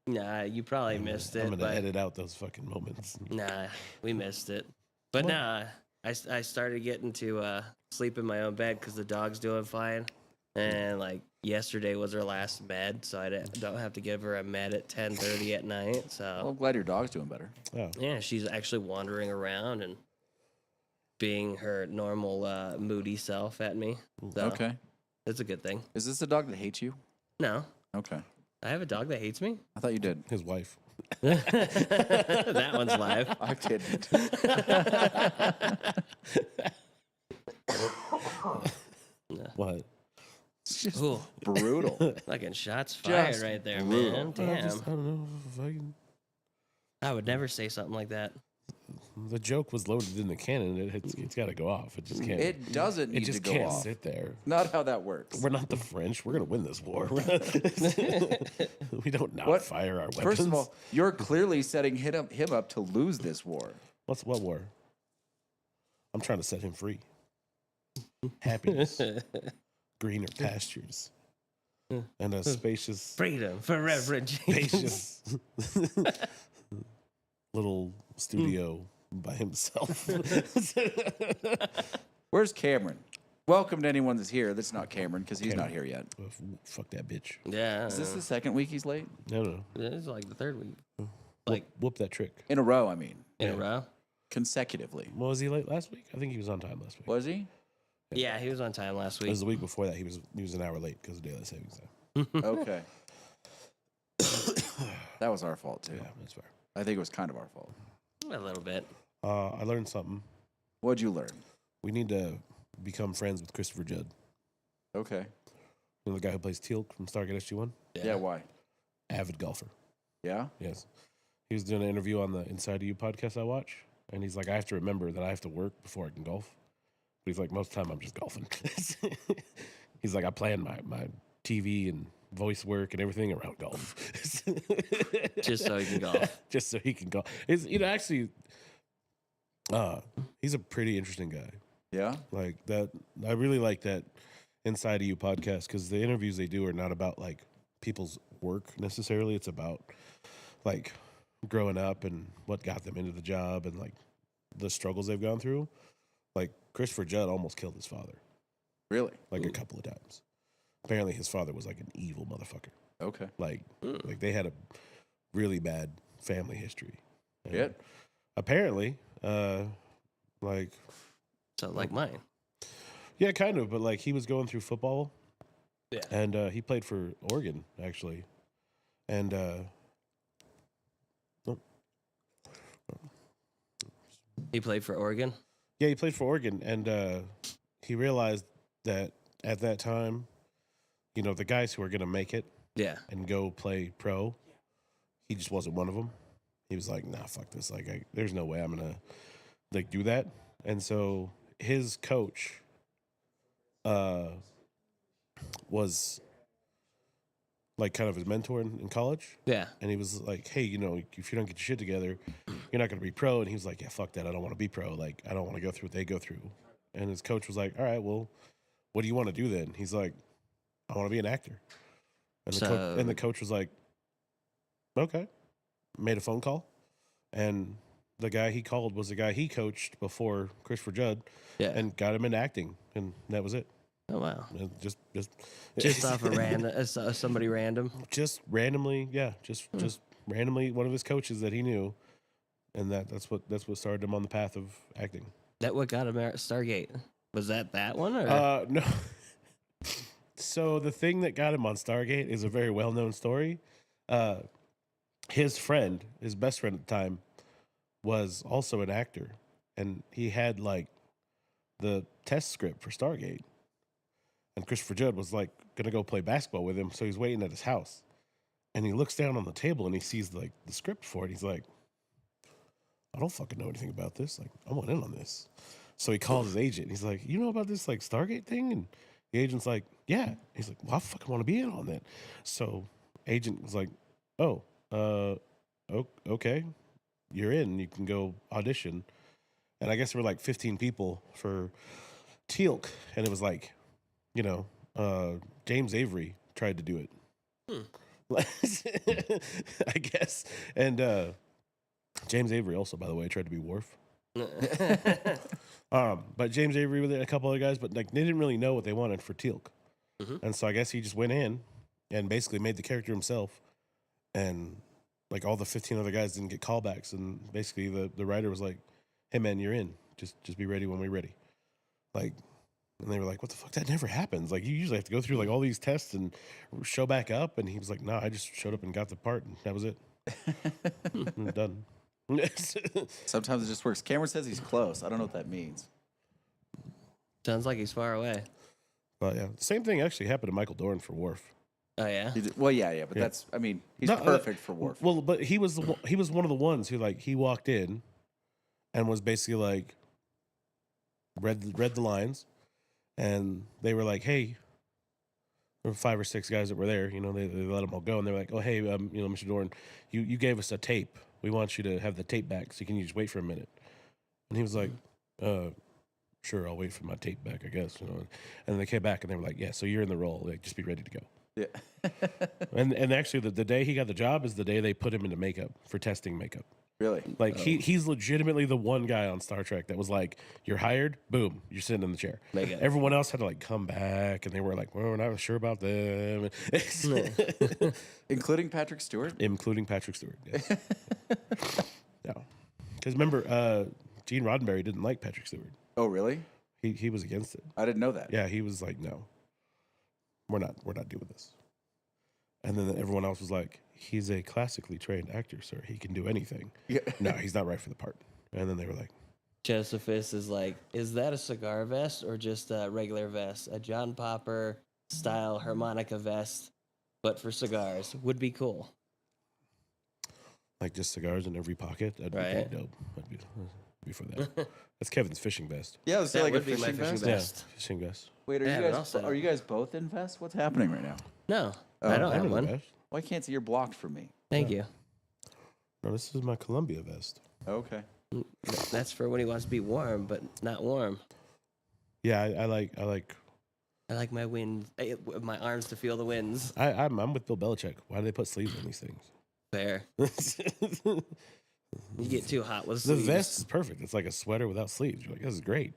Nah, you probably missed it. I'm gonna but edit out those fucking moments. Nah, we missed it. But What? nah, I started getting to sleep in my own bed because the dog's doing fine. And like yesterday was her last med, so I don't have to give her a med at 10:30 at night. Well, So I'm glad your dog's doing better. Oh, yeah, she's actually wandering around and being her normal moody self at me. So Okay. it's a good thing. Is this a dog that hates you? No, Okay. I have a dog that hates me. I thought you did. his wife. That one's live. I didn't. What? It's just Ooh, brutal. fucking shots fired Just right there, brutal. man. Damn. I don't know. I would never say something like that. The joke was loaded in the cannon. It's got to go off. It just can't. It doesn't It need to just go can't off. sit there. Not how that works. We're not the French. We're gonna win this war. We don't not What? fire our weapons. First of all, you're clearly setting him up to lose this war. what war? I'm trying to set him free. Happiness, greener pastures, and a spacious, Freedom for Reverend James. spacious little studio by himself. Where's Cameron? Welcome to anyone that's here. That's not Cameron because he's not here yet. Oh, fuck that bitch. Yeah. Is this the second week he's late? No. It's like the third week. Like whoop that trick. In a row, I mean. In a row? Consecutively. What, was he late last week? I think he was on time last week. Was he? Yeah, he was on time last It week. was the week before that. He was an hour late because of daylight savings time. Okay. That was our fault, too. Yeah, that's fair. I think it was kind of our fault. A little bit. I learned something. What'd you learn? We need to become friends with Christopher Judd. Okay. You know the guy who plays Teal'c from Stargate SG-1? Yeah, why? Avid golfer. Yeah? Yes. He was doing an interview on the Inside of You podcast I watch, and he's like, I have to remember that I have to work before I can golf. But he's like, most of the time I'm just golfing. He's like, I plan my TV and voice work and everything around golf. Just so he can golf. Just so he can golf. Actually, he's a pretty interesting guy. Yeah? Like that, I really like that Inside of You podcast because the interviews they do are not about like people's work necessarily. It's about like growing up and what got them into the job and like the struggles they've gone through. Like Christopher Judd almost killed his father, Really? like a couple of times. Apparently, his father was like an evil motherfucker. Okay. Like they had a really bad family history. And Yeah. apparently, like. So like mine. Yeah, kind of, but like he was going through football. Yeah. And he played for Oregon, actually. And He played for Oregon. yeah, he played for Oregon, and he realized that at that time, you know, the guys who are going to make it Yeah. and go play pro, he just wasn't one of them. He was like, nah, fuck this. Like, there's no way I'm going to like do that. And so his coach was like kind of his mentor in college. Yeah. And he was like, hey, you know, if you don't get your shit together, you're not going to be pro. And he was like, yeah, fuck that. I don't want to be pro. Like, I don't want to go through what they go through. And his coach was like, all right, well, what do you want to do then? He's like, I want to be an actor. And the coach was like, okay. Made a phone call. And the guy he called was the guy he coached before Christopher Judd. Yeah. And got him into acting. And that was it. Oh wow. And just Just off a random somebody random. just randomly, yeah, just randomly one of his coaches that he knew, and that's what started him on the path of acting. That what got him at Stargate? Was that one or? No. So the thing that got him on Stargate is a very well known story. His friend, his best friend at the time, was also an actor, and he had like the test script for Stargate. And Christopher Judd was like gonna go play basketball with him, so he's waiting at his house. And he looks down on the table and he sees like the script for it. He's like, I don't fucking know anything about this. Like, I want in on this. So he calls his agent. He's like, you know about this like Stargate thing? And the agent's like, yeah. He's like, well, I fucking want to be in on that. So agent was like, oh, okay, you're in. You can go audition. And I guess there were like 15 people for Teal'c, and it was like, you know, James Avery tried to do it. I guess. And James Avery also, by the way, tried to be Worf. But James Avery with a couple other guys, but like they didn't really know what they wanted for Teal'c. And so I guess he just went in and basically made the character himself. And like all the 15 other guys didn't get callbacks. And basically the writer was like, hey man, you're in. Just be ready when we're ready. Like, and they were like, what the fuck? That never happens. Like you usually have to go through like all these tests and show back up. And he was like, no, I just showed up and got the part and that was it. Done. Sometimes it just works. Cameron says he's close. I don't know what that means. Sounds like he's far away. But yeah, the same thing actually happened to Michael Dorn for Worf. Oh yeah. Well, yeah, but that's. I mean, he's perfect for Worf. Well, but he was one of the ones who like he walked in, and was basically like read the lines, and they were like, hey, there were 5 or 6 guys that were there. You know, they let them all go, and they were like, oh hey, you know, Mr. Dorn, you gave us a tape. We want you to have the tape back. So can you just wait for a minute? And he was like, sure, I'll wait for my tape back, I guess. You know, and they came back and they were like, yeah, so you're in the role. Like, just be ready to go. Yeah. and actually, the day he got the job is the day they put him into makeup for testing makeup. Really? Like he's legitimately the one guy on Star Trek that was like, you're hired, boom, you're sitting in the chair. Makeup. Everyone else had to like come back, and they were like, well, we're not sure about them. Including Patrick Stewart? Including Patrick Stewart, yes. Yeah. Because remember, Gene Roddenberry didn't like Patrick Stewart. Oh, really? He was against it. I didn't know that. Yeah, he was like, no, we're not doing this. And then everyone else was like, he's a classically trained actor, sir. He can do anything. Yeah. No, he's not right for the part. And then they were like, Josephus is like, is that a cigar vest or just a regular vest? A John Popper style harmonica vest, but for cigars would be cool. like just cigars in every pocket. That'd be Right. pretty dope. I'd be for that. That's Kevin's fishing vest. Yeah, let's say That like a would be my fishing fishing vest. vest. Yeah, fishing vest. Wait, Yeah, but also- are you guys both in vests? What's happening right now? No, Oh, I don't I'm have in the one. vest. Well, I can't see. You're blocked from me. Thank you. No, this is my Columbia vest. Okay. That's for when he wants to be warm, but not warm. Yeah, I like. I like my wind, my arms to feel the winds. I'm with Bill Belichick. Why do they put sleeves on these things? Fair. You get too hot with The sleeves. vest is perfect. It's like a sweater without sleeves. You're like, this is great.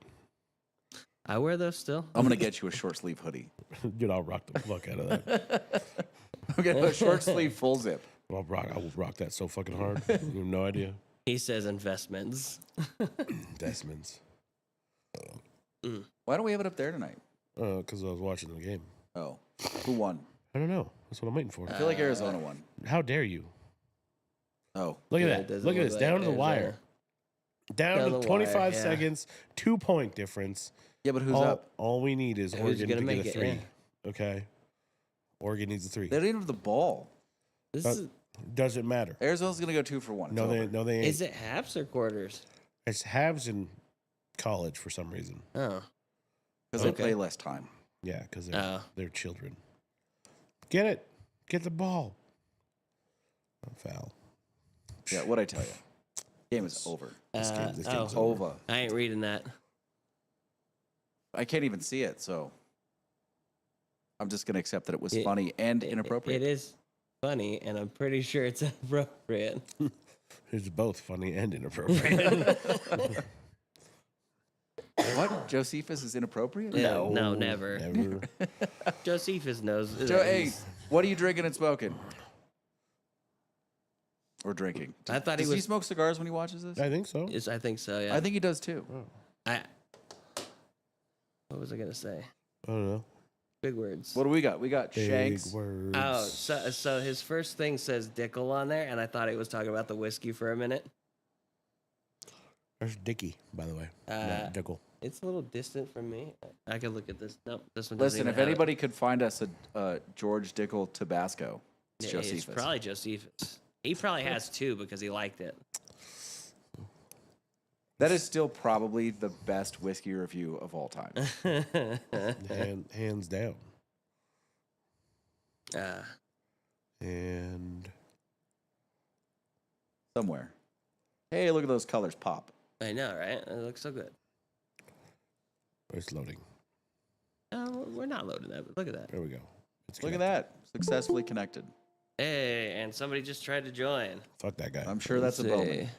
I wear those still. I'm gonna get you a short sleeve hoodie. Dude, I'll rock the fuck out of that. I'm gonna a short sleeve full zip. I will rock that so fucking hard. You have no idea. He says investments. Desmond's. Why don't we have it up there tonight? Because I was watching the game. Oh, who won? I don't know. That's what I'm waiting for. I feel like Arizona won. How dare you? Oh, Look Yeah, at it that. doesn't Look at look this. like Down to the Arizona. wire. Down Down to the 25 wire, yeah. seconds. 2-point difference. yeah, but who's up? All we need is Who's Oregon to gonna get make a it, 3. yeah. Okay. Oregon needs a 3. They don't even have the ball. This is, Doesn't matter. Arizona's gonna go 2 for 1. It's No, over. they ain't. is it halves or quarters? It's halves in college for some reason. Oh, because Okay. they play less time. Yeah, because Oh. they're children. Get it. Get the ball. Foul. Yeah, what'd I tell you? Game is over. This game's over. Over. I ain't reading that. I can't even see it, so I'm just gonna accept that it was funny and inappropriate. It is funny, and I'm pretty sure it's appropriate. It's both funny and inappropriate. What? Josephus is inappropriate? Yeah, no, never. Never. Josephus knows. Joe, hey, what are you drinking and smoking? Or drinking? I thought he Does he was. smoke cigars when he watches this? I think so. I think so. Yeah. I think he does too. What was I gonna say? I don't know. Big words. What do we got? We got Big Shanks. words. Oh, so his first thing says Dickel on there, and I thought he was talking about the whiskey for a minute. There's Dickie, by the way. Not Dickel. It's a little distant from me. I could look at this. Nope, this one doesn't Listen, even if have it. anybody could find us a George Dickel Tabasco, it's Yeah, it's Josephus. probably Josephus. He probably has 2 because he liked it. That is still probably the best whiskey review of all time. Hands down. And Somewhere. Hey, look at those colors pop. I know, right? It looks so good. it's loading. Oh, we're not loading that, but look at that. There we go. It's Look at connected. that. Successfully connected. Hey, and somebody just tried to join. Fuck that guy. I'm sure that's a Let's Bowman. see.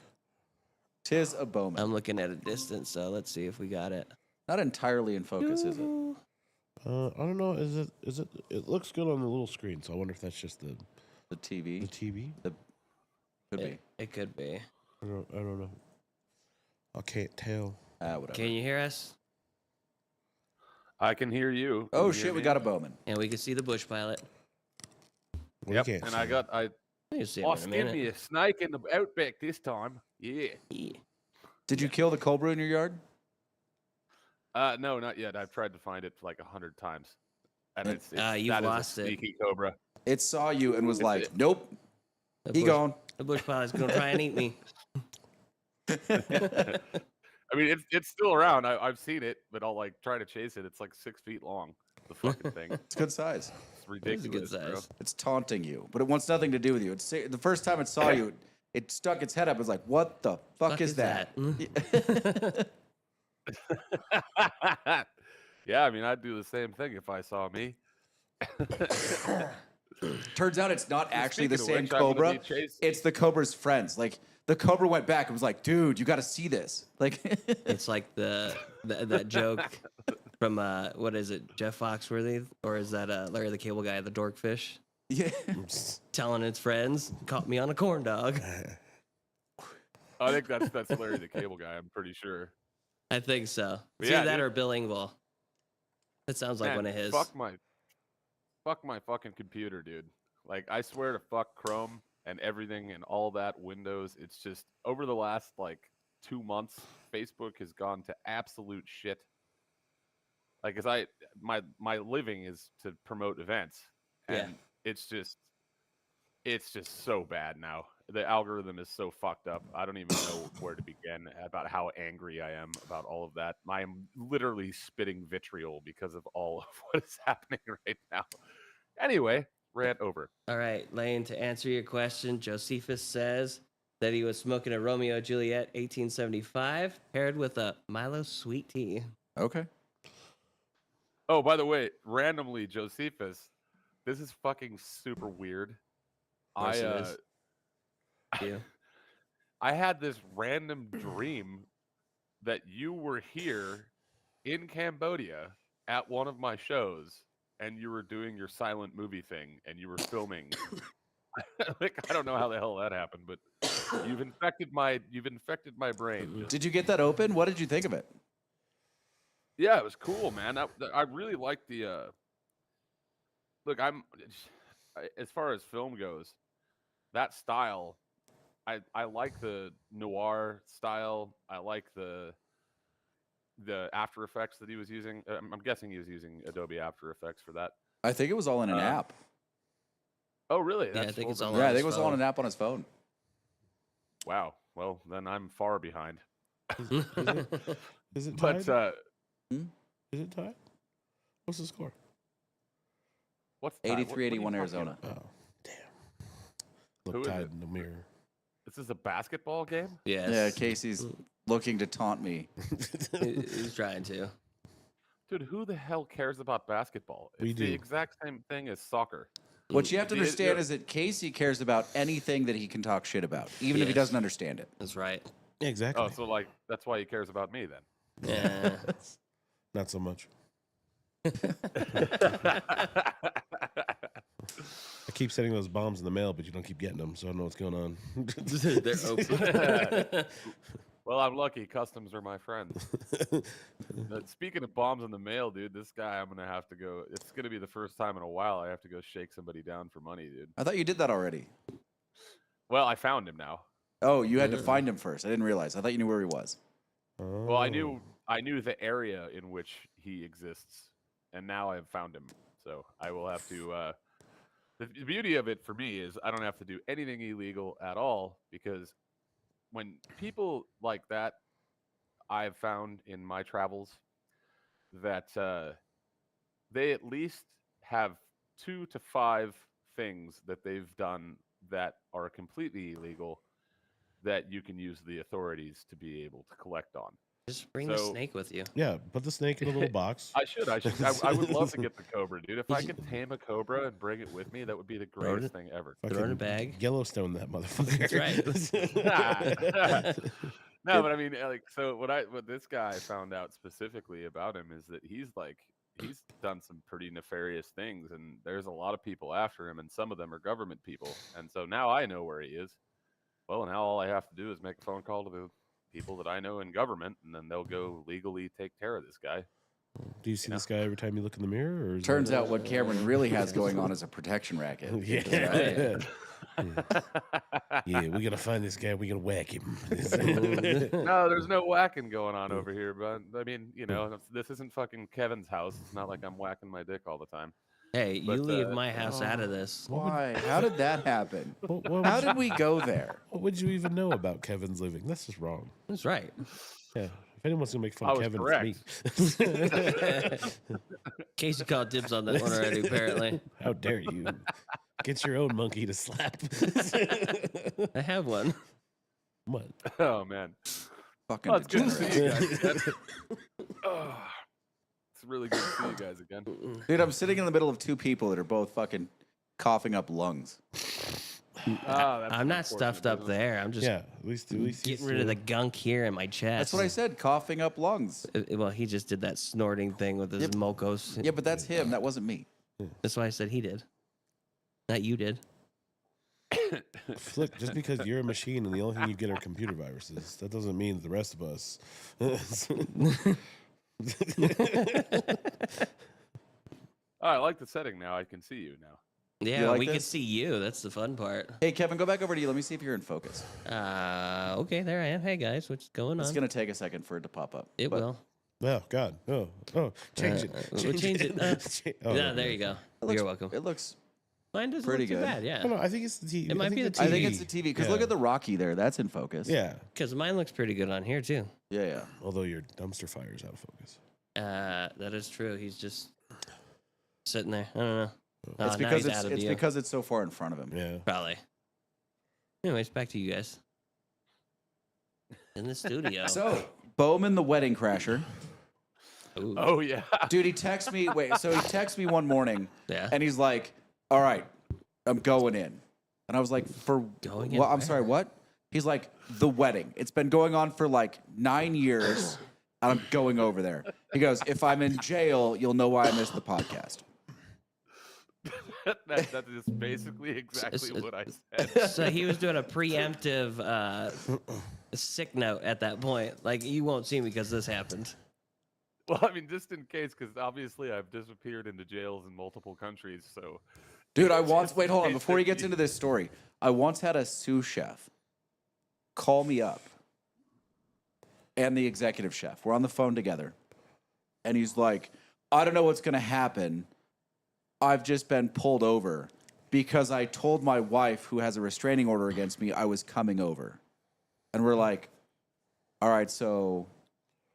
Tis a Bowman. I'm looking at a distance, so let's see if we got it. Not entirely in focus, is it? I don't know. Is it? It looks good on the little screen, so I wonder if that's just the The TV? TV. Could be. It could be. I don't know. I can't tell. Whatever. Can you hear us? I can hear you. Oh, Can you shit, hear we me? got a Bowman. And we can see the bush pilot. Well, Yep. you can't And see I it. got I You can see it I in a skinned minute. me a snake in the outback this time. Yeah. Yeah. Did you kill the cobra in your yard? No, not yet. I've tried to find it like 100 times. And it's you've that is a lost it. sneaky cobra. It saw you and was It's like, it. nope, The he bush, gone. The bush pilot's gonna try and eat me. I mean, it's still around. I've seen it, but I'll like try to chase it. It's like 6 feet long. The fucking thing. It's good size. It's It is a ridiculous. good Bro. size. It's taunting you, but it wants nothing to do with you. It's the first time it saw you, it stuck its head up. It was like, what the fuck is that? Yeah, I mean, I'd do the same thing if I saw me. Turns out it's not actually the Speaking of same which, I'm gonna cobra. be chased- It's the cobra's friends. Like the cobra went back and was like, dude, you got to see this. Like, It's like that joke from what is it, Jeff Foxworthy, or is that Larry the Cable Guy, the Dorkfish, yeah. telling his friends, "Caught me on a corn dog." I think that's Larry the Cable Guy. I'm pretty sure. I think so. But It's yeah, either that dude. or Bill Engvall. That sounds like Man, one of his. Fuck my fucking computer, dude. Like, I swear to fuck Chrome and everything and all that Windows. It's just over the last like 2 months, Facebook has gone to absolute shit. Like, cause my living is to promote events, and Yeah. it's just so bad now. The algorithm is so fucked up. I don't even know where to begin about how angry I am about all of that. I am literally spitting vitriol because of all of what is happening right now. Anyway, rant over. All right, Lane, to answer your question, Josephus says that he was smoking a Romeo and Juliet 1875 paired with a Milo sweet tea. Okay. Oh, by the way, randomly, Josephus, this is fucking super weird. Of course it is. You. I had this random dream that you were here in Cambodia at one of my shows, and you were doing your silent movie thing, and you were filming. Like, I don't know how the hell that happened, but you've infected my brain. Just- Did you get that open? What did you think of it? Yeah, it was cool, man. I really liked the. Look, as far as film goes, that style. I like the noir style. I like the After Effects that he was using. I'm guessing he was using Adobe After Effects for that. I think it was all in an app. Oh, really? I think it's over- all Yeah, I on think it his was all in phone. an app on his phone. Wow. Well, then I'm far behind. Is it tied? But Is it tied? What's the score? what's that? What are you 83-81 talking Arizona. about? Oh, damn. Look Who is tied it? in the mirror. Is this a basketball game? Yes. Yeah, Casey's looking to taunt me. He's trying to. Dude, who the hell cares about basketball? It's We the do. exact same thing as soccer. What you have to The- understand the- is that Casey cares about anything that he can talk shit about, even if he Yes. doesn't understand it. That's right. Exactly. Oh, so like that's why he cares about me then. Yeah. Not so much. I keep sending those bombs in the mail, but you don't keep getting them, so I don't know what's going on. They're open. Well, I'm lucky. Customs are my friends. Speaking of bombs in the mail, dude, this guy, I'm gonna have to go. It's gonna be the first time in a while I have to go shake somebody down for money, dude. I thought you did that already. Well, I found him now. Oh, you had to find him first. I didn't realize. I thought you knew where he was. Well, I Oh. knew the area in which he exists, and now I've found him. So I will have to. The beauty of it for me is I don't have to do anything illegal at all, because when people like that, I've found in my travels that they at least have 2 to 5 things that they've done that are completely illegal that you can use the authorities to be able to collect on. Just bring the So- snake with you. Yeah, put the snake in a little box. I should. I would love to get the cobra, dude. If You I should- could tame a cobra and bring it with me, that would be the Throw it greatest thing ever. Throw it in a Fucking bag. Yellowstone that motherfucker. That's right. No, but I mean, like, so what this guy found out specifically about him is that he's done some pretty nefarious things, and there's a lot of people after him, and some of them are government people. And so now I know where he is. Well, now all I have to do is make a phone call to the people that I know in government, and then they'll go legally take care of this guy. Do you see this guy every time you look in the mirror? Or is Turns that- out what Cameron really has going on is a protection racket. Yeah. Yeah, we gotta find this guy. We gotta whack him. No, there's no whacking going on over here, but I mean, this isn't fucking Kevin's house. It's not like I'm whacking my dick all the time. Hey, you But, leave my house out of this. Why? How did that happen? What How did we go there? would you even know about Kevin's living? That's just wrong. That's right. Yeah. If anyone's gonna make fun I of was Kevin, it's me. Casey called dibs on that one already, apparently. How dare you? Get your own monkey to slap. I have one. What? Oh man, Fucking oh, it's good to degenerate. see you guys again. Oh, it's really good to see you guys again. Dude, I'm sitting in the middle of two people that are both fucking coughing up lungs. I'm not stuffed up there. I'm just Yeah, at least getting rid of the gunk here in my chest. That's what I said, coughing up lungs. Well, he just did that snorting thing with his Yep. mocos. Yeah, but that's him. That wasn't me. That's why I said he did. Not you did. Flick, just because you're a machine and the only thing you get are computer viruses, that doesn't mean the rest of us. Oh, I like the setting now. I can see you now. Yeah, like we can this? see you. That's the fun part. Hey, Kevin, go back over to you. Let me see if you're in focus. Okay, there I am. Hey guys, what's going It's on? going to take a second for it to pop up. It but will. Oh God! Oh, change it! We'll change it. Oh, Yeah, there you go. It looks- You're welcome. It looks. Mine doesn't pretty look too good. bad. Yeah, Oh, no, I think it's the TV. It might be the I think it's the TV because look Yeah. at the Rocky there. That's in focus. Yeah, because mine looks pretty good on here too. Yeah. although your dumpster fire's out of focus. That is true. He's just sitting there. I don't know. Oh, It's now because he's out of it's view. because it's so far in front of him. Yeah. Probably. Anyways, back to you guys. In the studio. So Bowman, the wedding crasher, Ooh, Oh yeah. dude. He texts me. Wait, so he texts me one morning, yeah. and he's like, "All right, I'm going in," and I was like, "For Going in what? I'm where? sorry, what?" He's like, "The wedding. It's been going on for like 9 years, and I'm going over there." He goes, "If I'm in jail, you'll know why I missed the podcast." that is basically exactly what I said. So he was doing a preemptive sick note at that point. Like, you won't see me because this happened. Well, I mean, just in case, because obviously I've disappeared into jails in multiple countries. So, Dude, I once wait, hold on. Before he gets into this story, I once had a sous chef call me up, and the executive chef. We're on the phone together, and he's like, "I don't know what's gonna happen. I've just been pulled over because I told my wife, who has a restraining order against me, I was coming over." And we're like, "All right, so."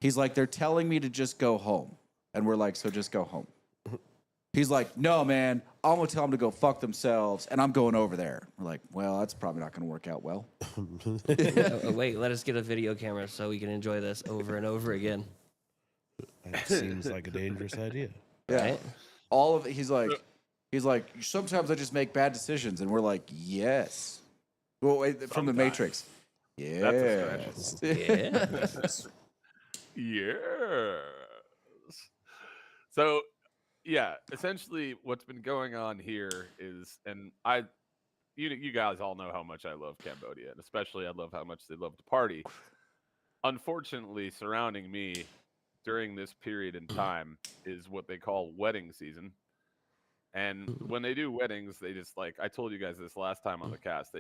He's like, "They're telling me to just go home," and we're like, "So just go home." He's like, "No, man, I'm gonna tell them to go fuck themselves, and I'm going over there." We're like, "Well, that's probably not gonna work out well." Wait, let us get a video camera so we can enjoy this over and over again. That seems like a dangerous idea. Yeah. Right? All of it. He's like, "Sometimes I just make bad decisions," and we're like, "Yes." Well, wait, from the Sometimes. Matrix. That's a Yes. Yeah. yes. So, yeah, essentially what's been going on here is, and you guys all know how much I love Cambodia, and especially I love how much they love to party. Unfortunately, surrounding me during this period in time is what they call wedding season. And when they do weddings, they just I told you guys this last time on the cast,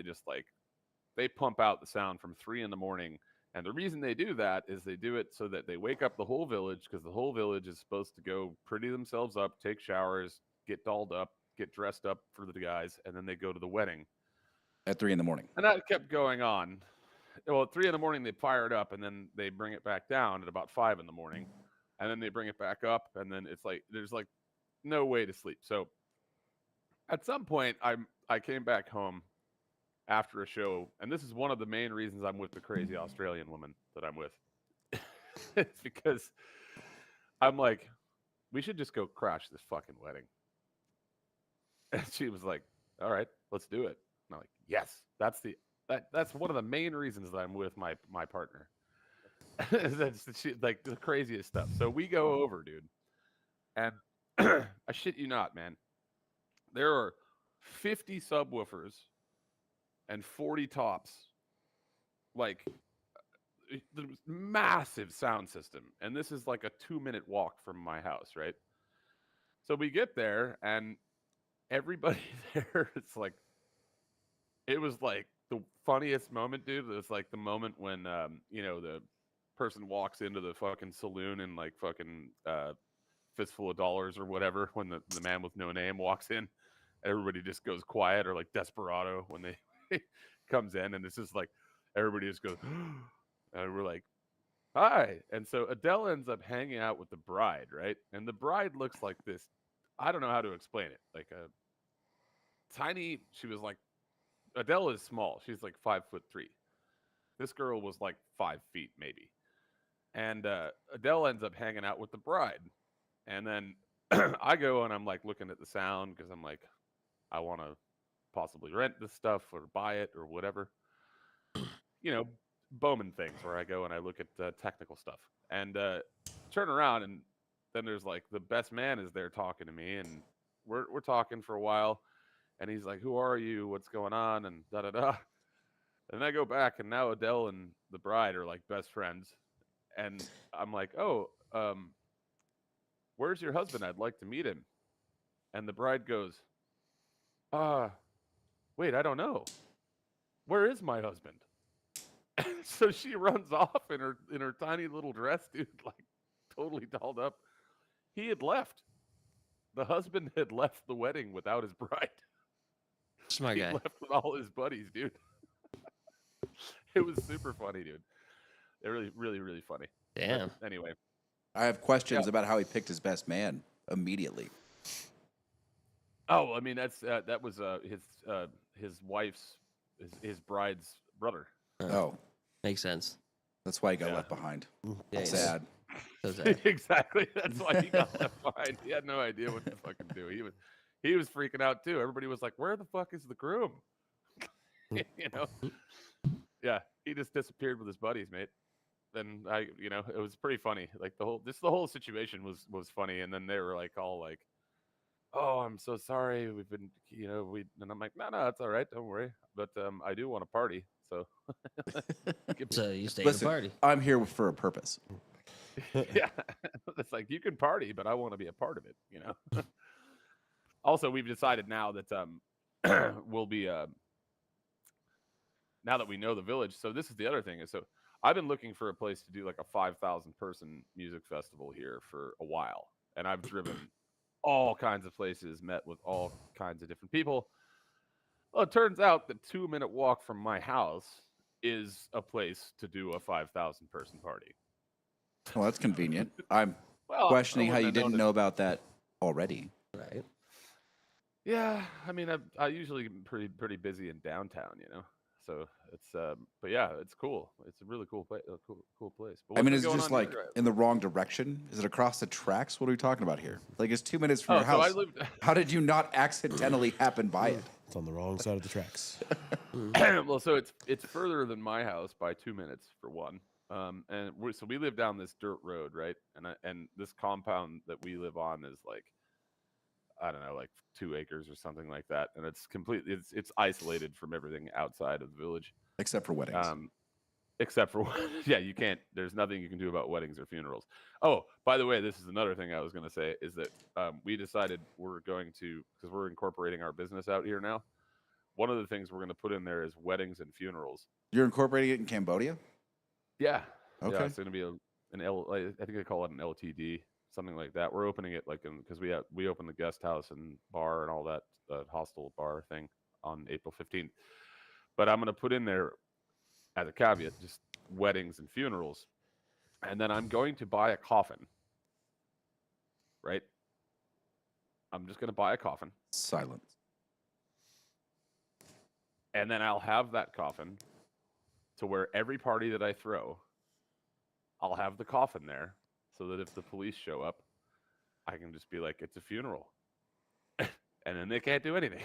they pump out the sound from 3 a.m. And the reason they do that is they do it so that they wake up the whole village, because the whole village is supposed to go pretty themselves up, take showers, get dolled up, get dressed up for the guys, and then they go to the wedding. At 3 a.m. And that kept going on. Well, at 3 a.m. they fire it up, and then they bring it back down at about 5 a.m. And then they bring it back up, and then it's there's no way to sleep. So at some point, I came back home after a show, and this is one of the main reasons I'm with the crazy Australian woman that I'm with. it's because I'm like, we should just go crash this fucking wedding. And she was like, all right, let's do it. And I'm like, yes, that's one of the main reasons that I'm with my partner. That's like the craziest stuff. So we go over, dude, and I shit you not, man. There are 50 subwoofers and 40 tops, like the massive sound system, and this is like a 2-minute walk from my house, right? So we get there, and everybody there, it was like the funniest moment, dude. It was like the moment when the person walks into the fucking saloon and like fucking fistful of dollars or whatever, when the man with no name walks in, everybody just goes quiet, or like Desperado when they comes in, and it's just like everybody just goes and we're like, hi. And so Adele ends up hanging out with the bride, right? And the bride looks like this, I don't know how to explain it, like a tiny, she was like, Adele is small, she's like 5'3". This girl was like 5 feet maybe. And Adele ends up hanging out with the bride. And then I go and I'm like looking at the sound, because I'm like, I want to possibly rent this stuff or buy it or whatever. Bowman things, where I go and I look at technical stuff. And turn around, and then there's like the best man is there talking to me, and we're talking for a while. And he's like, who are you? What's going on? And da da da. And I go back, and now Adele and the bride are like best friends. And I'm like, oh, where's your husband? I'd like to meet him. And the bride goes, wait, I don't know. Where is my husband? So she runs off in her tiny little dress, dude, like totally dolled up. He had left. The husband had left the wedding without his bride. Smart He guy. left with all his buddies, dude. It was super funny, dude. It really, really, really funny. Damn. But anyway. I have questions about how he picked his best man immediately. Oh, I mean, that was his wife's his bride's brother. Oh, Makes sense. that's why he got left behind. Yeah, Sad. So sad. Exactly. That's why he got left behind. He had no idea what to fucking do. He was freaking out too. Everybody was like, "Where the fuck is the groom?" Yeah, he just disappeared with his buddies, mate. And it was pretty funny. Like the whole situation was funny. And then they were like all like, "Oh, I'm so sorry. We've been, and I'm like, no, it's all right. Don't worry. But I do want to party. So, So you stay at the Listen, party. I'm here for a purpose. yeah, it's like, you can party, but I want to be a part of it. Also, we've decided now that we'll be now that we know the village. So this is the other thing is, so I've been looking for a place to do like a 5,000 person music festival here for a while, and I've driven all kinds of places, met with all kinds of different people. Well, it turns out the 2-minute walk from my house is a place to do a 5,000 person party. Well, that's convenient. I'm Well, questioning I how you wouldn't have didn't known know about that already. Right. Yeah, I mean, I usually am pretty busy in downtown, So it's but yeah, it's cool. It's a really cool place. Cool place. But I mean, what's is been it going just on like here? in the wrong direction? Is it across the tracks? What are we talking about here? Like, it's 2 minutes from Oh, your so I house. lived. How did you not accidentally happen by it? It's on the wrong side of the tracks. Well, so it's further than my house by 2 minutes for one. And we live down this dirt road, right? And this compound that we live on is like, I don't know, like 2 acres or something like that, and it's completely it's isolated from everything outside of the village, Except for weddings. except for yeah, you can't. There's nothing you can do about weddings or funerals. Oh, by the way, this is another thing I was going to say is that we decided we're going to, because we're incorporating our business out here now. One of the things we're going to put in there is weddings and funerals. You're incorporating it in Cambodia? Yeah. Okay. Yeah, it's going to be I think they call it an LTD, something like that. We're opening it like because we opened the guest house and bar and all that hostel bar thing on April 15th. But I'm going to put in there as a caveat just weddings and funerals, and then I'm going to buy a coffin. Right? I'm just going to buy a coffin, Silence. and then I'll have that coffin to where every party that I throw, I'll have the coffin there so that if the police show up, I can just be like, it's a funeral. And then they can't do anything.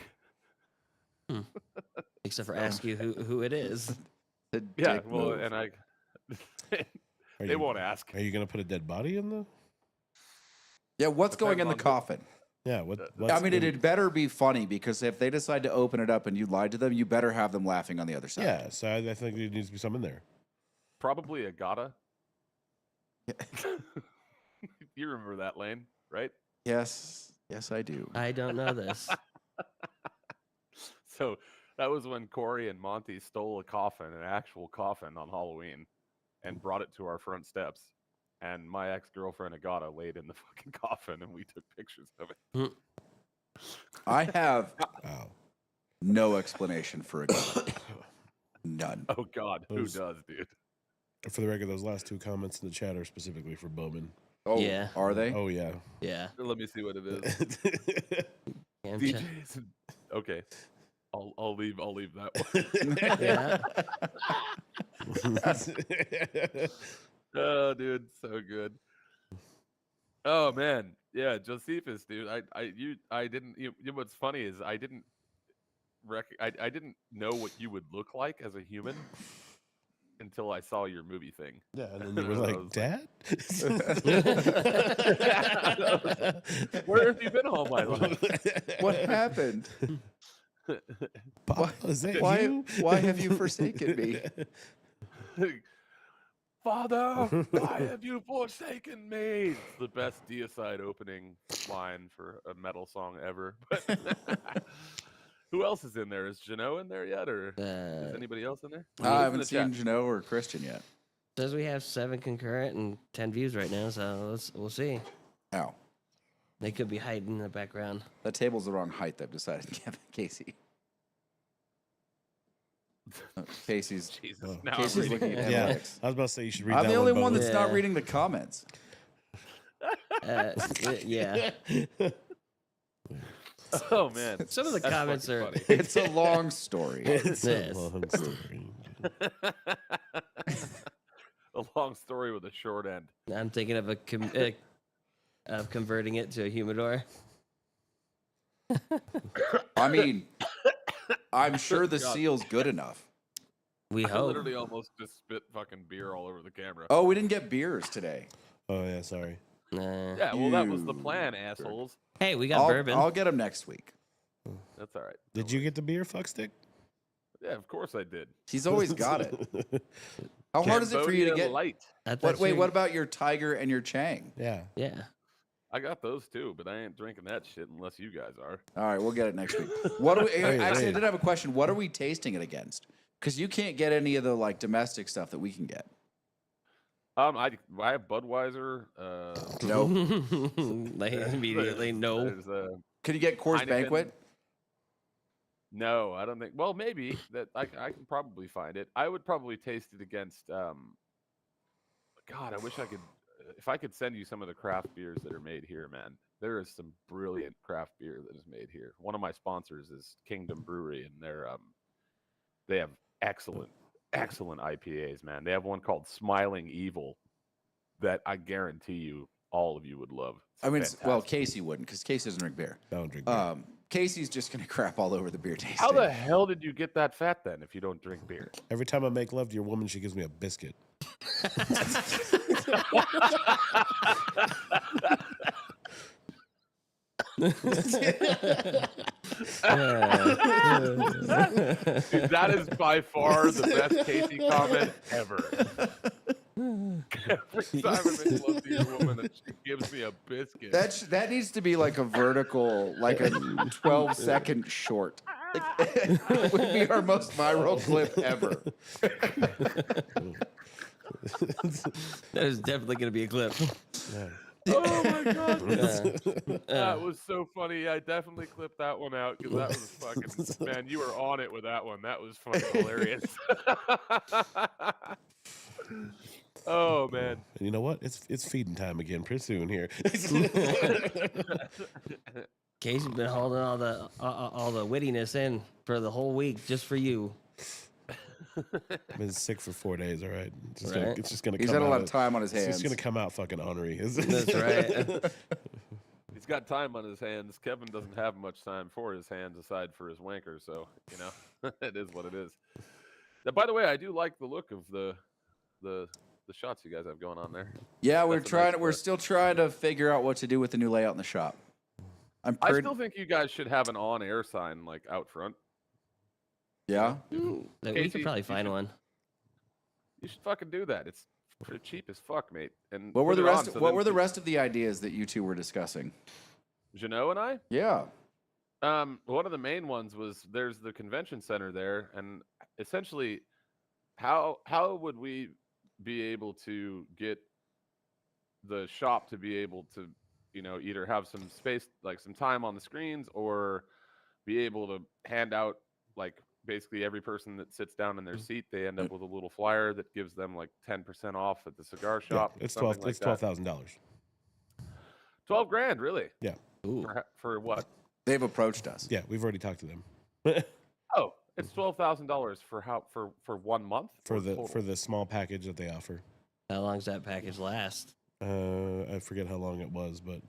Except for ask you who it is. The Yeah, dick well, move. and I Are they you- won't ask. Are you gonna put a dead body in the? Yeah, what's going in the Depends on coffin? Yeah. What? I what's mean, in- it'd better be funny because if they decide to open it up and you lied to them, you better have them laughing on the other side. Yeah. So I think there needs to be some in there. Probably a gata. You remember that, Lane, right? Yes, I do. I don't know this. So that was when Corey and Monty stole a coffin, an actual coffin on Halloween, and brought it to our front steps. And my ex-girlfriend Agata laid in the fucking coffin, and we took pictures of it. I have Wow. no explanation for a gun. None. Oh God, who Those- does, dude? For the record, those last two comments in the chat are specifically for Bowman. Oh, Yeah. Are they? Oh yeah. Yeah. Let me see what it is. Cam DJs. check. Okay, I'll leave that one. Oh, dude, so good. Oh man, yeah, Josephus, dude. I didn't. What's funny is I didn't I didn't know what you would look like as a human until I saw your movie thing. Yeah, and then you were I like, was "Dad, Where have you been all my life? What happened? Papa, is that Why? you? Why have you forsaken me? Father, why have you forsaken me? It's the best Deicide opening line for a metal song ever. But who else is in there? Is Jano in there yet, or is anybody else in there? Who's I in haven't the seen chat? Jano or Christian yet. Says we have 7 concurrent and 10 views right now, so we'll see. Ow. They could be hiding in the background. That table's the wrong height. I've decided, Kevin Casey. Casey's. Jesus, Oh. now I'm Casey's reading looking it. at Yeah, analytics. I was about to say you should read I'm that the one. only one Bowman. that's not Yeah. reading the comments. Yeah. Oh man, Some of the That's comments fucking are. funny. It's a long story. It's a Yes. long story. A long story with a short end. I'm thinking of of converting it to a humidor. I mean, I'm sure the God. seal's good enough. We I hope. literally almost just spit fucking beer all over the camera. Oh, we didn't get beers today. Oh yeah, sorry. Nah. Yeah, well, that was the You plan, jerk. assholes. Hey, we got bourbon. I'll get them next week. That's all right. Did you get the beer, fuckstick? Yeah, of course I did. He's always got it. How hard is it for you to Cambodia get? light? I thought What? Wait, you- what about your Tiger and your Chang? Yeah. Yeah. I got those too, but I ain't drinking that shit unless you guys are. All right, we'll get it next week. What do we? Wait, Actually, I wait. did have a question. What are we tasting it against? Because you can't get any of the like domestic stuff that we can get. I have Budweiser. Nope. Like immediately, no. There's, Could you get Coors Heineken. Banquet? no, I don't think. Well, maybe that I can probably find it. I would probably taste it against. God, I wish I could. If I could send you some of the craft beers that are made here, man, there is some brilliant craft beer that is made here. One of my sponsors is Kingdom Brewery, and they have excellent IPAs, man. They have one called Smiling Evil that I guarantee you all of you would love. It's I mean, well, fantastic. Casey wouldn't because Casey doesn't drink beer. I don't drink beer. Casey's just gonna crap all over the beer tasting. How the hell did you get that fat then if you don't drink beer? Every time I make love to your woman, she gives me a biscuit. Dude, that is by far the best Casey comment ever. Every time I make love to your woman, and she gives me a biscuit. That needs to be like a vertical, like a 12-second short. It would be our most viral clip ever. That is definitely going to be a clip. Yeah. Oh my god, Uh, that was so funny. I definitely clipped that one out because that was fucking man. You were on it with that one. That was fucking hilarious. Oh man. And you know what? It's feeding time again pretty soon here. Casey's been holding all the wittiness in for the whole week just for you. I've been sick for 4 days. All right, Right. it's just gonna. He's come had a lot out of time on his It's hands. just gonna come out fucking ornery. That's right. He's got time on his hands. Kevin doesn't have much time for his hands aside for his wanker, so it is what it is. Now, by the way, I do like the look of the shots you guys have going on there. Yeah, That's a nice we're touch. still trying to figure out what to do with the new layout in the shop. I still think you guys should have an on-air sign like out front. Yeah. We Casey, could probably you find should- one. You should fucking do that. It's pretty cheap as fuck, mate. And What were put the it rest? on, so What then were the rest of the ideas that you two were discussing? Jeannot and I? Yeah. One of the main ones was there's the convention center there, and essentially, how would we be able to get the shop to be able to, either have some space, like some time on the screens, or be able to hand out like basically every person that sits down in their seat, they end up with a little flyer that gives them like 10% off at the cigar Yeah, shop. it's something like It's $12,000. 12 grand, really? Yeah, Ooh. For what? They've approached us. yeah, we've already talked to them Oh, it's $12,000 for 1 month for or the total? small package that they offer. How long's that package last? I forget how long it was, but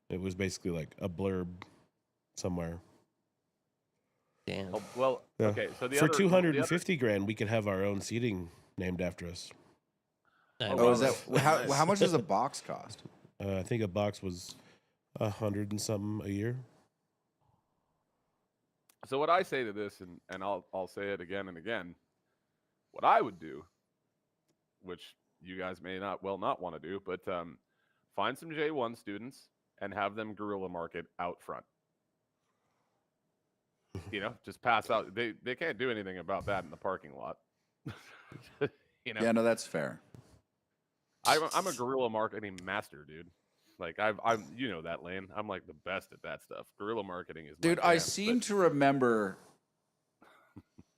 it was basically like a blurb somewhere. Damn. Oh, well, Yeah. okay. So For 250 grand, we could have our own seating named after us. Oh, is that how much does a box cost? I think a box was 100 and something a year. So what I say to this, and I'll say it again and again, what I would do, which you guys may not want to do, but find some J1 students and have them guerrilla market out front. Just pass out. They can't do anything about that in the parking lot. Yeah, no, that's fair. I'm a guerrilla marketing master, dude. Like I'm that lane. I'm like the best at that stuff. Guerrilla marketing is my Dude, I jam, seem but- to remember.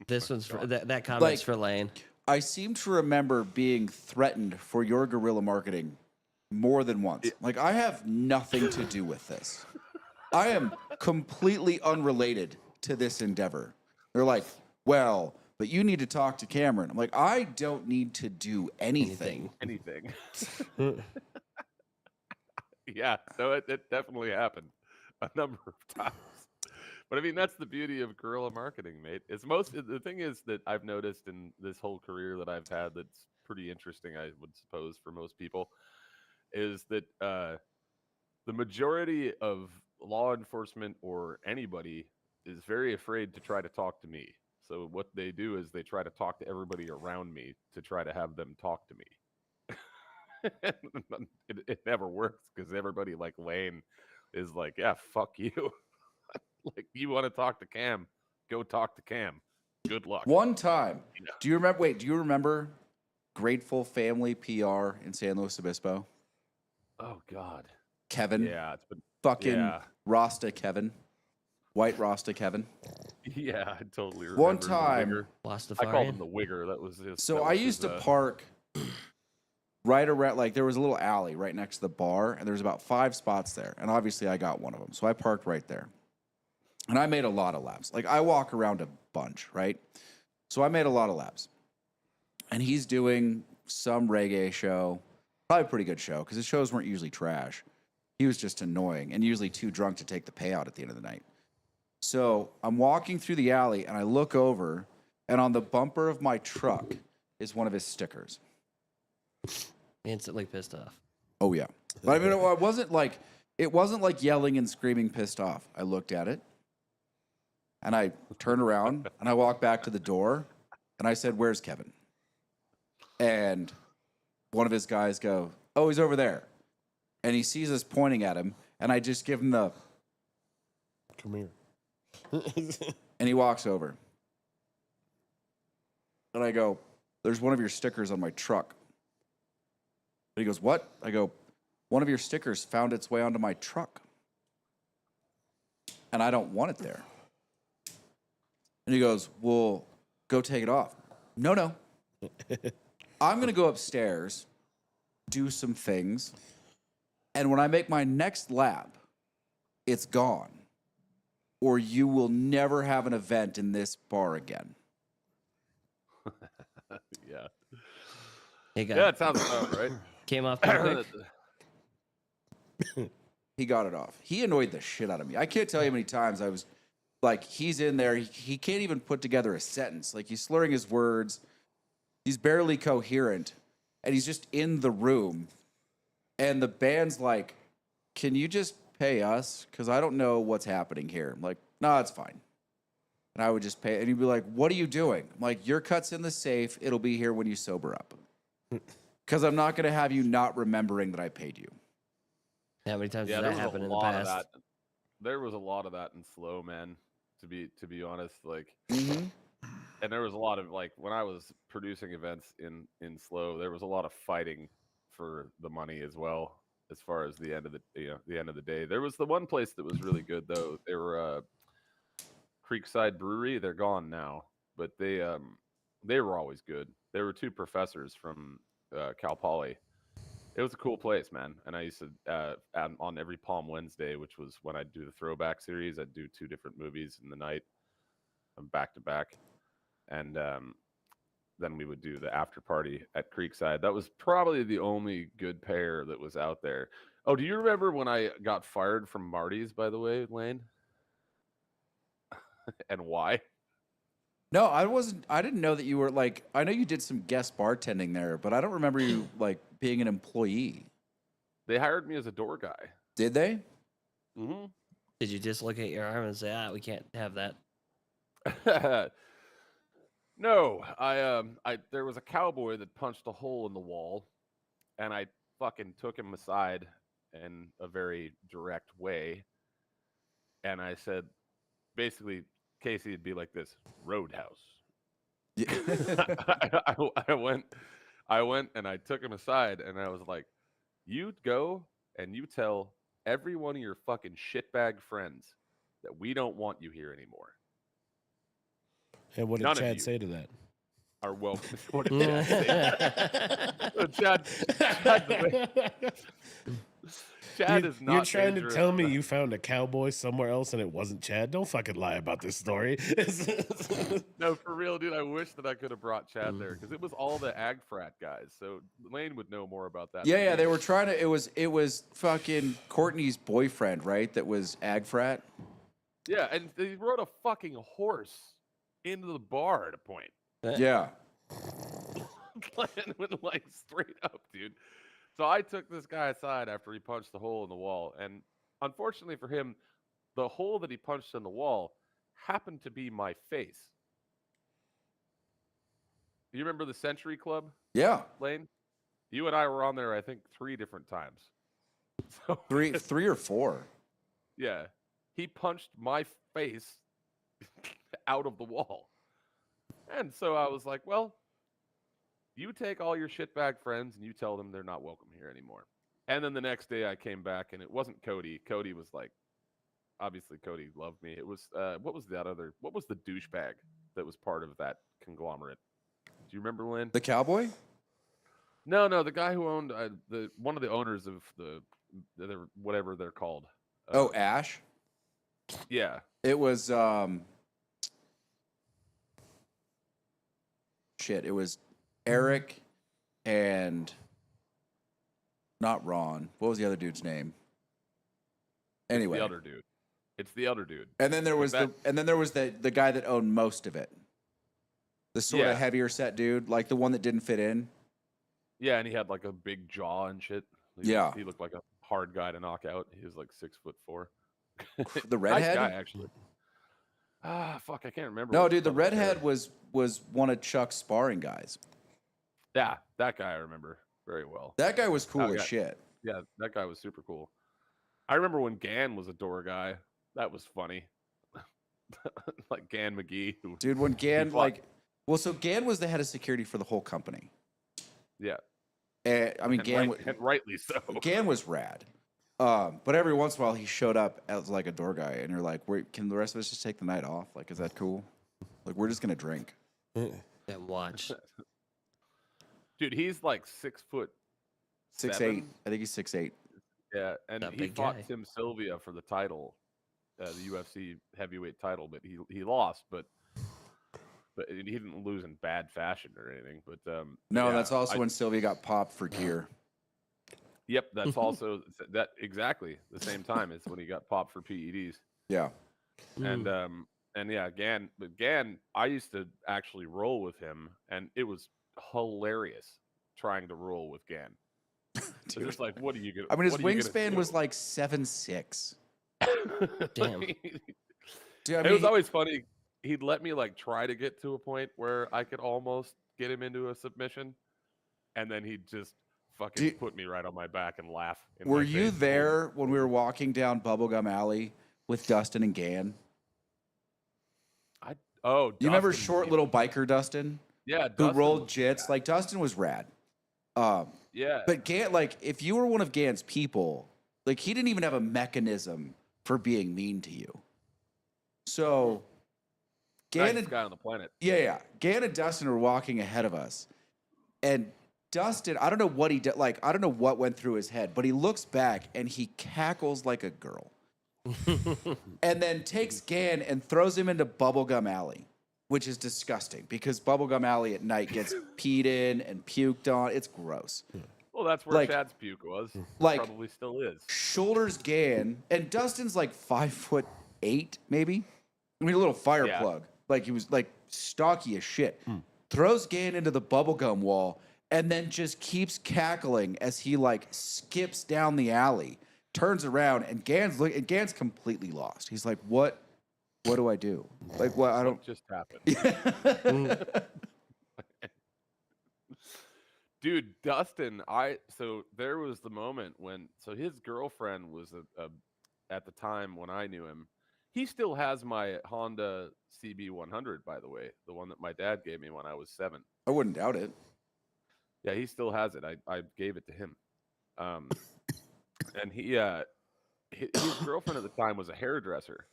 This one's for that comment's for Lane. I seem to remember being threatened for your guerrilla marketing more than once. Like, I have nothing to do with this. I am completely unrelated to this endeavor. They're like, well, but you need to talk to Cameron. I'm like, I don't need to do anything. anything. Yeah, so it definitely happened a number of times. But I mean, that's the beauty of guerrilla marketing, mate. The thing is that I've noticed in this whole career that I've had that's pretty interesting, I would suppose, for most people, is that the majority of law enforcement or anybody is very afraid to try to talk to me. So what they do is they try to talk to everybody around me to try to have them talk to me. it never works because everybody like Lane is like, yeah, fuck you. Like, you want to talk to Cam, go talk to Cam. Good luck. One time, do you remember? Wait, do you remember Grateful Family PR in San Luis Obispo? Oh God. Kevin, Yeah, it's been fucking Rasta Kevin, white Rasta Kevin. Yeah, I totally remember. One the time, Wigger. Lost the I fire. called him the Wigger. That was his. So that I was used his, to park right around, like, there was a little alley right next to the bar, and there was about 5 spots there, and obviously I got one of them, so I parked right there. And I made a lot of laps. Like, I walk around a bunch, right? So I made a lot of laps. And he's doing some reggae show, probably a pretty good show, because his shows weren't usually trash. He was just annoying and usually too drunk to take the payout at the end of the night. So I'm walking through the alley, and I look over, and on the bumper of my truck is one of his stickers. Instantly pissed off. Oh, yeah. But I mean, it wasn't like yelling and screaming pissed off. I looked at it, and I turned around, and I walked back to the door, and I said, "Where's Kevin?" And one of his guys go, "Oh, he's over there." And he sees us pointing at him, and I just give him the, Come here. and he walks over. And I go, "There's one of your stickers on my truck." And he goes, "What?" I go, "One of your stickers found its way onto my truck. And I don't want it there." And he goes, "Well, go take it off." No. I'm going to go upstairs, do some things, and when I make my next lap, it's gone. Or you will never have an event in this bar again. Yeah. He got Yeah, it sounds about right. came off pretty quick. He got it off. He annoyed the shit out of me. I can't tell you how many times I was like, he's in there. He can't even put together a sentence. Like, he's slurring his words. He's barely coherent. And he's just in the room. And the band's like, can you just pay us? Because I don't know what's happening here. I'm like, no, it's fine. And I would just pay. And he'd be like, what are you doing? I'm like, your cut's in the safe. It'll be here when you sober up. Because I'm not going to have you not remembering that I paid you. How many times Yeah, did there that was happen a in the lot of past? that. There was a lot of that in Slow, man. To be honest, like, Mm-hmm. and there was a lot of like when I was producing events in Slow, there was a lot of fighting for the money as well. As far as the end of the end of the day, there was the one place that was really good though. They were Creekside Brewery. They're gone now, but they were always good. There were two professors from Cal Poly. It was a cool place, man. And I used to on every Palm Wednesday, which was when I'd do the throwback series. I'd do 2 different movies in the night, back to back, and then we would do the after party at Creekside. That was probably the only good pair that was out there. Oh, do you remember when I got fired from Marty's? By the way, Lane, and why? No, I wasn't. I didn't know that you were like. I know you did some guest bartending there, but I don't remember you like being an employee. They hired me as a door guy. Did they? Mm-hmm. Did you dislocate your arm and say, we can't have that? No, I there was a cowboy that punched a hole in the wall, and I fucking took him aside in a very direct way, and I said, basically, Casey would be like this, Roadhouse. Yeah. I went and I took him aside, and I was like, you go and you tell every one of your fucking shitbag friends that we don't want you here anymore. And what did None of Chad you say to that? are welcome. What did Chad say? Chad is not. You're trying dangerous. to tell me you found a cowboy somewhere else and it wasn't Chad? Don't fucking lie about this story. No, for real, dude. I wish that I could have brought Chad there because it was all the ag frat guys. So Lane would know more about that. Yeah, than yeah. me. They were trying to. It was fucking Courtney's boyfriend, right? That was ag frat. Yeah, and they rode a fucking horse into the bar at a point. Yeah. Glenn went like straight up, dude. So I took this guy aside after he punched the hole in the wall, and unfortunately for him, the hole that he punched in the wall happened to be my face. You remember the Century Club, Yeah. Lane? You and I were on there, I think, 3 different times. So Three or four. yeah, he punched my face out of the wall, and so I was like, well. You take all your shitbag friends and you tell them they're not welcome here anymore. And then the next day I came back and it wasn't Cody. Cody was like, obviously Cody loved me. It was, what was the douchebag that was part of that conglomerate? Do you remember, Lynn? The cowboy? No, the guy who owned one of the owners of the whatever they're called. Oh, Ash. Yeah. It was shit. It was Eric and not Ron. What was the other dude's name? Anyway, The other dude. It's the other dude. and then there was the guy that owned most of it. The sort of Yeah. heavier set dude, like the one that didn't fit in. Yeah, and he had like a big jaw and shit. Yeah. He looked like a hard guy to knock out. He was like 6'4". The redhead? Nice guy, actually. Fuck, I can't remember. No, what dude, the fucking redhead guy- was one of Chuck's sparring guys. Yeah, that guy I remember very well. That guy was cool Oh, as yeah. shit. Yeah, that guy was super cool. I remember when Gan was a door guy. That was funny. Like Gan McGee. Dude, when Gan fought- so Gan was the head of security for the whole company. Yeah. I mean, And rightly so. Gan was rad. But every once in a while he showed up as like a door guy, and you're like, can the rest of us just take the night off? Like, is that cool? Like, we're just gonna drink. And watch. Dude, he's like 6'8". 6'8". I think he's 6'8". Yeah, and That he big fought guy. Tim Sylvia for the title, the UFC heavyweight title, but he lost. But but he didn't lose in bad fashion or anything. But No, yeah, that's also when Sylvia got popped for gear. Yep, that's also that exactly the same time as when he got popped for PEDs. Yeah. And yeah, Gan, I used to actually roll with him, and it was hilarious trying to roll with Gan. It's just like, what are you gonna? I mean, his what are you gonna wingspan do? was like 7'6". Damn. Dude, I It mean, was always funny. He'd let me like try to get to a point where I could almost get him into a submission, and then he'd just fucking put me right on my back and laugh. Were you there when we were walking down Bubblegum Alley with Dustin and Gan? You remember Dustin, short little biker Dustin? Yeah, Who Dustin rolled was jits? rad. Like Dustin was rad. Yeah, But Gan, like, if you were one of Gan's people, like, he didn't even have a mechanism for being mean to you. So, Gan nicest guy on the planet. yeah. Gan and Dustin were walking ahead of us. And Dustin, I don't know what he did. Like, I don't know what went through his head, but he looks back and he cackles like a girl. And then takes Gan and throws him into Bubblegum Alley, which is disgusting because Bubblegum Alley at night gets peed in and puked on. It's gross. Well, that's where Like- Chad's puke was. like- Probably still is. Shoulders Gan, and Dustin's like 5'8", maybe. I mean, a little fire Yeah. plug. Like, he was like stocky as shit. Throws Gan into the bubblegum wall and then just keeps cackling as he like skips down the alley, turns around, and Gan's completely lost. He's like, what do I do? Like, what? I don't. What just happened? Dude, Dustin, so there was the moment when his girlfriend was at the time when I knew him. He still has my Honda CB100, by the way, the one that my dad gave me when I was 7. I wouldn't doubt it. Yeah, he still has it. I gave it to him. And his girlfriend at the time was a hairdresser.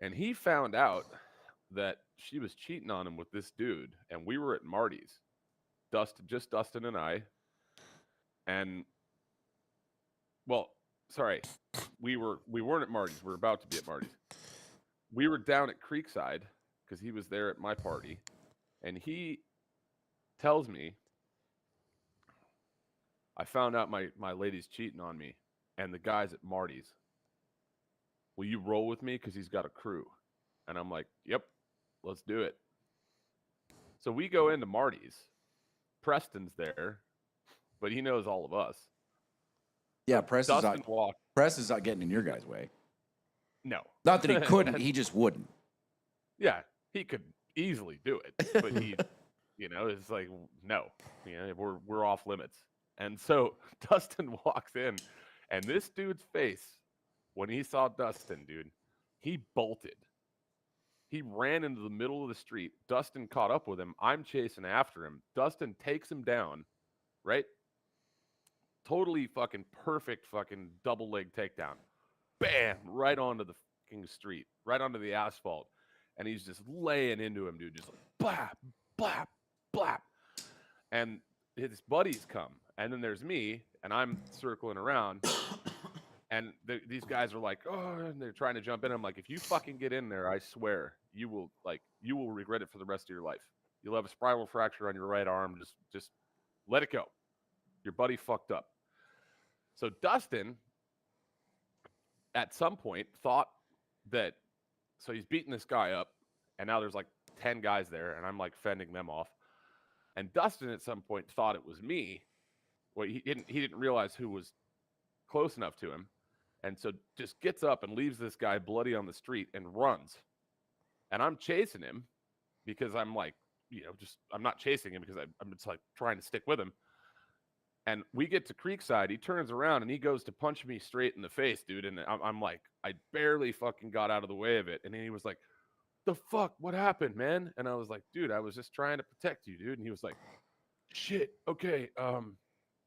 And he found out that she was cheating on him with this dude, and we were at Marty's. Dustin and I. And well, sorry. We weren't at Marty's. We were about to be at Marty's. We were down at Creekside because he was there at my party. And he tells me, I found out my lady's cheating on me and the guy's at Marty's. Will you roll with me? Because he's got a crew. And I'm like, yep, let's do it. So we go into Marty's. Preston's there, but he knows all of us. Yeah, Press is Dustin not getting in your guys' way. No. Not that he couldn't, he just wouldn't. Yeah, he could easily do it, but he, it's like, no, we're off limits. And so Dustin walks in, and this dude's face, when he saw Dustin, dude, he bolted. He ran into the middle of the street. Dustin caught up with him. I'm chasing after him. Dustin takes him down, right? Totally fucking perfect fucking double leg takedown. Bam! Right onto the fucking street, right onto the asphalt. And he's just laying into him, dude. Just like, blap, blap, blap. And his buddies come. And then there's me, and I'm circling around. And these guys are like, oh, and they're trying to jump in. I'm like, if you fucking get in there, I swear, you will regret it for the rest of your life. You'll have a spiral fracture on your right arm. Just let it go. Your buddy fucked up. So Dustin, at some point, thought that, so he's beating this guy up, and now there's like 10 guys there, and I'm like fending them off. And Dustin at some point thought it was me. Well, he didn't realize who was close enough to him. And so just gets up and leaves this guy bloody on the street and runs. And I'm chasing him because I'm like, I'm not chasing him because I'm just like trying to stick with him. And we get to Creekside. He turns around and he goes to punch me straight in the face, dude. And I'm like, I barely fucking got out of the way of it. And then he was like, the fuck? What happened, man? And I was like, dude, I was just trying to protect you, dude. And he was like, shit, okay,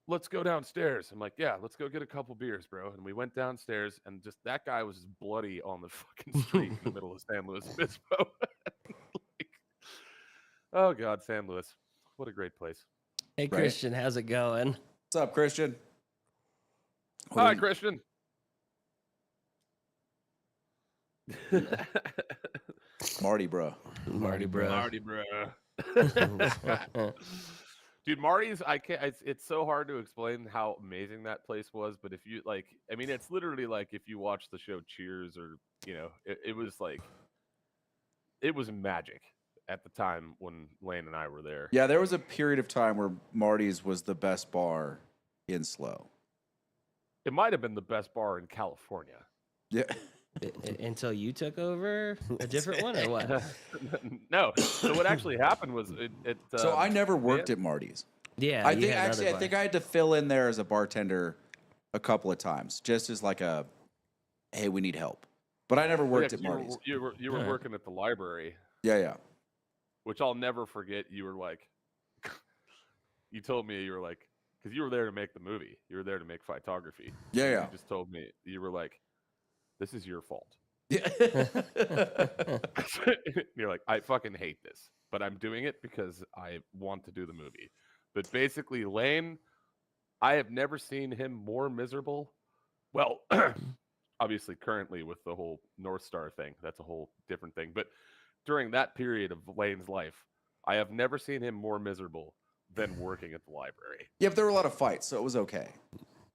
let's go downstairs. I'm like, yeah, let's go get a couple beers, bro. And we went downstairs, and just that guy was just bloody on the fucking street in the middle of San Luis Obispo. Oh, God, San Luis. What a great place. Hey, Christian, how's it going? What's up, Christian? Hi, Christian. Marty, bro. Marty, bro. Marty, bro. Dude, Marty's, I can't, it's so hard to explain how amazing that place was. But if you like, I mean, it's literally like if you watch the show Cheers or, it was like, it was magic at the time when Lane and I were there. Yeah, there was a period of time where Marty's was the best bar in Slow. It might have been the best bar in California. Yeah. Until you took over a different one or what? No. So what actually happened was So I never worked at Marty's. Yeah, I you think had actually another I think bar. I had to fill in there as a bartender a couple of times, just as like a, hey, we need help. But I never worked at Marty's. You were Alright. working at the library, Yeah. which I'll never forget. You were like, you told me you were like, because you were there to make the movie. You were there to make photography. Yeah. You just told me, you were like, this is your fault. Yeah. You're like, I fucking hate this, but I'm doing it because I want to do the movie. But basically, Lane, I have never seen him more miserable. Well, obviously, currently with the whole North Star thing, that's a whole different thing. But during that period of Lane's life, I have never seen him more miserable than working at the library. Yeah, but there were a lot of fights, so it was okay.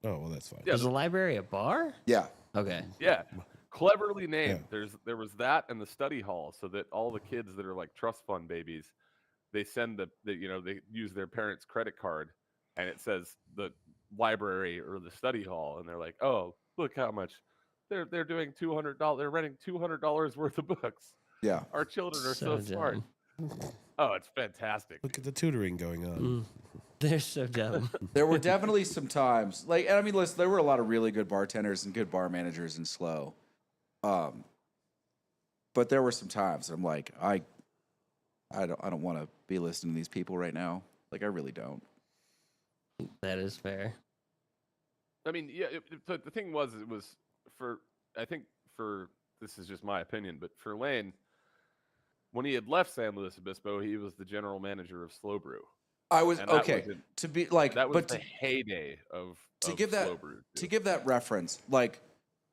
Oh, well, that's fine. Yeah, Was the library a bar? Yeah. Okay. Yeah, cleverly named. There was that and the study hall, so that all the kids that are like trust fund babies, they send they use their parents' credit card, and it says the library or the study hall, and they're like, oh, look how much they're doing $200. They're renting $200 worth of books. Yeah. Our children are so smart. dumb. Oh, it's fantastic. Look at the tutoring going on. Mm, they're so dumb. There were definitely some times, like, and I mean, listen, there were a lot of really good bartenders and good bar managers in Slow. But there were some times that I'm like, I don't want to be listening to these people right now. Like, I really don't. That is fair. I mean, yeah. But the thing was, it was I think this is just my opinion, but for Lane, when he had left San Luis Obispo, he was the general manager of Slow Brew. I was And that okay was to be like, That was but the heyday of give that- Slow Brew. to give that reference, like,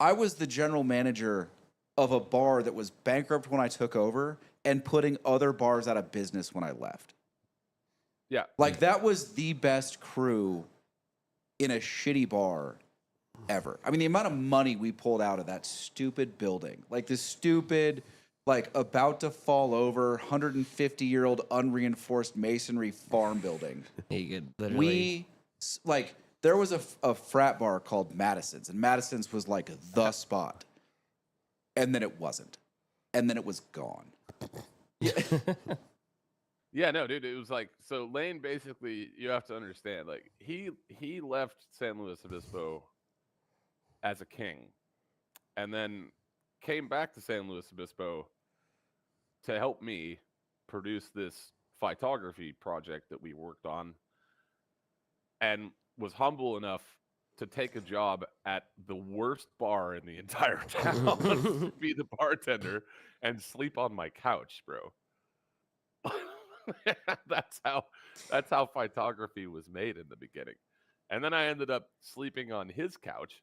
I was the general manager of a bar that was bankrupt when I took over and putting other bars out of business when I left. Yeah. Like, that was the best crew in a shitty bar ever. I mean, the amount of money we pulled out of that stupid building, like this stupid, like about to fall over 150-year-old unreinforced masonry farm building. You could literally. There was a frat bar called Madison's, and Madison's was like the spot. And then it wasn't. And then it was gone. Yeah, no, dude, it was like, so Lane basically, you have to understand, like, he left San Luis Obispo as a king and then came back to San Luis Obispo to help me produce this photography project that we worked on, and was humble enough to take a job at the worst bar in the entire town, be the bartender, and sleep on my couch, bro. that's how photography was made in the beginning. And then I ended up sleeping on his couch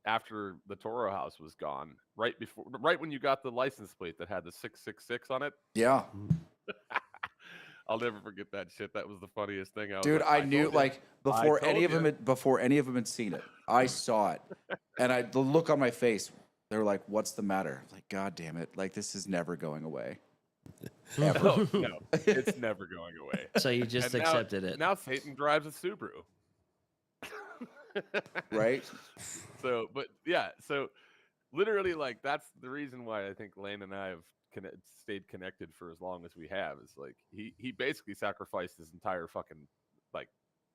after the Toro house was gone, right when you got the license plate that had the 666 on it. Yeah. I'll never forget that shit. That was the funniest thing. Dude, I knew, told like, you. before I any of told them had seen it, I saw it. And the look on my face, they were like, what's the matter? I'm like, God damn it. Like, this is never going away. No, it's never going away. So you just And accepted it. Now Satan drives a Subaru. Right? So literally, like, that's the reason why I think Lane and I have stayed connected for as long as we have. Is like he basically sacrificed his entire fucking like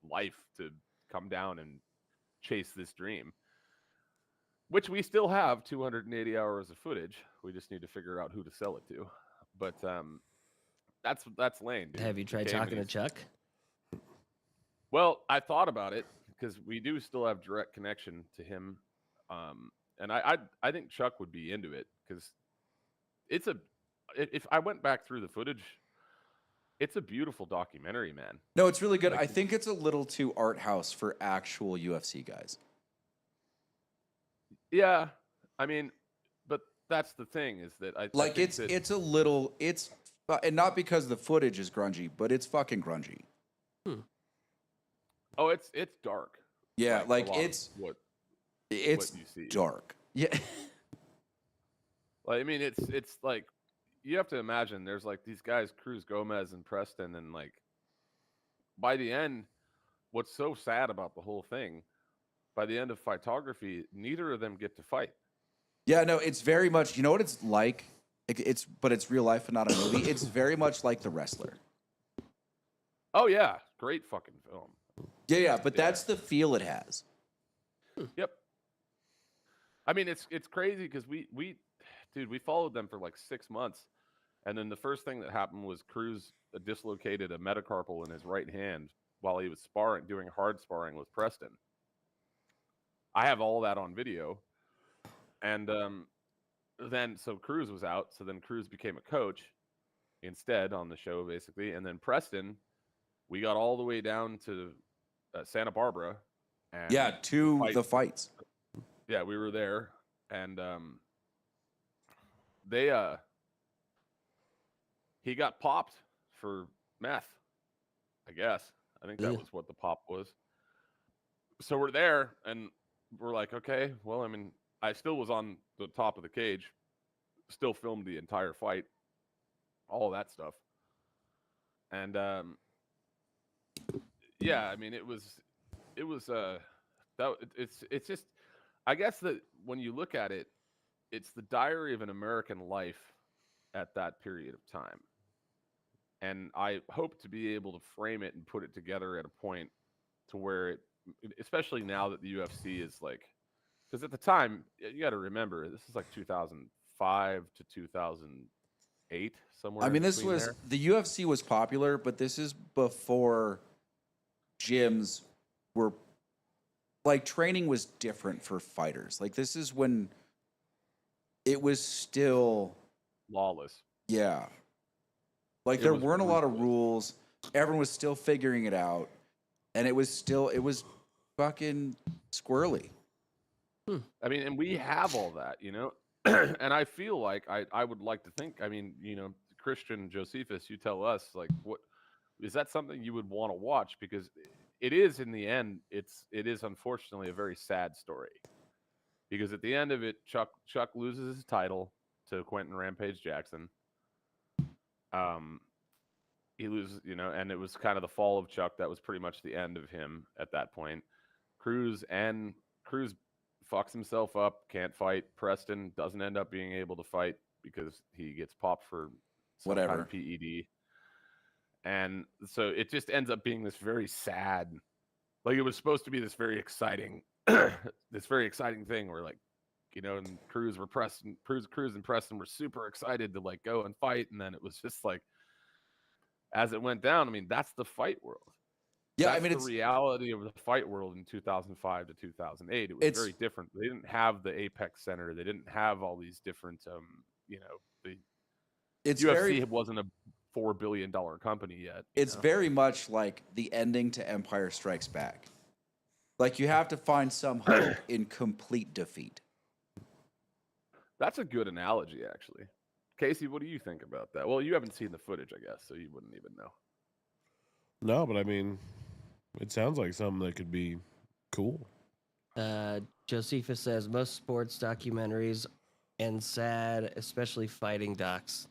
life to come down and chase this dream, which we still have 280 hours of footage. We just need to figure out who to sell it to. But that's Lane. Dude. Have you tried talking to Chuck? Well, I thought about it because we do still have direct connection to him, and I think Chuck would be into it because if I went back through the footage, it's a beautiful documentary, man. No, it's really good. Like, I think it's a little too art house for actual UFC guys. Yeah, I mean, but that's the thing is that I Like think that, it's a little and not because the footage is grungy, but it's fucking grungy. oh, it's dark. Yeah, a like lot of it's what you see. dark. Yeah. Like, I mean, it's like you have to imagine there's like these guys, Cruz Gomez and Preston, and like by the end, what's so sad about the whole thing, by the end of Fightography, neither of them get to fight. Yeah, no, it's very much, you know what it's like? But it's real life and not a movie. It's very much like The Wrestler. Oh yeah, great fucking film. Yeah, but that's the feel it has. Yep. I mean, it's crazy because we followed them for like 6 months, and then the first thing that happened was Cruz dislocated a metacarpal in his right hand while he was doing hard sparring with Preston. I have all that on video, and then so Cruz was out, so then Cruz became a coach instead on the show basically, and then Preston, we got all the way down to Santa Barbara, and Yeah, the fights. Yeah, we were there, and they he got popped for meth, I guess. I think that was what the pop was. So we're there, and we're like, okay, well, I mean, I still was on the top of the cage, still filmed the entire fight, all that stuff, and yeah, I mean, it was it's just, I guess that when you look at it, it's the diary of an American life at that period of time. And I hope to be able to frame it and put it together at a point to where it, especially now that the UFC is like, because at the time, you got to remember, this is like 2005 to 2008, somewhere. I mean, this was there. The UFC was popular, but this is before gyms were like training was different for fighters. Like this is when it was still lawless. Yeah. Like there weren't a lot of rules. Everyone was still figuring it out. And it was fucking squirrely. I mean, and we have all that, you know? And I feel like I would like to think, I mean, you know, Christian Josephus, you tell us, like, what is that something you would want to watch? Because it is, in the end, it is unfortunately a very sad story. Because at the end of it, Chuck loses his title to Quentin Rampage Jackson. He loses, you know, and it was kind of the fall of Chuck. That was pretty much the end of him at that point. Cruz fucks himself up, can't fight. Preston doesn't end up being able to fight because he gets popped for some kind of PED. And so it just ends up being this very sad, like it was supposed to be this very exciting, thing where, like, you know, and Cruz and Preston were super excited to like go and fight, and then it was just like, as it went down, I mean, that's the fight world. Yeah, that's I mean, it's the reality of the fight world in 2005 to 2008. It was very different. They didn't have the Apex Center. They didn't have all these different, you know, the UFC wasn't a $4 billion company yet. It's very much like the ending to Empire Strikes Back. Like you have to find some hope in complete defeat. That's a good analogy, actually. Casey, what do you think about that? Well, you haven't seen the footage, I guess, so you wouldn't even know. No, but I mean, it sounds like something that could be cool. Josephus says most sports documentaries end sad, especially fighting docs.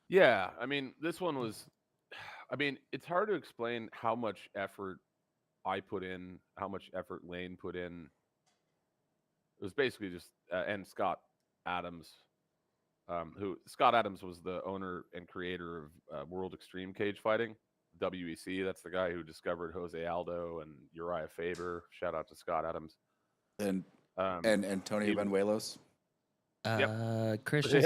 Yeah, I mean, this one was, I mean, it's hard to explain how much effort I put in, how much effort Lane put in. It was basically just, and Scott Adams, Scott Adams was the owner and creator of World Extreme Cage Fighting, WEC. That's the guy who discovered Jose Aldo and Uriah Faber. Shout out to Scott Adams. And Antonio Benuelos. Christian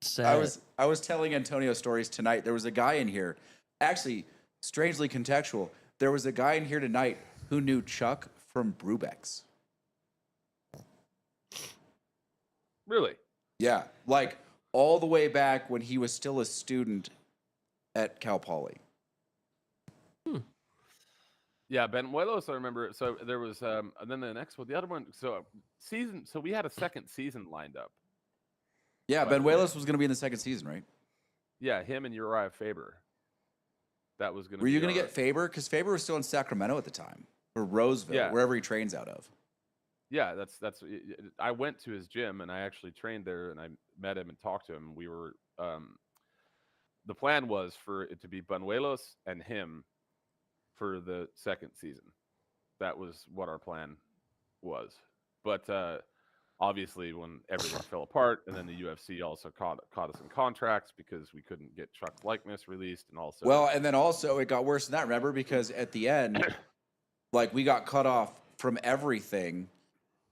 said, I was telling Antonio stories tonight. There was a guy in here, actually, strangely contextual. There was a guy in here tonight who knew Chuck from Brubeck's. Really? Yeah, like all the way back when he was still a student at Cal Poly. Yeah, Benuelos, I remember. So there was, and then the next one, the other one. So we had a second season lined up. Yeah, by the way. Benuelos was going to be in the second season, right? Yeah, him and Uriah Faber. That was going to. Were you going to get Faber? Because Faber was still in Sacramento at the time, or Roseville, Yeah. wherever he trains out of. Yeah, that's. I went to his gym and I actually trained there, and I met him and talked to him. We were. The plan was for it to be Benuelos and him for the second season. That was what our plan was. But obviously, when everything fell apart, and then the UFC also caught us in contracts because we couldn't get Chuck's likeness released, and also. Well, and then also it got worse than that. Remember, because at the end, like we got cut off from everything,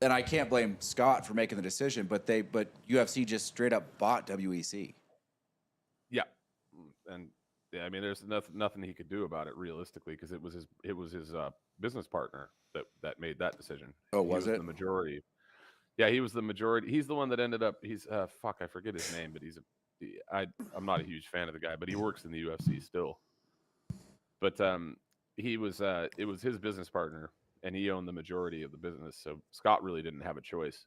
and I can't blame Scott for making the decision, but UFC just straight up bought WEC. Yeah, and yeah, I mean, there's nothing he could do about it realistically because it was his business partner that made that decision. Oh, He was it? the majority? Yeah, he was the majority. He's the one that ended up. He's fuck, I forget his name, but I'm not a huge fan of the guy, but he works in the UFC still. But he was it was his business partner, and he owned the majority of the business. So Scott really didn't have a choice.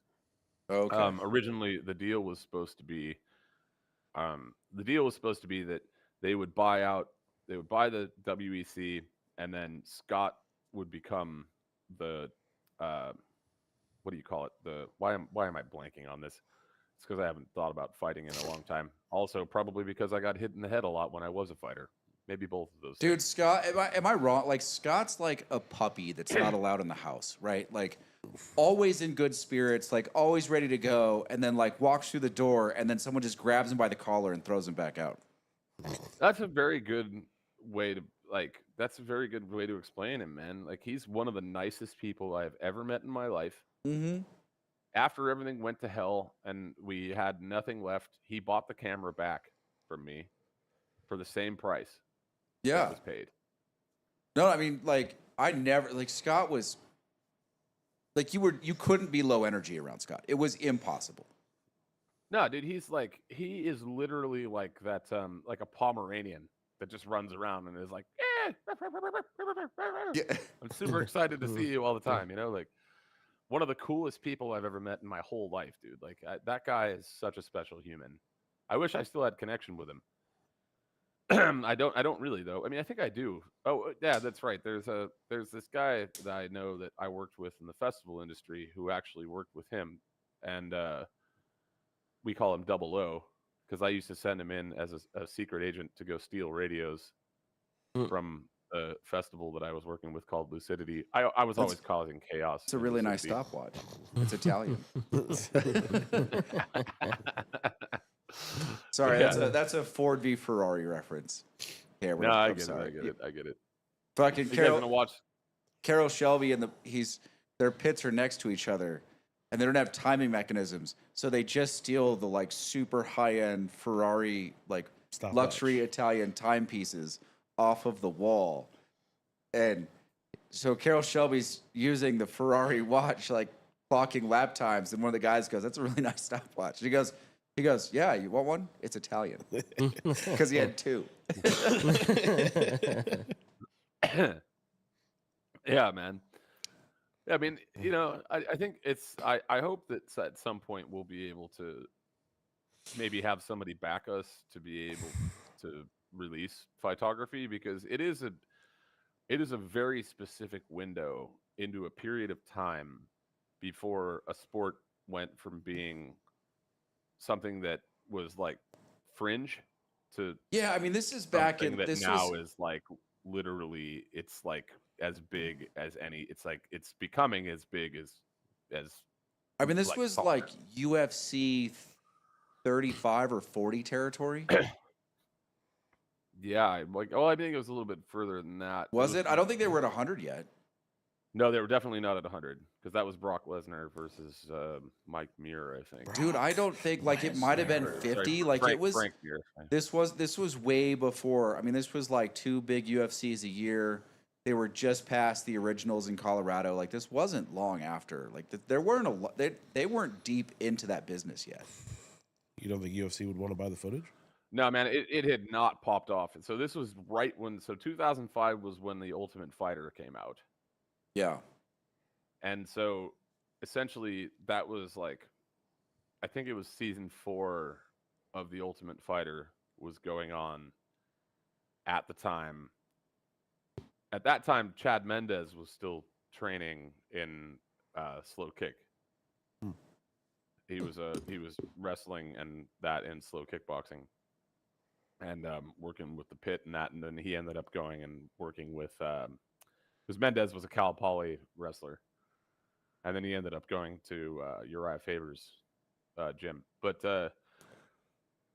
Okay. Originally, the deal was supposed to be that they would buy the WEC, and then Scott would become the what do you call it? Why am I blanking on this? It's because I haven't thought about fighting in a long time. Also, probably because I got hit in the head a lot when I was a fighter. Maybe both of those. Dude, things. Scott, am I wrong? Like Scott's like a puppy that's not allowed in the house, right? Like always in good spirits, like always ready to go, and then like walks through the door, and then someone just grabs him by the collar and throws him back out. That's a very good way to explain him, man. Like he's one of the nicest people I've ever met in my life. Mm-hmm. After everything went to hell and we had nothing left, he bought the camera back from me for the same price. Yeah. That was paid. No, I mean, like I never like Scott was like you couldn't be low energy around Scott. It was impossible. No, dude, he is literally like that, like a Pomeranian that just runs around and is like, Yeah. I'm super excited to see you all the time, you know, like one of the coolest people I've ever met in my whole life, dude. Like that guy is such a special human. I wish I still had connection with him. I don't really though. I mean, I think I do. Oh, yeah, that's right. There's this guy that I know that I worked with in the festival industry who actually worked with him, and we call him Double O because I used to send him in as a secret agent to go steal radios from a festival that I was working with called Lucidity. I was always causing chaos. It's a really nice Lucidity. stopwatch. It's Italian. Sorry, Yeah. that's a Ford v Ferrari reference. Yeah, No, I get it. Fucking You guys gonna watch? Carroll Shelby and their pits are next to each other, and they don't have timing mechanisms, so they just steal the like super high end Ferrari like luxury Italian timepieces off of the wall, and so Carroll Shelby's using the Ferrari watch like clocking lap times, and one of the guys goes, "That's a really nice stopwatch." And he goes, "Yeah, you want one? It's Italian," because he had two. Yeah, man. I mean, you know, I think I hope that at some point we'll be able to maybe have somebody back us to be able to release photography because it is a very specific window into a period of time before a sport went from being something that was like fringe to Yeah, I mean, this is back in that this now was, is like literally it's like as big as any. It's like it's becoming as big as. I mean, this like was soccer. like UFC 35 or 40 territory. Yeah, I think it was a little bit further than that. Was it? I don't think they were at 100 yet. No, they were definitely not at 100 because that was Brock Lesnar versus Mike Muir, I think. Dude, I don't think like it might have been 50. Like it was. Frank Muir. This was way before. I mean, this was like 2 big UFCs a year. They were just past the originals in Colorado. Like this wasn't long after. Like there weren't a lot. They weren't deep into that business yet. You don't think UFC would want to buy the footage? No, man, it had not popped off. And so this was right when, so 2005 was when The Ultimate Fighter came out. Yeah. And so essentially that was like, I think it was season 4 of The Ultimate Fighter was going on at the time. At that time, Chad Mendez was still training in slow kick. He was wrestling and that in slow kickboxing, and working with the Pit and that, and then he ended up going and working with because Mendez was a Cal Poly wrestler, and then he ended up going to Uriah Faber's gym. But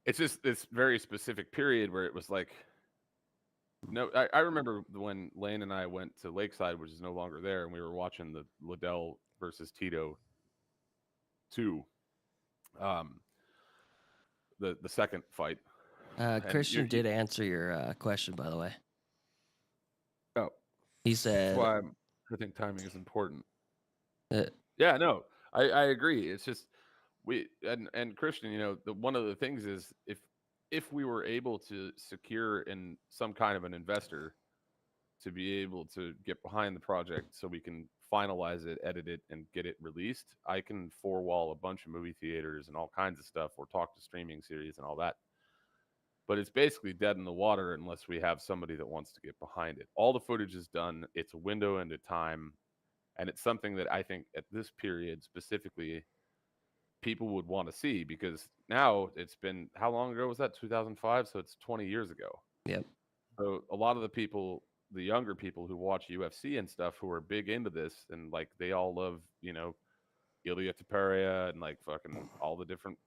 it's just this very specific period where it was like, no, I remember when Lane and I went to Lakeside, which is no longer there, and we were watching the Liddell versus Tito 2, the second fight. Christian did answer your question, by the way. Oh, He said, that's why I think timing is important. uh, Yeah, no, I agree. It's just and Christian, you know, one of the things is if we were able to secure in some kind of an investor to be able to get behind the project so we can finalize it, edit it, and get it released, I can four-wall a bunch of movie theaters and all kinds of stuff, or talk to streaming series and all that. But it's basically dead in the water unless we have somebody that wants to get behind it. All the footage is done. It's a window into time. And it's something that I think at this period specifically, people would want to see, because now it's been, how long ago was that? 2005. So it's 20 years ago. yep. So a lot of the people, the younger people who watch UFC and stuff, who are big into this, and like they all love, you know, Ilya Taparia and like fucking all the different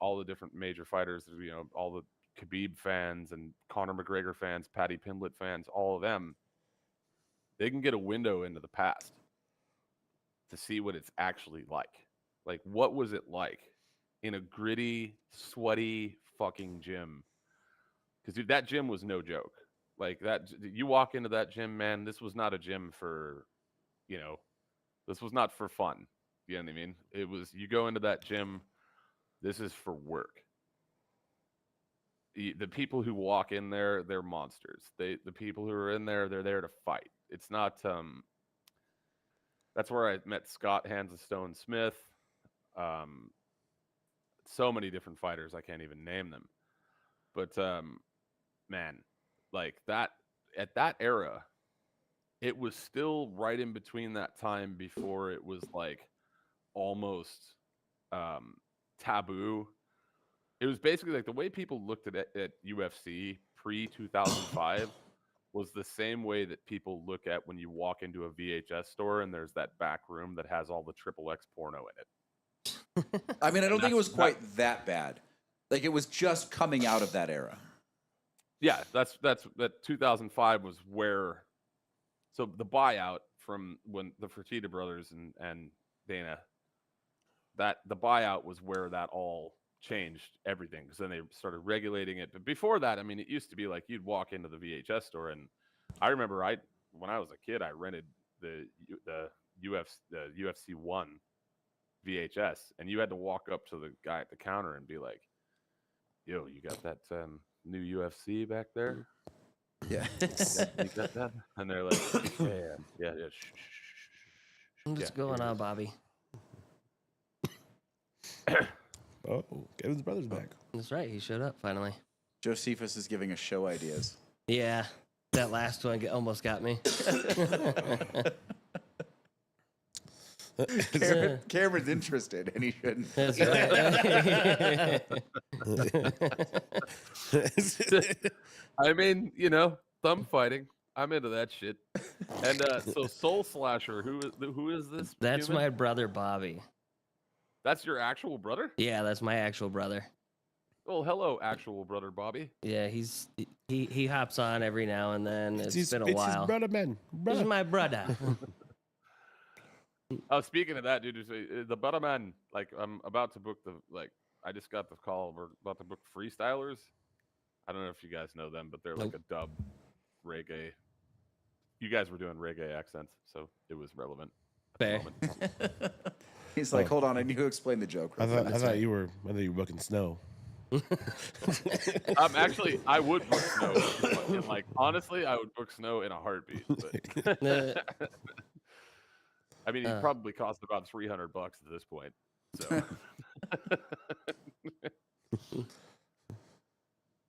major fighters, you know, all the Khabib fans and Conor McGregor fans, Paddy Pimblett fans, all of them, they can get a window into the past to see what it's actually like. Like, what was it like in a gritty, sweaty fucking gym? Because dude, that gym was no joke. Like that, you walk into that gym, man. This was not a gym for, you know, this was not for fun. You know what I mean? It was, you go into that gym, this is for work. The people who walk in there, they're monsters. The people who are in there, they're there to fight. It's not that's where I met Scott Hands of Stone Smith. So many different fighters, I can't even name them. But man, like that, at that era, it was still right in between that time before it was like almost taboo. It was basically like the way people looked at UFC pre-2005 was the same way that people look at when you walk into a VHS store and there's that back room that has all the XXX porno in it. I mean, I don't think it was quite that bad. Like, it was just coming out of that era. Yeah, that 2005 was where, so the buyout from when the Fertitta brothers and Dana, that the buyout was where that all changed everything, because then they started regulating it. But before that, I mean, it used to be like you'd walk into the VHS store, and I remember when I was a kid, I rented the UFC 1 VHS, and you had to walk up to the guy at the counter and be like, "Yo, you got that new UFC back there?" Yeah. You got that? And they're like, yeah. What's going on, Bobby? Oh, Kevin's brother's back. That's right. He showed up finally. Josephus is giving us show ideas. Yeah, that last one almost got me. Cameron's interested, and he shouldn't. That's right. I mean, you know, thumb fighting. I'm into that shit. And so Soul Slasher, who is this? That's human? my brother Bobby. That's your actual brother? Yeah, that's my actual brother. Well, hello, actual brother Bobby. Yeah, he hops on every now and then. It's been a while. His brother, man. This is my brother. Oh, speaking of that, dude, the brother man, like, I'm about to book I just got the call. We're about to book Freestylers. I don't know if you guys know them, but they're like a dub reggae. You guys were doing reggae accents, so it was relevant. Fair. He's like, hold on, I need to explain the joke. I thought you were booking Snow. Actually, I would book snow. And, like, honestly, I would book snow in a heartbeat. But I mean, it probably cost about $300 at this point. So.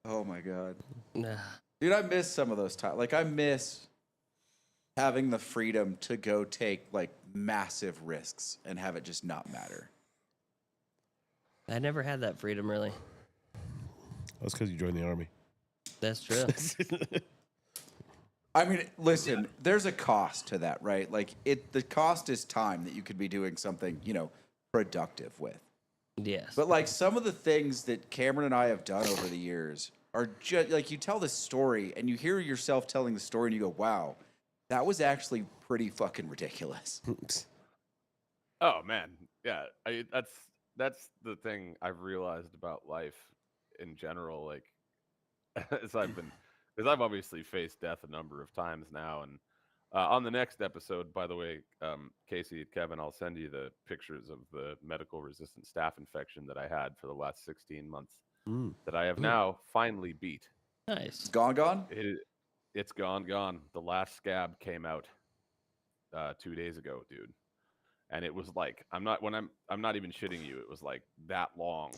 Oh my god, Nah. dude, I miss some of those times. Like, I miss having the freedom to go take like massive risks and have it just not matter. I never had that freedom, really. That's because you joined the army. That's true. I mean, listen, there's a cost to that, right? Like, the cost is time that you could be doing something, productive with. Yes. But like, some of the things that Cameron and I have done over the years are just like, you tell this story and you hear yourself telling the story and you go, wow, that was actually pretty fucking ridiculous. Oh man, yeah. That's the thing I've realized about life in general. Like, because I've obviously faced death a number of times now, and on the next episode, by the way, Casey and Kevin, I'll send you the pictures of the medical resistant staph infection that I had for the last 16 months that I have now finally beat. Nice. It's gone? It's gone. The last scab came out 2 days ago, dude. And it was like, I'm not even shitting you. It was like that long.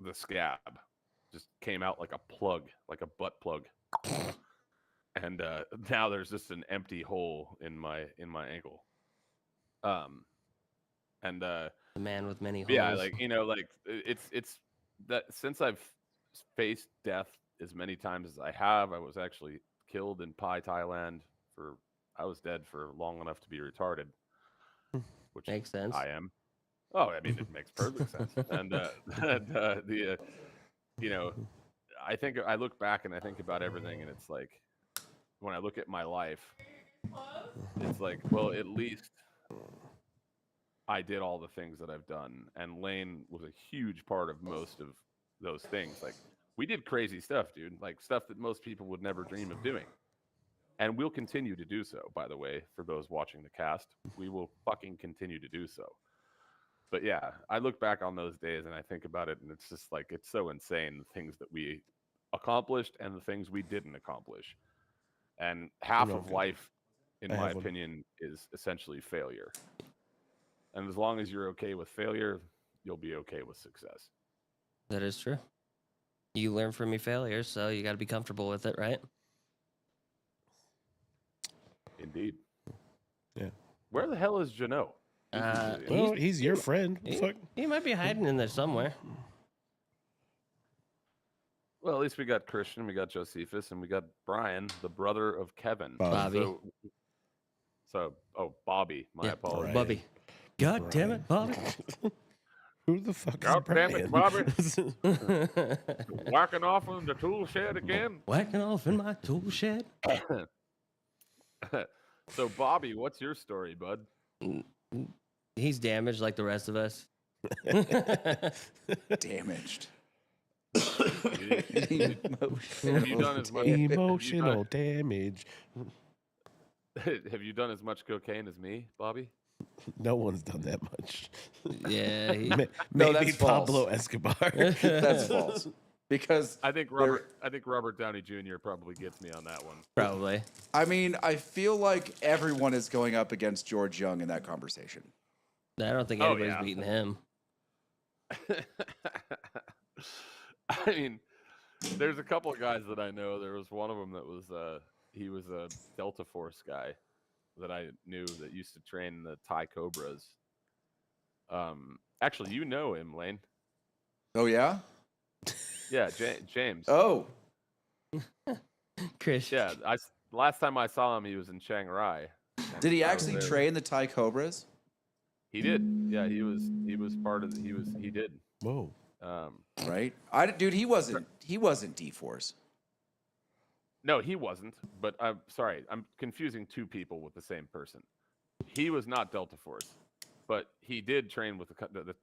The scab just came out like a plug, like a butt plug. And now there's just an empty hole in my ankle. The man with many holes. Yeah, like, it's that since I've faced death as many times as I have, I was actually killed in Pai, Thailand I was dead for long enough to be retarded, which Makes sense. I am. Oh, I mean, it makes perfect sense. And I think I look back and I think about everything, and it's like, when I look at my life, it's like, well, at least I did all the things that I've done, and Lane was a huge part of most of those things. Like, we did crazy stuff, dude, like stuff that most people would never dream of doing. And we'll continue to do so, by the way, for those watching the cast. We will fucking continue to do so. But yeah, I look back on those days and I think about it, and it's just like, it's so insane, the things that we accomplished and the things we didn't accomplish. And half of life, in my opinion, is essentially failure. And as long as you're okay with failure, you'll be okay with success. That is true. You learn from your failures, so you got to be comfortable with it, right? Indeed. Yeah. Where the hell is Jano? Well, he's your friend. He might be hiding in there somewhere. Well, at least we got Christian, we got Josephus, and we got Brian, the brother of Kevin. Bobby. Bobby. My apologies. Bobby. God damn it, Bobby. Who the fuck God is Brian? damn it, Bobby. Whacking off in the tool shed again. Whacking off in my tool shed. So, Bobby, what's your story, bud? He's damaged like the rest of us. Damaged. Have you done as much Emotional damage. Have you done as much cocaine as me, Bobby? No one's done that much. Yeah. No, Maybe that's Pablo false. Escobar. That's false. Because I think Robert Downey Jr. probably gets me on that one. Probably. I mean, I feel like everyone is going up against George Young in that conversation. I don't think anybody's beating him. I mean, there's a couple of guys that I know. There was one of them that was he was a Delta Force guy that I knew that used to train the Thai Cobras. Actually, you know him, Lane. Oh yeah. Yeah, James. Oh. Chris. Yeah, last time I saw him, he was in Chiang Rai. Did he actually train the Thai Cobras? He did. Yeah, he was part of he did. Whoa. Right? Dude, he wasn't D-Force. No, he wasn't. But I'm sorry, I'm confusing two people with the same person. He was not Delta Force, but he did train with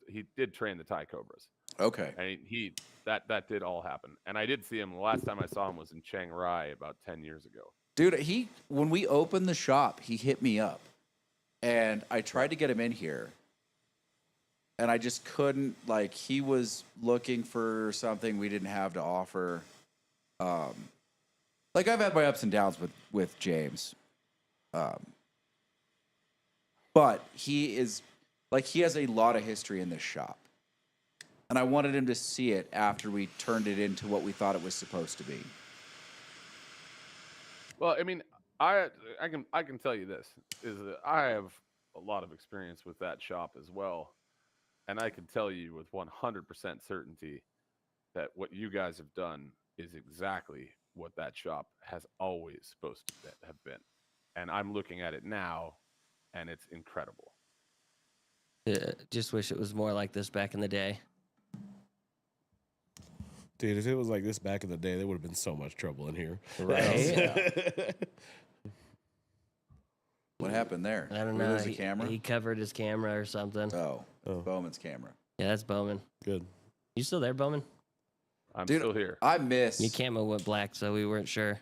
he did train the Thai Cobras. Okay. And that did all happen. And I did see him. The last time I saw him was in Chiang Rai about 10 years ago. Dude, when we opened the shop, he hit me up. And I tried to get him in here. and I just couldn't, like, he was looking for something we didn't have to offer. Like, I've had my ups and downs with James. But he is, like, he has a lot of history in this shop. And I wanted him to see it after we turned it into what we thought it was supposed to be. Well, I mean, I can tell you this is that I have a lot of experience with that shop as well, and I can tell you with 100% certainty that what you guys have done is exactly what that shop has always supposed to have been. And I'm looking at it now, and it's incredible. Just wish it was more like this back in the day. Dude, if it was like this back in the day, there would have been so much trouble in here. Right? What happened there? I don't Did we know. lose the camera? He covered his camera or something. Oh, Bowman's camera. Yeah, that's Bowman. Good. You still there, Bowman? I'm Dude, still here. I miss. Your camo went black, so we weren't sure.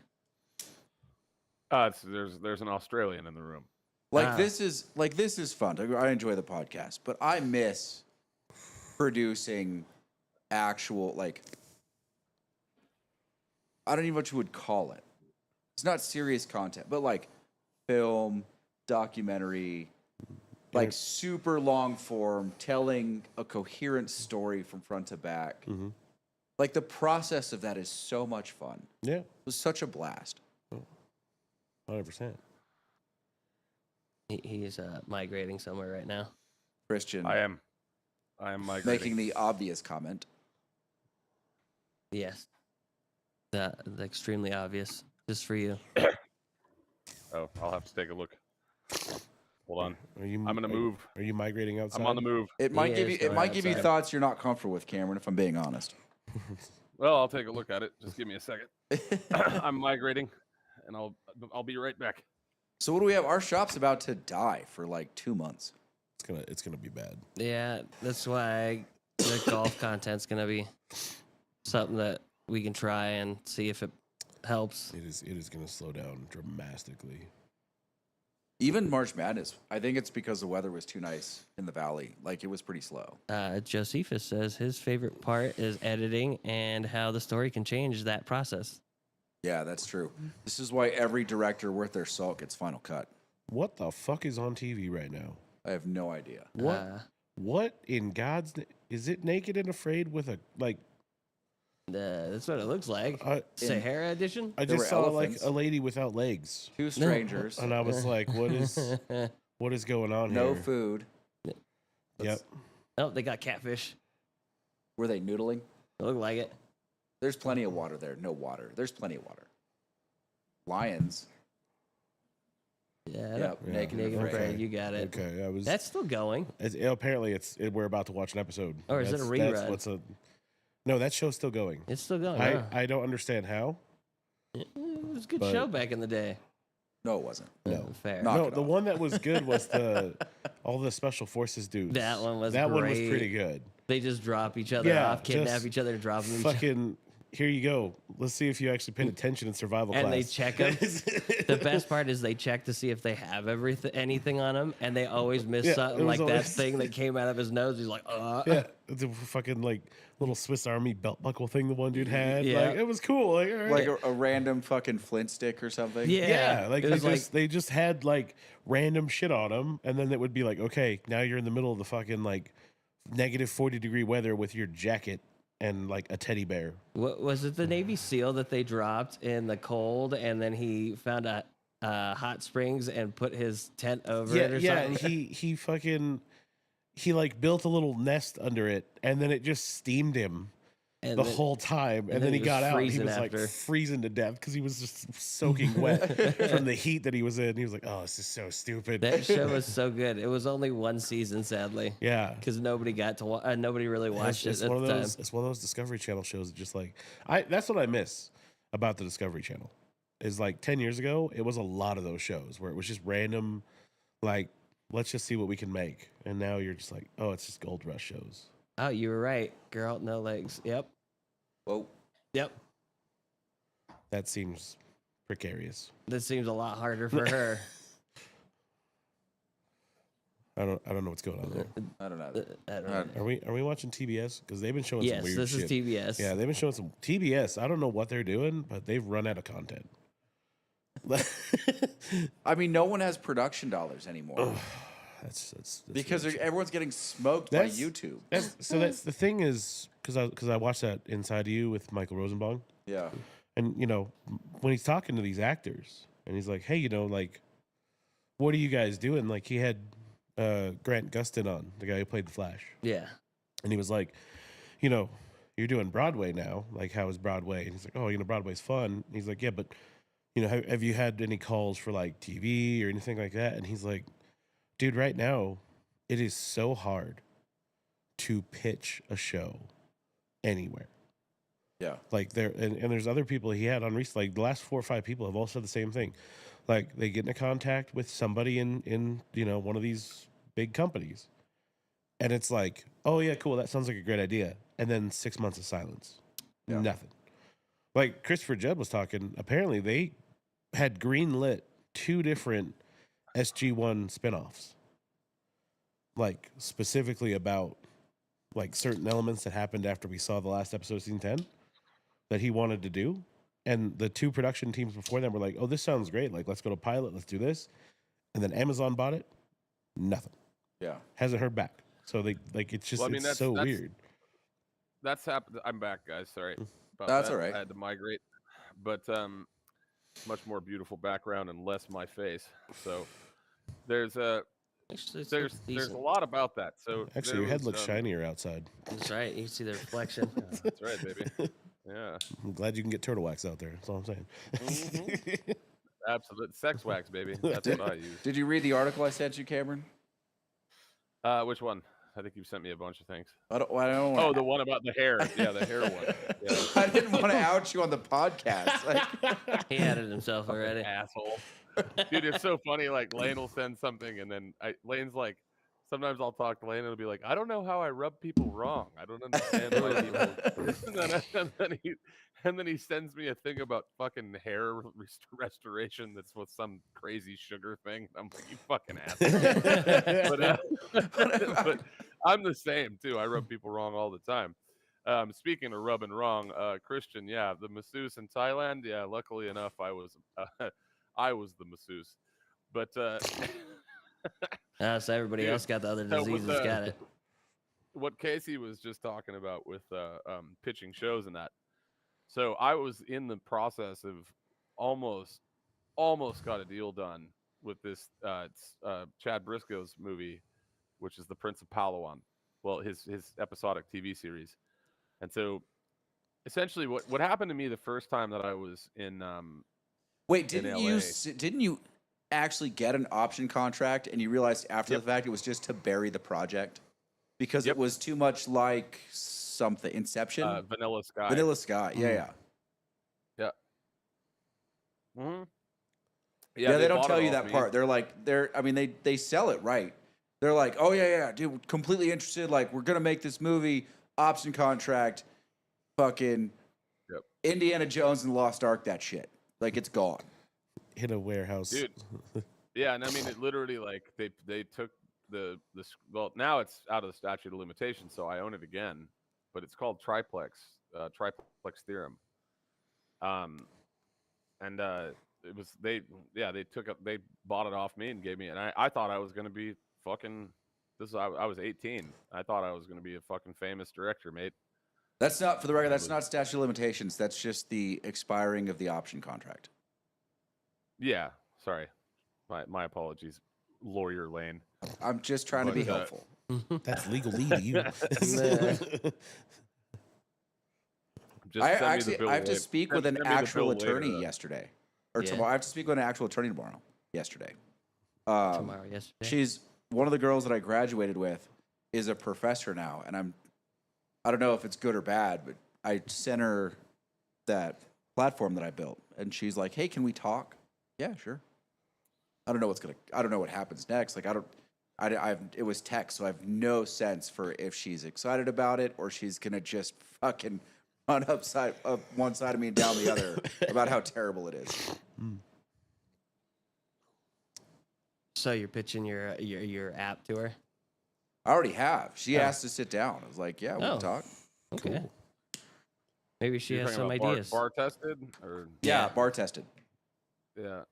There's an Australian in the room. Like, this is fun. I enjoy the podcast, but I miss producing actual, like, I don't even know what you would call it. It's not serious content, but like film, documentary, like super long form, telling a coherent story from front to back. Mm-hmm. Like, the process of that is so much fun. Yeah, It was such a blast. 100%. He's migrating somewhere right now. Christian, I am migrating. making the obvious comment. Yes. The extremely obvious. Just for you. Oh, I'll have to take a look. Hold on. I'm gonna move. Are you migrating outside? I'm on the move. It might He give is you. It going might give you outside. thoughts you're not comfortable with, Cameron. If I'm being honest. Well, I'll take a look at it. Just give me a second. I'm migrating, and I'll be right back. So what do we have? Our shop's about to die for like 2 months. It's gonna be bad. Yeah, that's why the golf content's gonna be something that we can try and see if it helps. It is gonna slow down dramatically. Even March Madness, I think it's because the weather was too nice in the valley. Like, it was pretty slow. Josephus says his favorite part is editing and how the story can change that process. Yeah, that's true. This is why every director worth their salt gets Final Cut. What the fuck is on TV right now? I have no idea. What in God's is it Naked and Afraid with a like? That's what it looks like. Sahara edition? I There just were saw elephants. like a lady without legs, Two strangers, and I was like, what is going on no here? food. Yep. Oh, they got catfish. Were they noodling? It looked like it. There's plenty of water there. No water. There's plenty of water. Lions. Yeah. Yep. Yeah. Naked Naked and and Afraid. Afraid, you got it. Okay, I was. That's still going. Apparently, we're about to watch an episode. Or is it a rerun? No, that show's still going. It's still going. I don't understand how. It was a good But- show back in the day. No, it wasn't. No. Fair. Knock No, it the off. one that was good was all the special forces dudes. That one was That one was great. pretty good. They just drop each other Yeah, off, kidnap just each other, and drop them. Fucking here you go. Let's see if you actually paid attention in survival And class. they check them. The best part is they check to see if they have anything on them, and they always miss Yeah, something it like was that always- thing that came out of his nose. He's like, Yeah, the fucking like little Swiss Army belt buckle thing the one dude had. Yeah. Like it was cool. Like, all right. Like a random fucking flint stick or something. yeah, Yeah, like it was they just had like random shit on them, and then it would be like, okay, now you're in the middle of the fucking like negative 40-degree weather with your jacket and like a teddy bear. What was it? The Navy SEAL that they dropped in the cold, and then he found a hot springs and put his tent over it or something. He like built a little nest under it, and then it just steamed him And the then- whole time. And, and then then he he got was out, and he freezing was like after. freezing to death because he was just soaking wet from the heat that he was in. He was like, "Oh, this is so stupid." That show was so good. It was only one season, sadly, Yeah. because nobody got to nobody really watched It's it at one of the those. time. It's one of those Discovery Channel shows. That just like that's what I miss about the Discovery Channel. Is like 10 years ago, it was a lot of those shows where it was just random, like let's just see what we can make. And now you're just like, oh, it's just Gold Rush shows. Oh, you were right. Girl, no legs. Yep. Whoa. Yep. That seems precarious. This seems a lot harder for her. I don't know what's going on there. I don't know. I don't know. Are we watching TBS? Because they've been showing some Yes, weird this shit. is TBS. Yeah, they've been showing some TBS. I don't know what they're doing, but they've run out of content. I mean, no one has production dollars anymore That's because really true. everyone's getting smoked That's- by YouTube. That's the thing is because I watched that Inside You with Michael Rosenbaum, Yeah. and when he's talking to these actors, and he's like, hey, like, what are you guys doing? Like he had Grant Gustin on, the guy who played the Flash, Yeah. and he was like, you're doing Broadway now. Like, how is Broadway? And he's like, oh, Broadway's fun. And he's like, yeah, but have you had any calls for like TV or anything like that? And he's like, dude, right now, it is so hard to pitch a show anywhere. Yeah. Like and there's other people he had on recently. Like the last 4 or 5 people have all said the same thing. Like they get into contact with somebody in one of these big companies, and it's like, oh yeah, cool, that sounds like a great idea. And then 6 months of silence, nothing. Like Christopher Judd was talking. Apparently, they had greenlit 2 different SG1 spinoffs, like specifically about like certain elements that happened after we saw the last episode of season 10 that he wanted to do. And the 2 production teams before them were like, oh, this sounds great. Like, let's go to pilot. Let's do this. And then Amazon bought it. Nothing. Yeah. Hasn't heard back. So they it's just it's that's weird. That's happened. I'm back, guys. Sorry. About That's that. all right. I had to migrate, but much more beautiful background and less my face. So there's Actually, there's a lot about that. So Actually, there your head was, looks shinier outside. That's right. You can see the reflection. That's right, baby. Yeah, I'm glad you can get turtle wax out there. That's all I'm saying. Mhm. Absolute sex wax, baby. That's what I use. Did you read the article I sent you, Cameron? Which one? I think you sent me a bunch of things. I don't Oh, wanna, the one about the hair. Yeah, the hair one. Yeah. I didn't want to out you on the podcast. Like, He added himself already. Asshole. Dude, it's so funny. Like Lane will send something, and then Lane's like, sometimes I'll talk to Lane, and it'll be like, I don't know how I rub people wrong. I don't understand why people. And then he sends me a thing about fucking hair restoration. That's with some crazy sugar thing. I'm like, you fucking asshole. but I'm the same too. I rub people wrong all the time. Speaking of rubbing wrong, Christian, yeah, the masseuse in Thailand. Yeah, luckily enough, I was the masseuse. But So everybody else got the other so with diseases. Got it. what Casey was just talking about with pitching shows and that. So I was in the process of almost got a deal done with this Chad Briscoe's movie, which is The Prince of Palawan. Well, his episodic TV series. And so essentially what happened to me the first time that I was in wait, in didn't you actually get an option contract and you realized after Yep. the fact it was just to bury the project because Yep. it was too much like something Inception? Vanilla Sky. Vanilla Sky. Yeah. Mm-hmm. Yeah, they don't bought tell it you off that me. part. They're like, they sell it right. They're like, oh yeah, dude, completely interested. Like, we're gonna make this movie, option contract, fucking Yep. Indiana Jones and the Lost Ark. That shit, like, it's gone. In a warehouse. Dude. Yeah, and I mean it literally like they took the well, now it's out of the statute of limitations, so I own it again, but it's called triplex theorem. And it was they bought it off me and gave me, and I thought I was gonna be fucking I was 18. I thought I was gonna be a fucking famous director, mate. That's not, for the record, that's not statute of limitations. That's just the expiring of the option contract. Yeah, sorry, my apologies, lawyer Lane. I'm just trying to be But, helpful. That's legal lead to you. Just I send me the actually, bill I have to later. speak with Send an me the actual bill later, attorney though. yesterday, or Yeah. tomorrow. I have to speak with an actual attorney yesterday. Tomorrow, yesterday. She's one of the girls that I graduated with is a professor now, and I don't know if it's good or bad, but I sent her that platform that I built, and she's like, "Hey, can we talk?" Yeah, sure. I don't know what happens next. Like, it was text, so I have no sense for if she's excited about it or she's gonna just fucking run up one side of me and down the other about how terrible it is. So you're pitching your app to her? I already have. She Oh. asked to sit down. I was like, yeah, we can Oh. talk. Okay. Cool. Maybe she You're has talking some about ideas. bar tested or Yeah, Yeah. bar tested. yeah.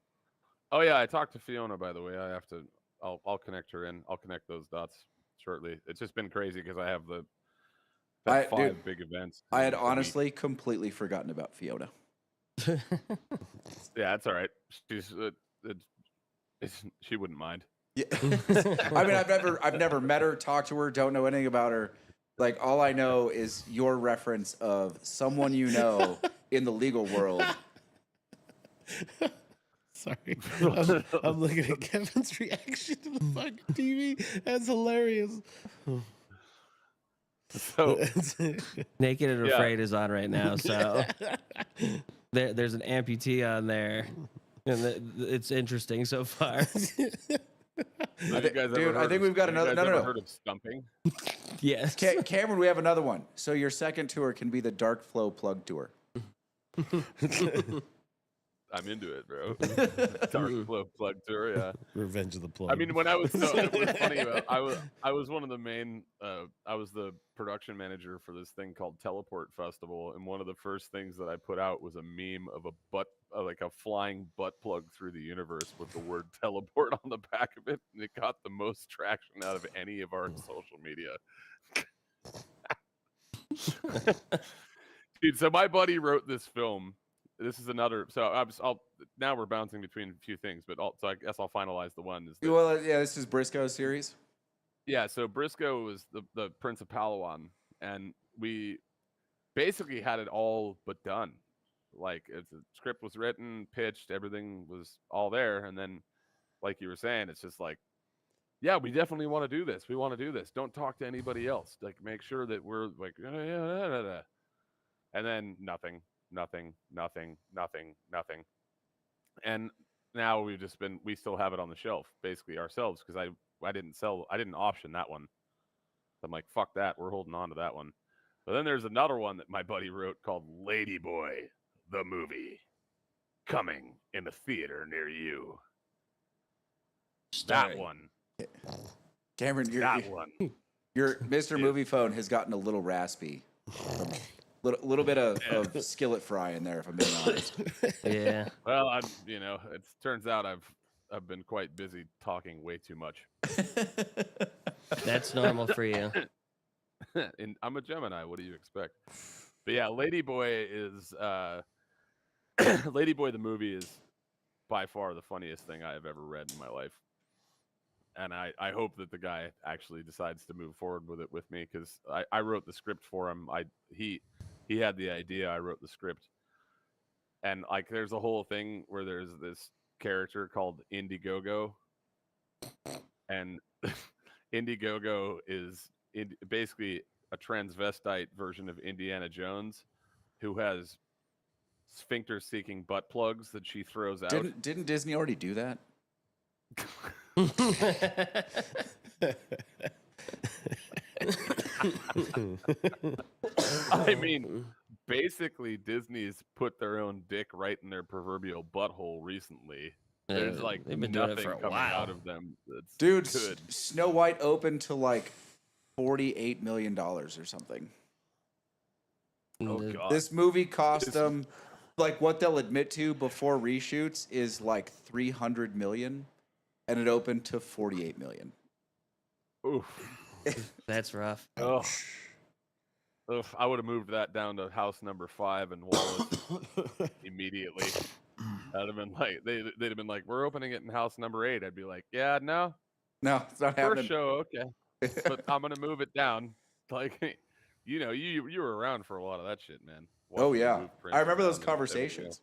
Oh yeah, I talked to Fiona, by the way. I'll connect her in. I'll connect those dots shortly. It's just been crazy because I have five Dude, big events. I had in a week. honestly completely forgotten about Fiona. Yeah, that's all right. She's she wouldn't mind. Yeah. I mean, I've never met her, talked to her, don't know anything about her. Like, all I know is your reference of someone you know in the legal world. Sorry. I'm looking at Kevin's reaction to the fucking TV. That's hilarious. So Naked and Yeah. Afraid is on right now, so there's an amputee on there, and it's interesting so far. I think we've got another. No. Heard of stumping? Yes. Cameron, we have another one. So your second tour can be the Dark Flow Plug Tour. I'm into it, bro. Dark Flow Plug Tour, yeah. Revenge of the Plug. I mean, when I was it was funny. I was one of the main. I was the production manager for this thing called Teleport Festival, and one of the first things that I put out was a meme of a like a flying butt plug through the universe with the word teleport on the back of it, and it got the most traction out of any of our social media. Dude, so my buddy wrote this film. This is another. So now we're bouncing between a few things, but so I guess I'll finalize the one. Well, yeah, this is Briscoe's series. Yeah, so Briscoe was the Prince of Palawan, and we basically had it all but done. Like, the script was written, pitched, everything was all there, and then, like you were saying, it's just like, yeah, we definitely want to do this. We want to do this. Don't talk to anybody else. Like, make sure that we're like, and then nothing. And now we still have it on the shelf basically ourselves because I didn't option that one. I'm like, fuck that, we're holding on to that one. But then there's another one that my buddy wrote called Lady Boy the movie, coming in a theater near you. That one. Cameron, your Mr. Movie Phone has gotten a little raspy. Little bit of skillet fry in there, if I'm being honest. Yeah. Well, it turns out I've been quite busy talking way too much. That's normal for you. And I'm a Gemini. What do you expect? But yeah, Ladyboy is Ladyboy the movie is by far the funniest thing I have ever read in my life. And I hope that the guy actually decides to move forward with it with me because I wrote the script for him. He had the idea. I wrote the script. And like there's a whole thing where there's this character called Indiegogo. And Indiegogo is basically a transvestite version of Indiana Jones who has sphincter-seeking butt plugs that she throws out. Didn't Disney already do that? I mean, basically, Disney's put their own dick right in their proverbial butthole recently. There's like they've been doing it nothing for a coming while. out of them that's Dude, good. Snow White opened to like $48 million or something. Oh god, This movie cost them, like what they'll admit to before reshoots is like $300 million, and it opened to $48 million. oof. That's rough. Ugh. Ugh, I would have moved that down to house number 5 in Wallace immediately. That'd have been like they'd have been like, we're opening it in house number 8. I'd be like, yeah, no, No, it's not happening. first show, okay, but I'm gonna move it down. Like, you were around for a lot of that shit, man. Oh Watching them yeah, move I Prince remember those around and conversations.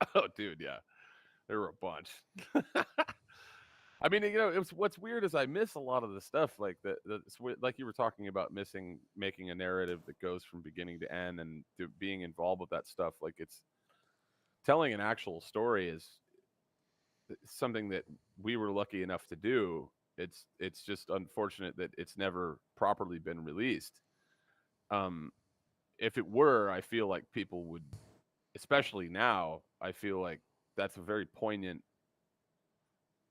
everything. Oh, dude, yeah, there were a bunch. I mean, what's weird is I miss a lot of the stuff like like you were talking about making a narrative that goes from beginning to end and being involved with that stuff. Like it's telling an actual story is something that we were lucky enough to do. It's just unfortunate that it's never properly been released. If it were, I feel like people would, especially now, I feel like that's a very poignant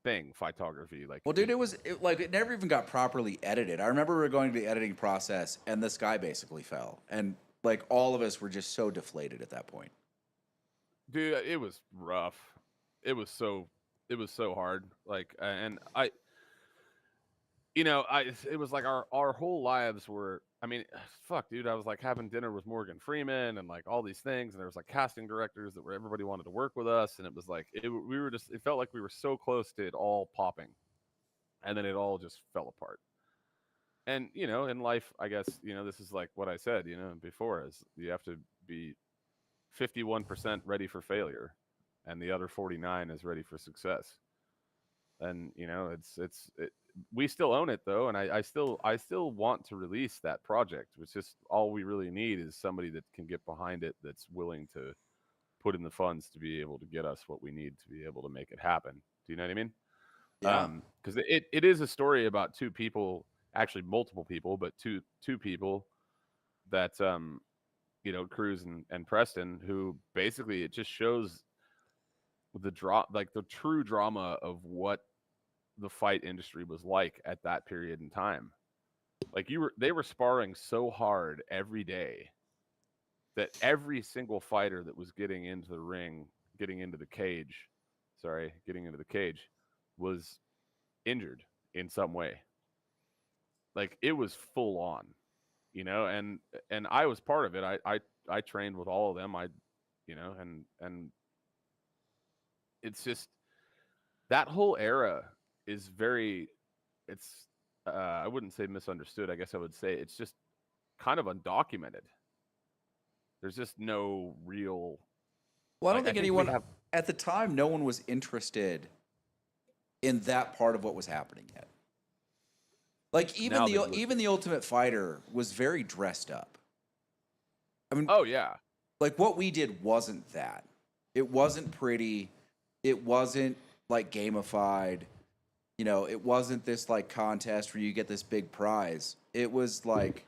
thing, photography. Like, Well, dude, it never even got properly edited. I remember we were going to the editing process, and the sky basically fell, and like all of us were just so deflated at that point. dude, it was rough. It was so hard. Like, and I, it was like our whole lives were. I mean, fuck, dude. I was like having dinner with Morgan Freeman and like all these things, and there was like casting directors that were everybody wanted to work with us, and it was like we were just. It felt like we were so close to it all popping, and then it all just fell apart. And in life, I guess this is like what I said before, is you have to be 51% ready for failure, and the other 49 is ready for success. And we still own it though, and I still want to release that project. It's just all we really need is somebody that can get behind it, that's willing to put in the funds to be able to get us what we need to be able to make it happen. Do you know what I mean? Yeah. Because it is a story about two people, actually multiple people, but two people that Cruz and Preston, who basically, it just shows the true drama of what the fight industry was like at that period in time. Like they were sparring so hard every day that every single fighter that was getting into the ring, getting into the cage, was injured in some way. Like, it was full on, and I was part of it. I trained with all of them. And it's just that whole era is it's I wouldn't say misunderstood. I guess I would say it's just kind of undocumented. There's just no real. Well, I don't think anyone at the time. No one was interested in that part of what was happening yet. Like even the Ultimate Fighter was very dressed up. I mean, oh yeah, like what we did wasn't that. It wasn't pretty. It wasn't like gamified. It wasn't this like contest where you get this big prize. It was like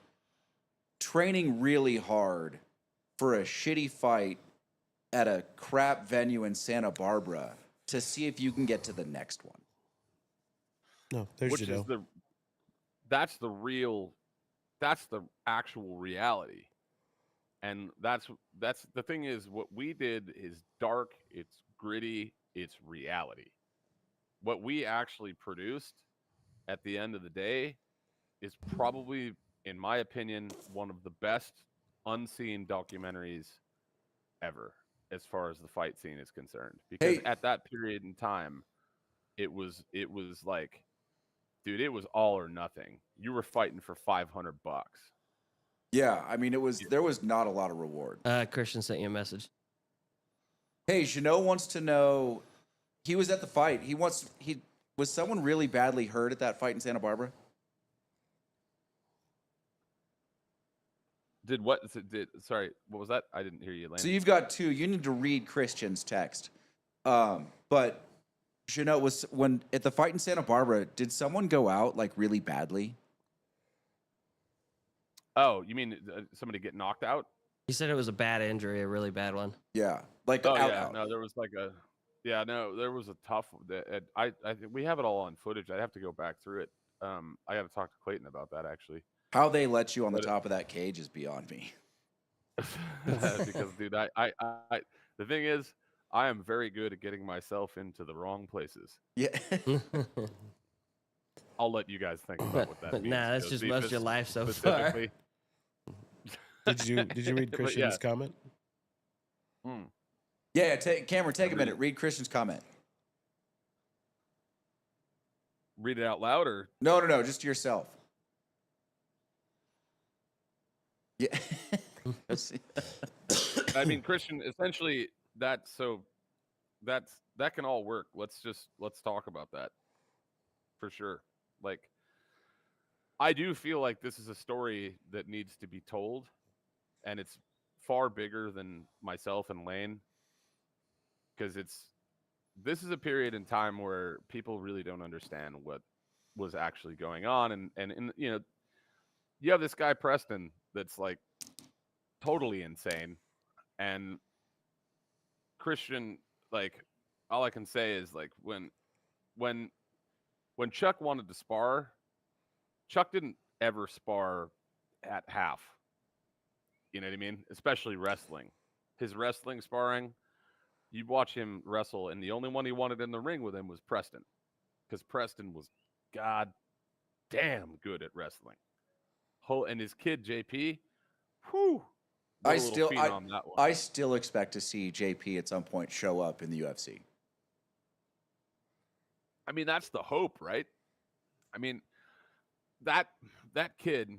training really hard for a shitty fight at a crap venue in Santa Barbara to see if you can get to the next one. No, there's which is that's the actual reality. And that's the thing, is what we did is dark, it's gritty, it's reality. What we actually produced at the end of the day is probably, in my opinion, one of the best unseen documentaries ever, as far as the fight scene is concerned. Because at that period in time, it was like, dude, it was all or nothing. You were fighting for $500. Yeah, I mean, there was not a lot of reward. Christian sent you a message. Hey, Jeannot wants to know. He was at the fight. Was someone really badly hurt at that fight in Santa Barbara? Did what? Sorry, what was that? I didn't hear you, Lane. So you've got two. You need to read Christian's text. But Jeannot, when at the fight in Santa Barbara, did someone go out like really badly? Oh, you mean somebody get knocked out? He said it was a bad injury, a really bad one. Yeah, like out. No, there was there was a tough. I think we have it all on footage. I'd have to go back through it. I got to talk to Clayton about that, actually. How they let you on the top of that cage is beyond me. Because, dude, I the thing is, I am very good at getting myself into the wrong places. Yeah. I'll let you guys think about what that means. Nah, that's just most of your life so far. Did you read Christian's comment? Yeah, Cameron, take a minute. Read Christian's comment. Read it out loud, or no, just to yourself. Yeah. I mean, Christian, essentially that can all work. Let's talk about that for sure. Like, I do feel like this is a story that needs to be told, and it's far bigger than myself and Lane, because this is a period in time where people really don't understand what was actually going on, and you have this guy Preston that's like totally insane, and Christian, like, all I can say is, like, when when Chuck wanted to spar, Chuck didn't ever spar at half. You know what I mean? Especially wrestling. His wrestling sparring, you'd watch him wrestle, and the only one he wanted in the ring with him was Preston, because Preston was god damn good at wrestling. And his kid JP, whew, what a little phenom that was. I still expect to see JP at some point show up in the UFC. I mean, that's the hope, right? I mean, that kid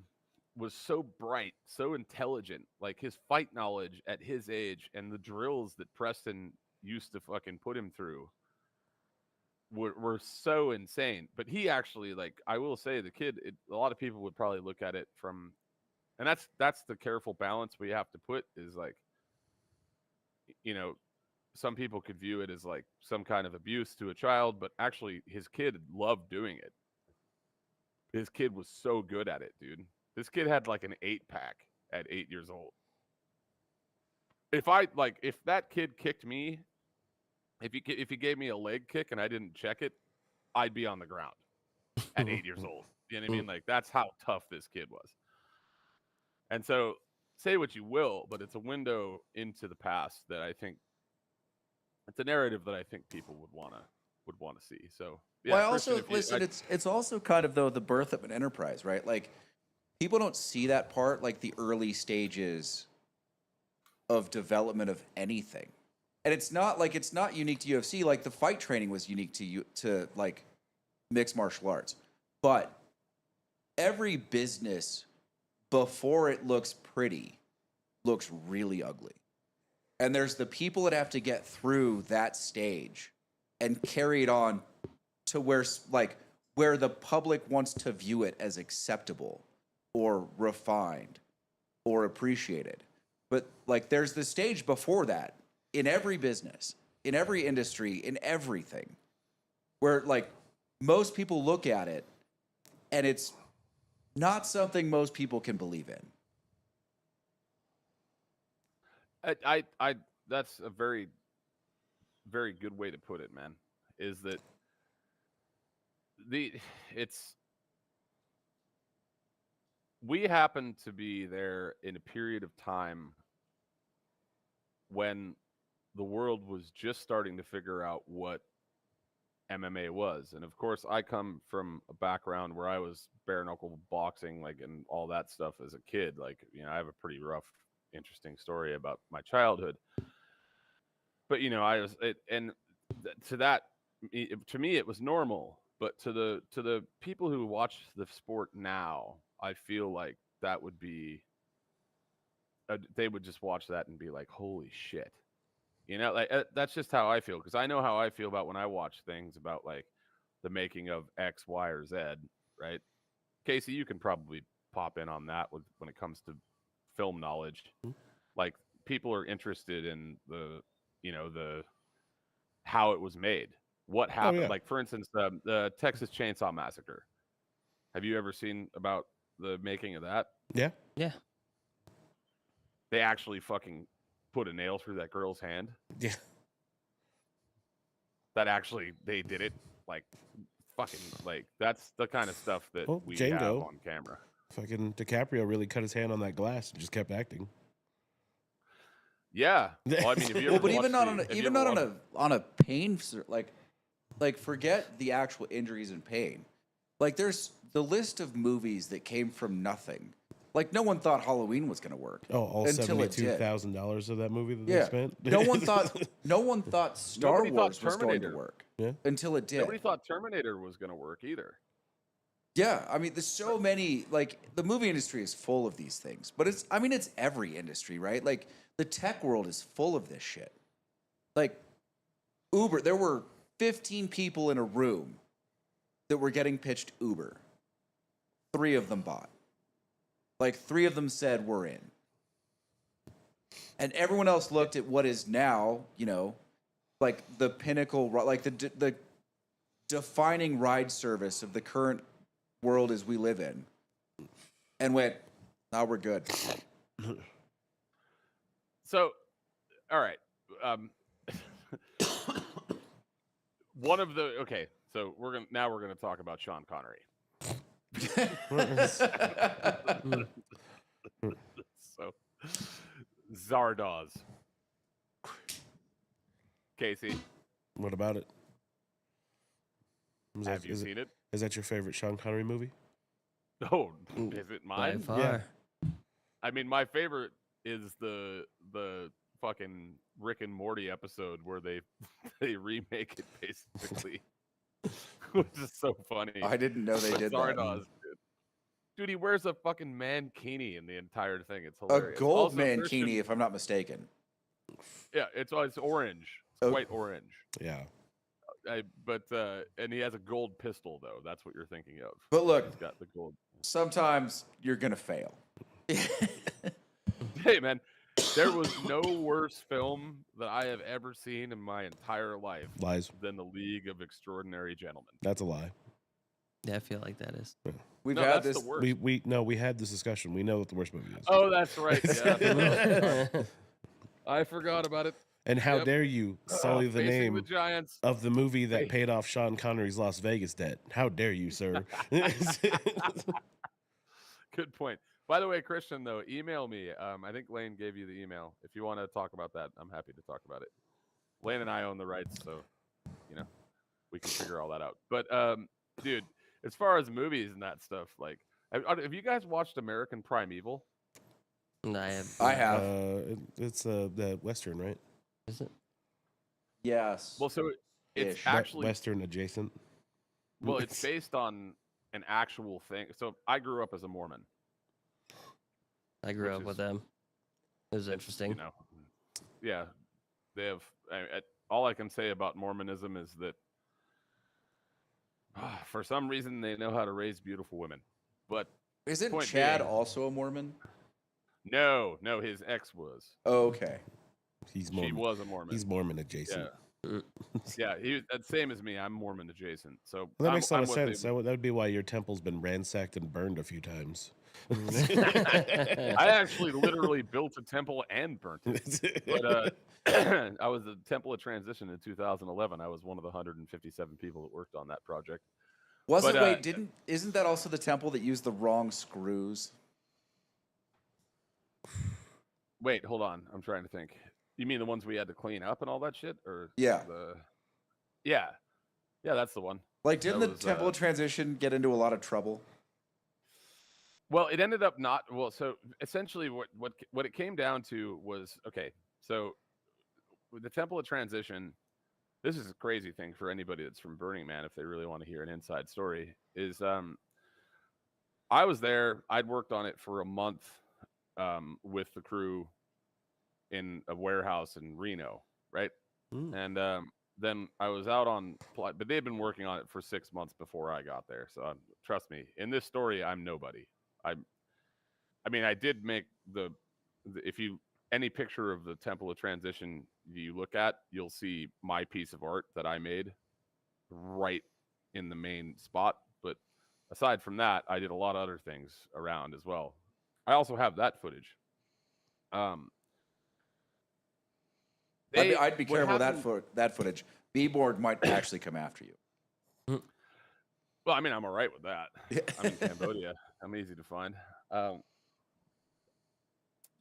was so bright, so intelligent. Like, his fight knowledge at his age and the drills that Preston used to fucking put him through were so insane. But he actually, like, I will say, the kid, a lot of people would probably look at it from, and that's the careful balance we have to put, is like, you know, some people could view it as like some kind of abuse to a child, but actually his kid loved doing it. His kid was so good at it, dude. This kid had like an 8-pack at 8 years old. If that kid kicked me, if he gave me a leg kick and I didn't check it, I'd be on the ground at 8 years old. You know what I mean? Like, that's how tough this kid was. And so, say what you will, but it's a window into the past that I think, it's a narrative that I think people would want to see. So, yeah, well, I also listen. It's also kind of, though, the birth of an enterprise, right? Like, people don't see that part, like the early stages of development of anything. And it's not unique to UFC. Like, the fight training was unique to like mixed martial arts. But every business, before it looks pretty, looks really ugly. And there's the people that have to get through that stage and carry it on to where the public wants to view it as acceptable or refined or appreciated. But like, there's the stage before that in every business, in every industry, in everything, where like most people look at it and it's not something most people can believe in. I that's a very, very good way to put it, man. Is that we happen to be there in a period of time when the world was just starting to figure out what MMA was. And of course, I come from a background where I was bare knuckle boxing, like, and all that stuff as a kid. Like, you know, I have a pretty rough, interesting story about my childhood. But, you know, to me, it was normal. But to the people who watch the sport now, I feel like that would be, they would just watch that and be like, holy shit. You know, like, that's just how I feel. Because I know how I feel about when I watch things about like the making of X, Y, or Z, right? Casey, you can probably pop in on that when it comes to film knowledge. Like, people are interested in the how it was made, what happened. Like, for instance, the Texas Chainsaw Massacre. Have you ever seen about the making of that? Yeah. Yeah. They actually fucking put a nail through that girl's hand. Yeah. That actually, they did it. Like, fucking, like, that's the kind of stuff that we Django, have on camera. Fucking DiCaprio really cut his hand on that glass and just kept acting. Yeah. Well, I mean, if you ever but even not on a pain, like forget the actual injuries and pain. Like, there's the list of movies that came from nothing. Like, no one thought Halloween was going to work. Oh, all $72,000 of that movie that they spent. No one thought Star Wars was going to work. Yeah. Until it did. Nobody thought Terminator was going to work either. Yeah, I mean, there's so many, like, the movie industry is full of these things. But it's every industry, right? Like, the tech world is full of this shit. Like, Uber, there were 15 people in a room that were getting pitched Uber. 3 of them bought. Like, 3 of them said, we're in. And everyone else looked at what is now, you know, like the pinnacle, like the defining ride service of the current world as we live in, and went, now we're good. So, all right. So we're gonna talk about Sean Connery. So Zardoz. Casey, What about it? have you seen it? Is that your favorite Sean Connery movie? Oh, is it By mine? far. I mean, my favorite is the fucking Rick and Morty episode where they remake it basically, which is so funny. I didn't know they But did Zardoz, dude, he wears a fucking mankini in the entire thing. It's that. A hilarious. gold Also, mankini, Christian- if I'm not mistaken. Yeah, it's orange. It's Oh. quite orange. Yeah. And he has a gold pistol though. That's what you're thinking of. But look, He's got the gold. sometimes you're gonna fail. Hey man, there was no worse film that I have ever seen in my entire life Lies. than The League of Extraordinary Gentlemen. That's a lie. Yeah, I feel like that is. We've No, had that's this. the worst. We had this discussion. We know what the worst movie is. Oh, that's right. Yeah. I forgot about it. And how Yep. dare you sully the Facing name the Giants. of the movie that Hey. paid off Sean Connery's Las Vegas debt? How dare you, sir? Good point. By the way, Christian, though, email me. I think Lane gave you the email. If you want to talk about that, I'm happy to talk about it. Lane and I own the rights, so we can figure all that out. But dude, as far as movies and that stuff, like, have you guys watched American Primeval? No, I have. I have. It's the Western, right? Is it? Yes. Well, so it's Ish. actually Western adjacent. well, it's based on an actual thing. So I grew up as a Mormon. I grew Which up with is- them. It was It's, interesting. Yeah, they have. All I can say about Mormonism is that for some reason they know how to raise beautiful women. But Isn't point Chad being- also a Mormon? no, his ex was. Oh, okay. He's She Mormon. was a Mormon. He's Mormon adjacent. Yeah, yeah. He same as me. I'm Mormon adjacent. So Well, that makes a lot of what sense. they- That would be why your temple's been ransacked and burned a few times. I actually literally built a temple and burnt it. But I was the Temple of Transition in 2011. I was one of the 157 people that worked on that project. Wasn't But, isn't that also the temple that used the wrong screws? Wait, hold on. I'm trying to think. You mean the ones we had to clean up and all that shit, or Yeah. Yeah, that's the one. Like, didn't That the was, Temple of Transition get into a lot of trouble? Well, it ended up not well. So essentially, what it came down to was okay. So with the Temple of Transition, this is a crazy thing for anybody that's from Burning Man if they really want to hear an inside story. Is I was there. I'd worked on it for a month with the crew in a warehouse in Reno, right? Mm. And then I was out on, but they'd been working on it for 6 months before I got there. So trust me, in this story, I'm nobody. I mean, I did make if you any picture of the Temple of Transition you look at, you'll see my piece of art that I made right in the main spot. But aside from that, I did a lot of other things around as well. I also have that footage. I'd be what careful with happened- that footage. B-board might actually come after you. Well, I mean, I'm all right with that. I'm in Cambodia. I'm easy to find.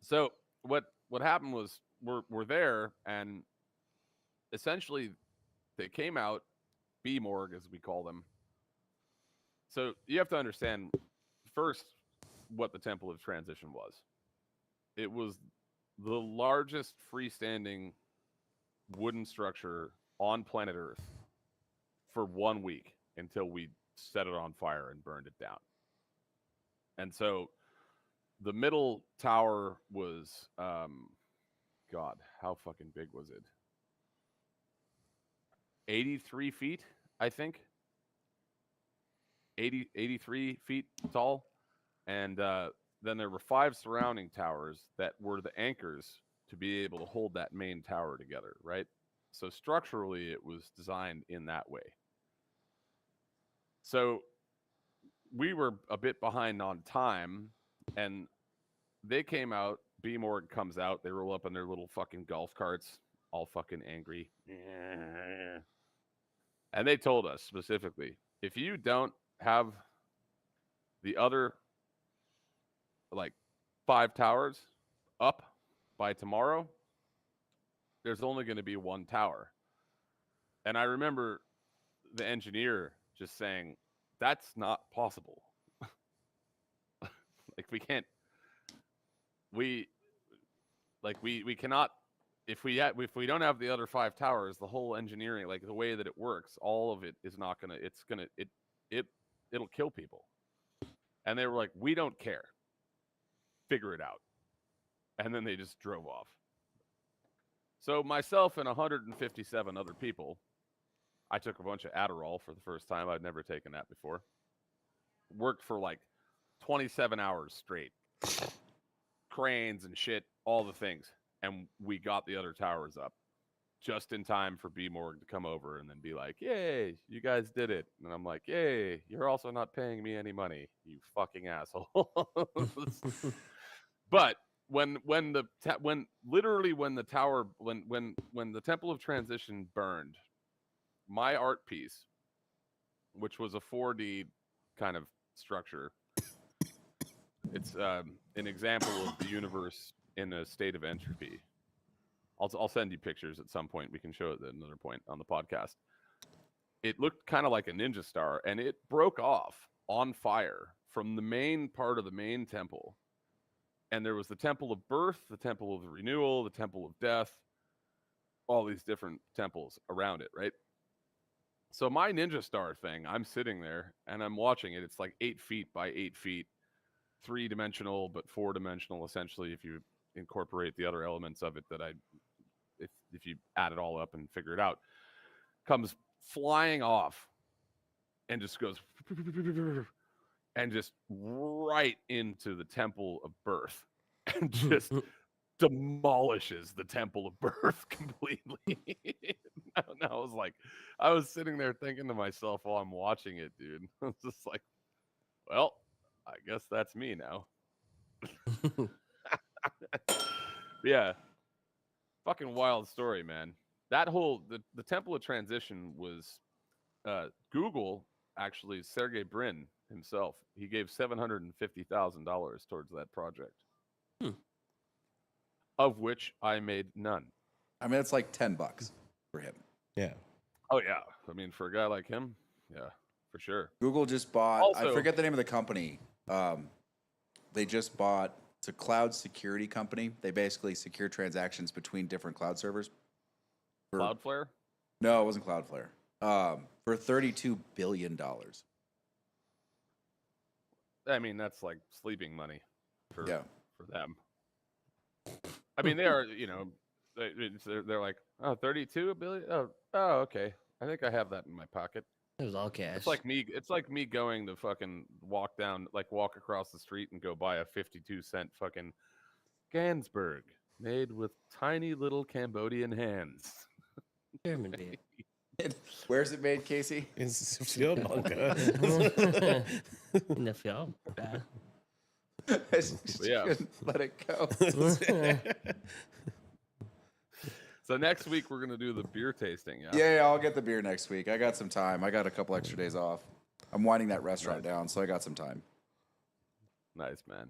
So what happened was we're there, and essentially they came out, B-morgue as we call them. So you have to understand first what the Temple of Transition was. It was the largest freestanding wooden structure on planet Earth for 1 week until we set it on fire and burned it down. And so the middle tower was God, how fucking big was it? 83 feet, I think. 83 feet tall. And then there were 5 surrounding towers that were the anchors to be able to hold that main tower together, right? So structurally, it was designed in that way. So we were a bit behind on time, and they came out. B-morgue comes out. They roll up in their little fucking golf carts, all fucking angry. And they told us specifically, if you don't have the other like 5 towers up by tomorrow, there's only going to be 1 tower. And I remember the engineer just saying, that's not possible. Like we can't, we cannot, if we don't have the other 5 towers, the whole engineering, like the way that it works, all of it is not gonna, it'll kill people. And they were like, we don't care, figure it out. And then they just drove off. So myself and 157 other people, I took a bunch of Adderall for the first time. I'd never taken that before. Worked for like 27 hours straight. Cranes and shit, all the things. And we got the other towers up just in time for B-Morg to come over and then be like, yay, you guys did it. And I'm like, yay, you're also not paying me any money, you fucking asshole. But when the Temple of Transition burned, my art piece, which was a 4D kind of structure, it's an example of the universe in a state of entropy. I'll send you pictures at some point. We can show it at another point on the podcast. It looked kind of like a ninja star, and it broke off on fire from the main part of the main temple. And there was the Temple of Birth, the Temple of the Renewal, the Temple of Death, all these different temples around it, right? So my ninja star thing, I'm sitting there and I'm watching it. It's like 8 feet by 8 feet, 3-dimensional, but 4-dimensional, essentially, if you incorporate the other elements of it that if you add it all up and figure it out, comes flying off and just goes and just right into the Temple of Birth and just demolishes the Temple of Birth completely. And I was sitting there thinking to myself while I'm watching it, dude. I was just like, well, I guess that's me now. Yeah. Fucking wild story, man. That whole, the Temple of Transition was, Google, actually, Sergey Brin himself, he gave $750,000 towards that project. Of which I made none. I mean, it's like $10 for him. Yeah. Oh, yeah. I mean, for a guy like him, yeah, for sure. Google just bought, Also, I forget the name of the company. They just bought, it's a cloud security company. They basically secure transactions between different cloud servers. Cloudflare? No, it wasn't Cloudflare. For $32 billion. I mean, that's like sleeping money for them. I mean, they are, they're like, oh, 32 billion? Oh, okay. I think I have that in my pocket. It was all cash. It's like me going to fucking walk across the street and go buy a 52-cent fucking Gansberg made with tiny little Cambodian hands. German beer. Where's it made, Casey? In Sri-Lanka. In the film. Yeah. Let it go. So next week we're gonna do the beer tasting. Yeah, I'll get the beer next week. I got some time. I got a couple extra days off. I'm winding that restaurant down, so I got some time. Nice, man.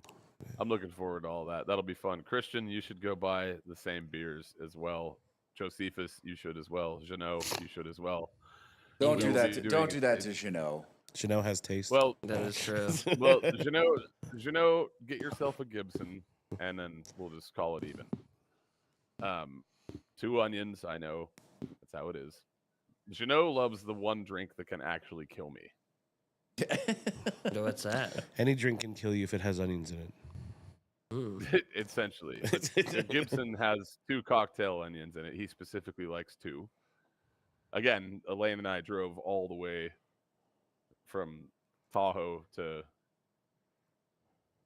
I'm looking forward to all that. That'll be fun. Christian, you should go buy the same beers as well. Josephus, you should as well. Jeannot, you should as well. Don't do that to Jeannot. Jeannot has taste. Well, That is true. well, Jeannot, get yourself a Gibson, and then we'll just call it even. 2 onions, I know. That's how it is. Jeannot loves the one drink that can actually kill me. What's that? Any drink can kill you if it has onions in it. Ooh. Essentially. Gibson has 2 cocktail onions in it. He specifically likes 2. Again, Elaine and I drove all the way from Tahoe to,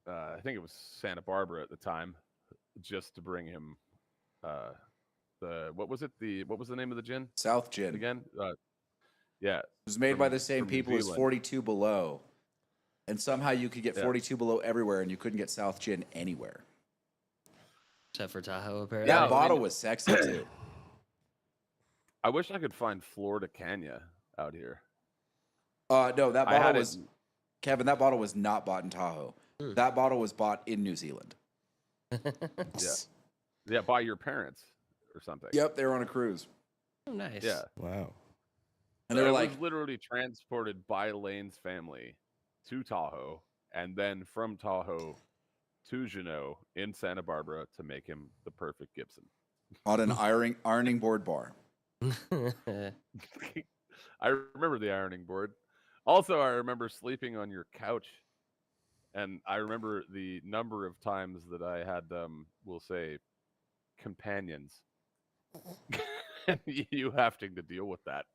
I think it was Santa Barbara at the time, just to bring him what was the name of the gin? South Gin. Again? Yeah. It was made by the same from New people as Zealand. 42 Below. And somehow you could get 42 Below everywhere, and you couldn't get South Gin anywhere. Except for Tahoe, apparently. That bottle was sexy, too. I wish I could find Florida Canya out here. No, that I had bottle it- was Kevin. That bottle was not bought in Tahoe. That bottle was bought in New Zealand. Yeah, by your parents or something. Yep, they were on a cruise, Oh, nice. Yeah. Wow. and they were it like, was literally transported by Lane's family to Tahoe, and then from Tahoe to Juneau in Santa Barbara to make him the perfect Gibson. on an ironing board bar. I remember the ironing board. Also, I remember sleeping on your couch, and I remember the number of times that I had, we'll say, companions, and you having to deal with that.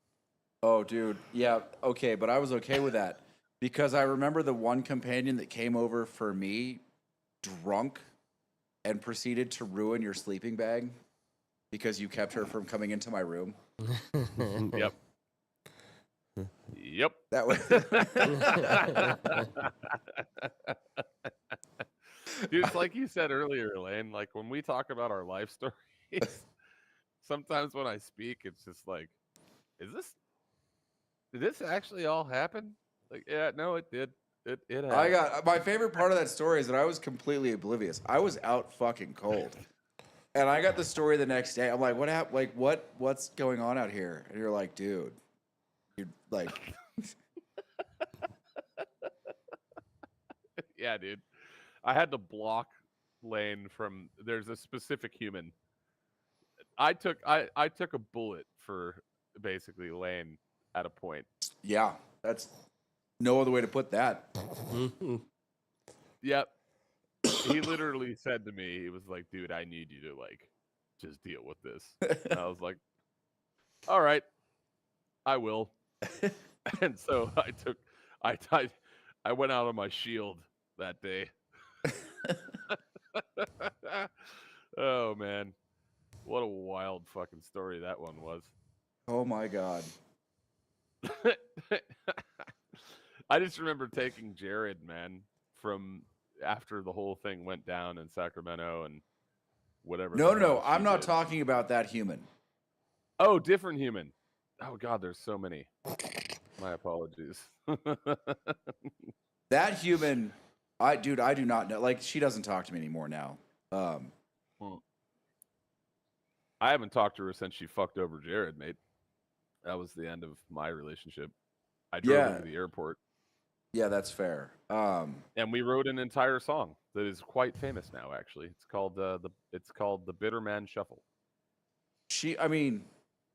Oh, dude. Yeah. Okay. But I was okay with that because I remember the one companion that came over for me drunk and proceeded to ruin your sleeping bag because you kept her from coming into my room. Yep. Yep. That was. Dude, it's like you said earlier, Lane. Like when we talk about our life stories, sometimes when I speak, it's just like, did this actually all happen? Like, yeah, no, it did. It happened. My favorite part of that story is that I was completely oblivious. I was out fucking cold. And I got the story the next day. I'm like, what happened? Like, what's going on out here? And you're like, dude, you're like, Yeah, dude. I had to block Lane from. There's a specific human. I took a bullet for basically Lane at a point. yeah, that's no other way to put that. Yep. He literally said to me, he was like, dude, I need you to like just deal with this. And I was like, all right, I will. And so I went out on my shield that day. Oh man. What a wild fucking story that one was. Oh my God. I just remember taking Jared, man, from after the whole thing went down in Sacramento and whatever. No, the no, hell I'm she not did. talking about that human. Oh, different human. Oh God, there's so many. My apologies. That human, I do not know. Like, she doesn't talk to me anymore now. I haven't talked to her since she fucked over Jared, mate. That was the end of my relationship. I drove him to the airport. Yeah, that's fair. And we wrote an entire song that is quite famous now. Actually, it's called the Bitter Man Shuffle. I mean,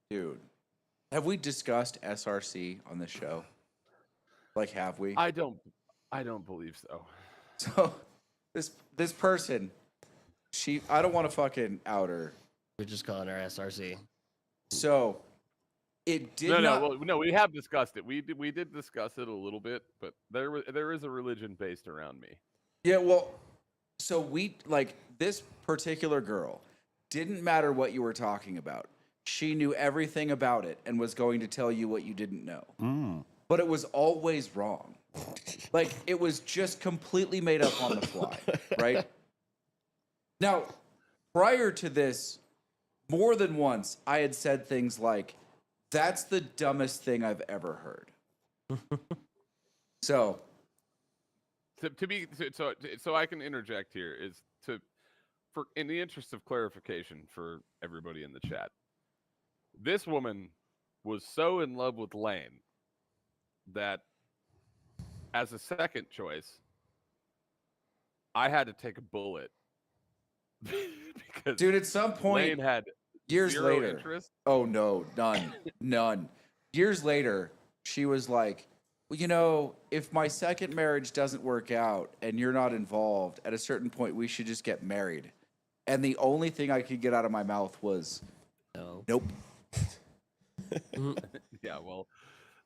dude, have we discussed SRC on this show? Like, have we? I don't believe so. So this person, I don't want to fucking out her. We're just calling her SRC. So it did No, we have discussed it. We did discuss it a little bit, but there is a religion based around me. Yeah, well, so we like this particular girl. Didn't matter what you were talking about. She knew everything about it and was going to tell you what you didn't know. But it was always wrong. Like, it was just completely made up on the fly, right? Now, prior to this, more than once, I had said things like, that's the dumbest thing I've ever heard. So I can interject here is for in the interest of clarification for everybody in the chat. This woman was so in love with Lane that as a second choice, I had to take a bullet. Because dude, at some point, Lane had years zero later, interest. oh no, none. Years later, she was like, well, you know, if my second marriage doesn't work out and you're not involved, at a certain point, we should just get married. And the only thing I could get out of my mouth was, No. nope. Yeah, well,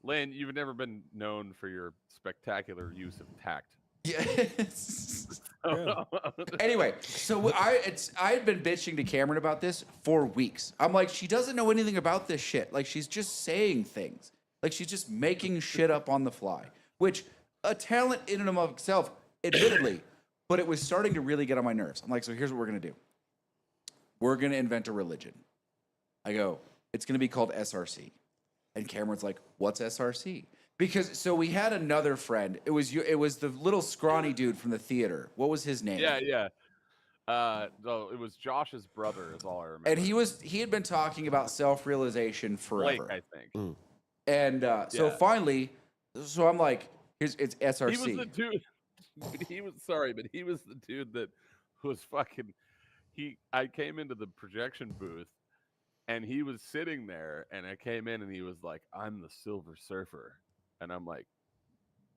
Lane, you've never been known for your spectacular use of tact. Yes. Anyway, so I had been bitching to Cameron about this for weeks. I'm like, she doesn't know anything about this shit. Like, she's just saying things. Like, she's just making shit up on the fly, which a talent in and of itself, admittedly, but it was starting to really get on my nerves. I'm like, so here's what we're going to do. We're going to invent a religion. I go, it's going to be called SRC. And Cameron's like, what's SRC? Because so we had another friend. It was the little scrawny dude from the theater. What was his name? Yeah. No, it was Josh's brother, is all I remember. And he had been talking about self-realization forever. Blake, I think. And so finally, so I'm like, it's SRC. He was the dude. He was sorry, but he was the dude that was fucking. I came into the projection booth, and he was sitting there, and I came in, and he was like, "I'm the Silver Surfer," and I'm like,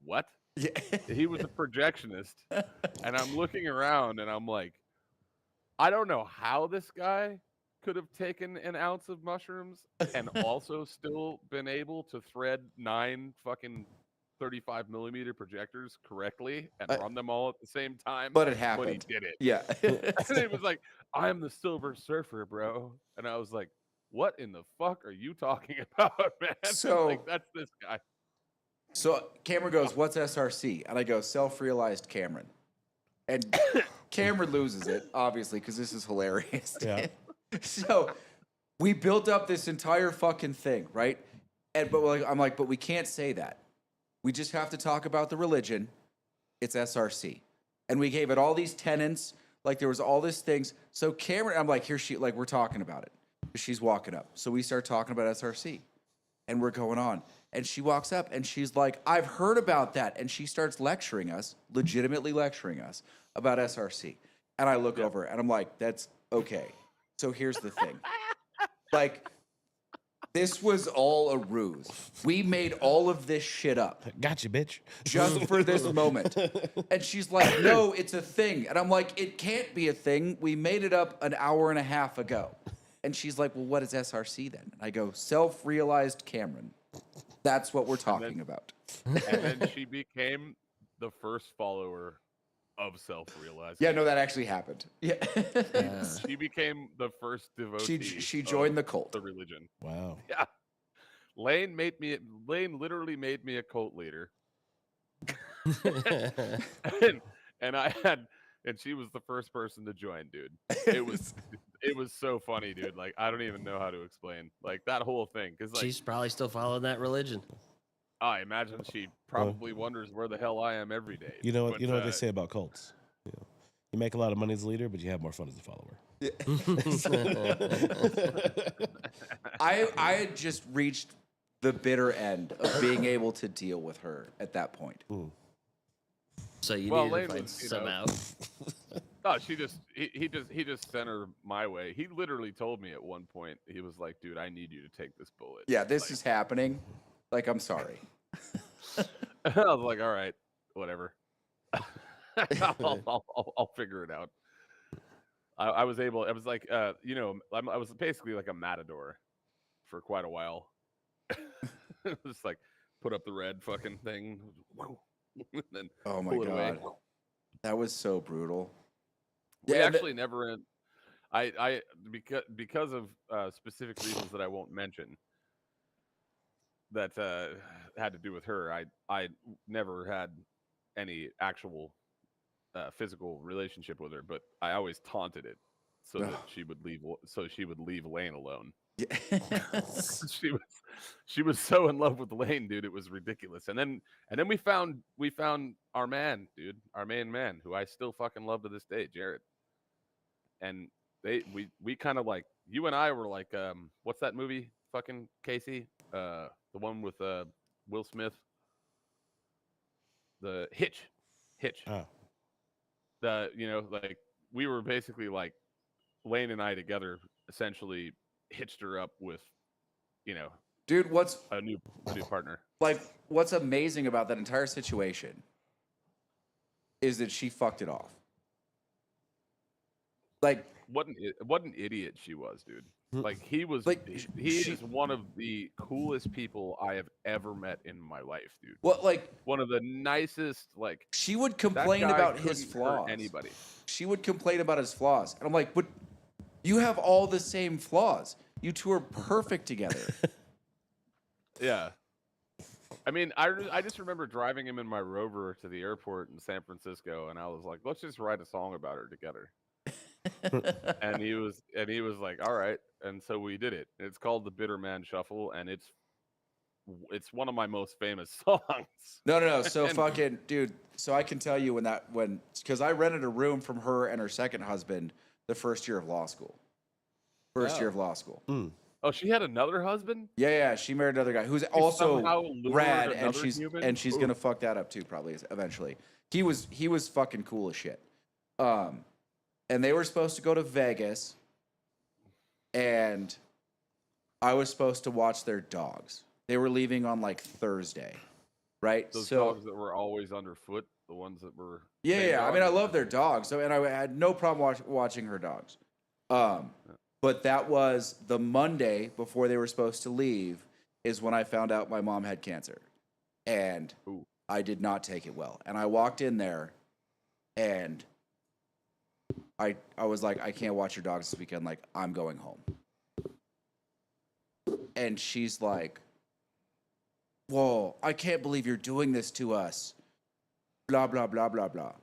"What?" Yeah. He was a projectionist, and I'm looking around, and I'm like, I don't know how this guy could have taken an ounce of mushrooms and also still been able to thread 9 fucking 35 millimeter projectors correctly and run them all at the same time. But it happened. But he did it. Yeah. And it was like, I'm the Silver Surfer, bro. And I was like, what in the fuck are you talking about, man? So like, that's this guy. So Cameron goes, what's SRC? And I go, self-realized Cameron. And Cameron loses it, obviously, because this is hilarious. Yeah. So we built up this entire fucking thing, right? And I'm like, but we can't say that. We just have to talk about the religion. It's SRC. And we gave it all these tenets, like there was all these things. So Cameron, I'm like, we're talking about it. She's walking up. So we start talking about SRC. And we're going on. And she walks up and she's like, I've heard about that. And she starts lecturing us, legitimately lecturing us about SRC. And I look over and I'm like, that's okay. So here's the thing. Like, this was all a ruse. We made all of this shit up. Gotcha, bitch. Just for this moment. And she's like, no, it's a thing. And I'm like, it can't be a thing. We made it up an hour and a half ago. And she's like, well, what is SRC then? And I go, self-realized Cameron. That's what we're talking about. And then she became the first follower of self-realized. Yeah, no, that actually happened. Yeah. She became the first devotee. She joined the cult. The religion. Wow. Yeah. Lane literally made me a cult leader. and she was the first person to join, dude. It was so funny, dude. Like, I don't even know how to explain like that whole thing, because like, She's probably still following that religion. I imagine she probably wonders where the hell I am every day. You know what? But, You know what they say about cults. You make a lot of money as a leader, but you have more fun as a follower. I had just reached the bitter end of being able to deal with her at that point. So you Well, need Lane to find was, some out. Oh, he just sent her my way. He literally told me at one point, he was like, dude, I need you to take this bullet. Yeah, this is happening. Like, I'm sorry. I was like, all right, whatever. I'll figure it out. I was like, I was basically like a matador for quite a while. Just like put up the red fucking thing. And then Oh my pull it away. God. That was so brutal. We Yeah, actually never. Because of specific reasons that I won't mention, that had to do with her. I never had any actual physical relationship with her, but I always taunted it so that she would leave. So she would leave Lane alone. Yeah. She was so in love with Lane, dude. It was ridiculous. And then we found our man, dude, our main man, who I still fucking love to this day, Jared. And we kind of like, you and I were like, what's that movie, fucking Casey? The one with Will Smith. The Hitch. Oh. Like we were basically like Lane and I together essentially hitched her up with, Dude, what's a new partner. like, what's amazing about that entire situation is that she fucked it off. Like, What an idiot she was, dude. Like he was Like, he she- is one of the coolest people I have ever met in my life, dude. what, like, One of the nicest, like, she would that complain guy about his couldn't hurt flaws. anybody. She would complain about his flaws. And I'm like, but you have all the same flaws. You two are perfect together. Yeah. I mean, I just remember driving him in my Rover to the airport in San Francisco, and I was like, let's just write a song about her together. and he was like, all right. And so we did it. It's called the Bitter Man Shuffle, and it's it's one of my most famous songs. No. So And- fucking dude. So I can tell you because I rented a room from her and her second husband the first year of law school. First year of law school. Oh, she had another husband? Yeah. She married another guy who's She somehow also lured rad, and another human? she's Ooh. gonna fuck that up too, probably eventually. He was fucking cool as shit. And they were supposed to go to Vegas, and I was supposed to watch their dogs. They were leaving on like Thursday, right? Those dogs that were always underfoot, the ones that were. Yeah. I mean, I love their dogs, and I had no problem watching her dogs. But that was the Monday before they were supposed to leave, is when I found out my mom had cancer, and I did not take it well. And I walked in there, and I was like, I can't watch your dogs this weekend. Like, I'm going home. And she's like, whoa, I can't believe you're doing this to us. Blah, blah, blah, blah, blah.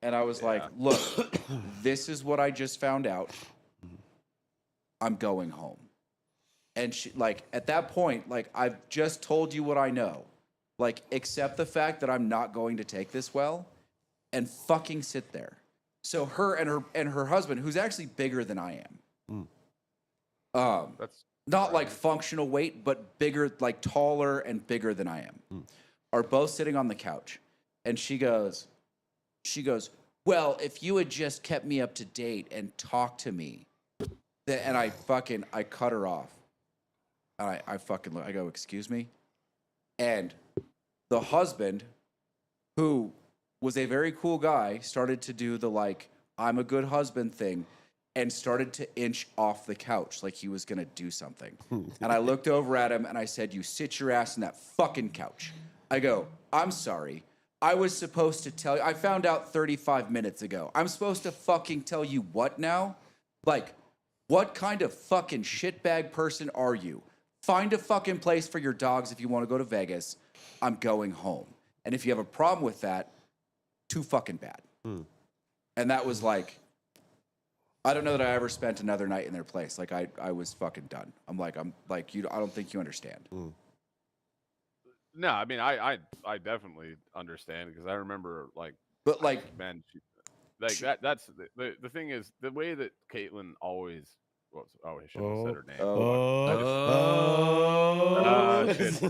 And I was like, look, this is what I just found out. I'm going home. And she, like, at that point, like, I've just told you what I know. Like, accept the fact that I'm not going to take this well and fucking sit there. So her and her husband, who's actually bigger than I am. That's Not like functional weight, but bigger, like taller and bigger than I am, are both sitting on the couch. And she goes, well, if you had just kept me up to date and talked to me, and I cut her off. And I go, excuse me? And the husband, who was a very cool guy, started to do the like, I'm a good husband thing, and started to inch off the couch like he was going to do something. And I looked over at him and I said, you sit your ass in that fucking couch. I go, I'm sorry. I was supposed to tell you. I found out 35 minutes ago. I'm supposed to fucking tell you what now? Like, what kind of fucking shitbag person are you? Find a fucking place for your dogs if you want to go to Vegas. I'm going home. And if you have a problem with that, too fucking bad. And that was like, I don't know that I ever spent another night in their place. Like, I was fucking done. I'm like, you. I don't think you understand. No, I mean, I definitely understand, because I remember, like, But like, man, that's the thing is, the way that Caitlin always. I shouldn't have said her name. Shit.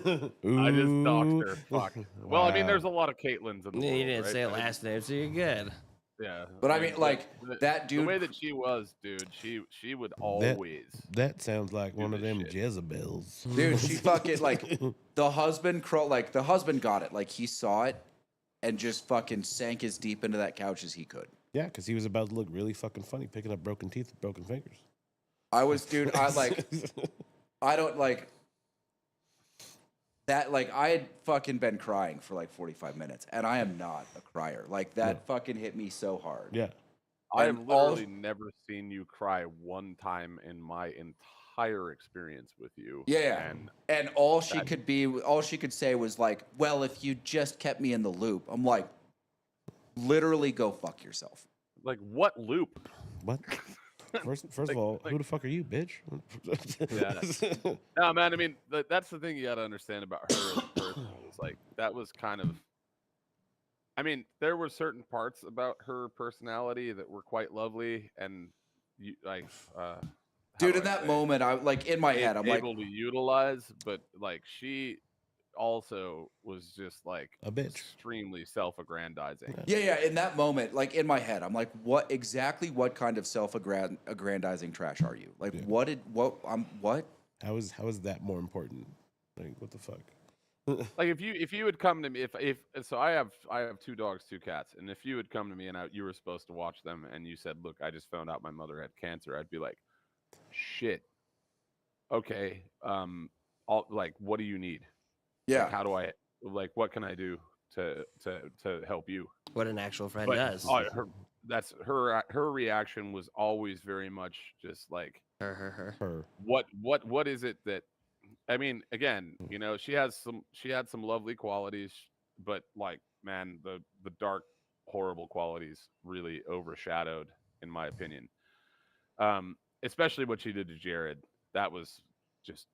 I just doxed her. Fuck. Well, I mean, there's a lot of Caitlins in the world. You didn't right? say last name, so you're good. Yeah. but I mean, like, that dude. The way that she was, dude, she would always. That sounds like one of this them shit. Jezebels. Dude, she fucking, like, the husband got it. Like, he saw it and just fucking sank as deep into that couch as he could. Yeah, because he was about to look really fucking funny picking up broken teeth with broken fingers. Dude, I don't like that. Like, I had fucking been crying for like 45 minutes, and I am not a crier. Like, that fucking hit me so hard. Yeah. I have literally never seen you cry one time in my entire experience with you. Yeah. And all she could say was like, well, if you just kept me in the loop. I'm like, literally go fuck yourself. Like, what loop? What? First of all, who the fuck are you, bitch? Yeah. No, man. I mean, that's the thing you got to understand about her as a person. It's like, that was kind of. I mean, there were certain parts about her personality that were quite lovely, and you like. Dude, in that moment, I like in my head, I'm able to utilize, but like she also was just like a bitch, extremely self-aggrandizing. Yeah. In that moment, like in my head, I'm like, what kind of self-aggrandizing trash are you? Like, what? How is that more important? Like, what the fuck? Like, if you would come to me, if so, I have 2 dogs, 2 cats, and if you would come to me and you were supposed to watch them, and you said, look, I just found out my mother had cancer, I'd be like, shit. Okay. Like, what do you need? Yeah. Like, how do I, like, what can I do to help you? What an actual friend But, does. Her reaction was always very much just like Her. What is it that, I mean, again, you know, she had some lovely qualities, but like, man, the dark, horrible qualities really overshadowed, in my opinion. Especially what she did to Jared. That was just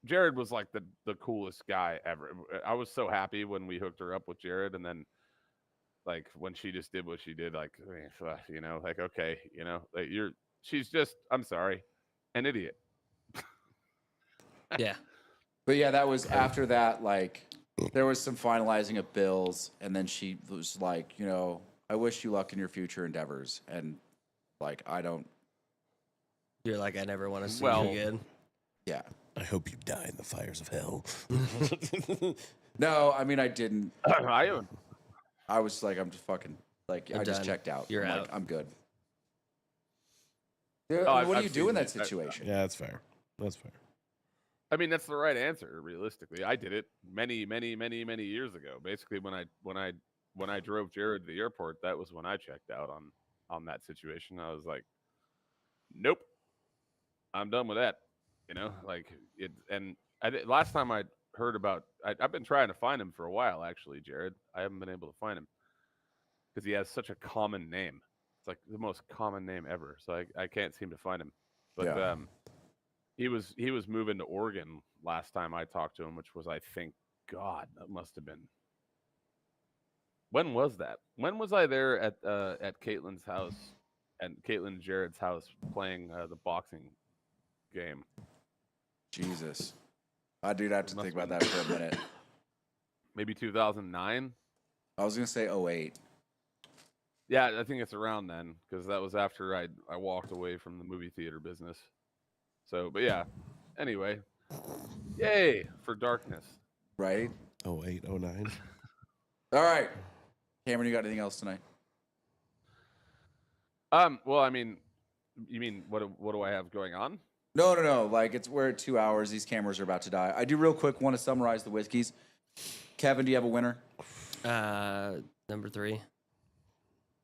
Jared was like the coolest guy ever. I was so happy when we hooked her up with Jared, and then like when she just did what she did, like you know, like okay, you know, like she's just I'm sorry, an idiot. Yeah. But yeah, that was after that. Like, there was some finalizing of bills, and then she was like, you know, I wish you luck in your future endeavors, and like, I don't. You're like, I never want to see Well- you again. Yeah. I hope you die in the fires of hell. No, I mean, I didn't. I I was like, I'm just fucking like, I'm I just done. checked out. You're I'm out. like, I'm good. Dude, Oh, what do I've you do in seen that it. situation? Yeah, that's fair. That's fair. I mean, that's the right answer. Realistically, I did it many years ago. Basically, when I drove Jared to the airport, that was when I checked out on that situation. I was like, nope, I'm done with that. You know, like it. And last time I heard about, I've been trying to find him for a while. Actually, Jared, I haven't been able to find him because he has such a common name. It's like the most common name ever. So I can't seem to find him. But Yeah. he was moving to Oregon last time I talked to him, which was I think God that must have been. When was that? When was I there at Caitlin's house and Caitlin and Jared's house playing the boxing game? Jesus. I do have to Must think about have that for a minute. Maybe 2009. I was gonna say 08. Yeah, I think it's around then because that was after I walked away from the movie theater business. So, but yeah. Anyway, yay for darkness. Right? 08, 09. All right. Cameron, you got anything else tonight? Well, I mean, you mean what do I have going on? No. Like, we're at 2 hours. These cameras are about to die. I do real quick want to summarize the whiskeys. Kevin, do you have a winner? Number 3.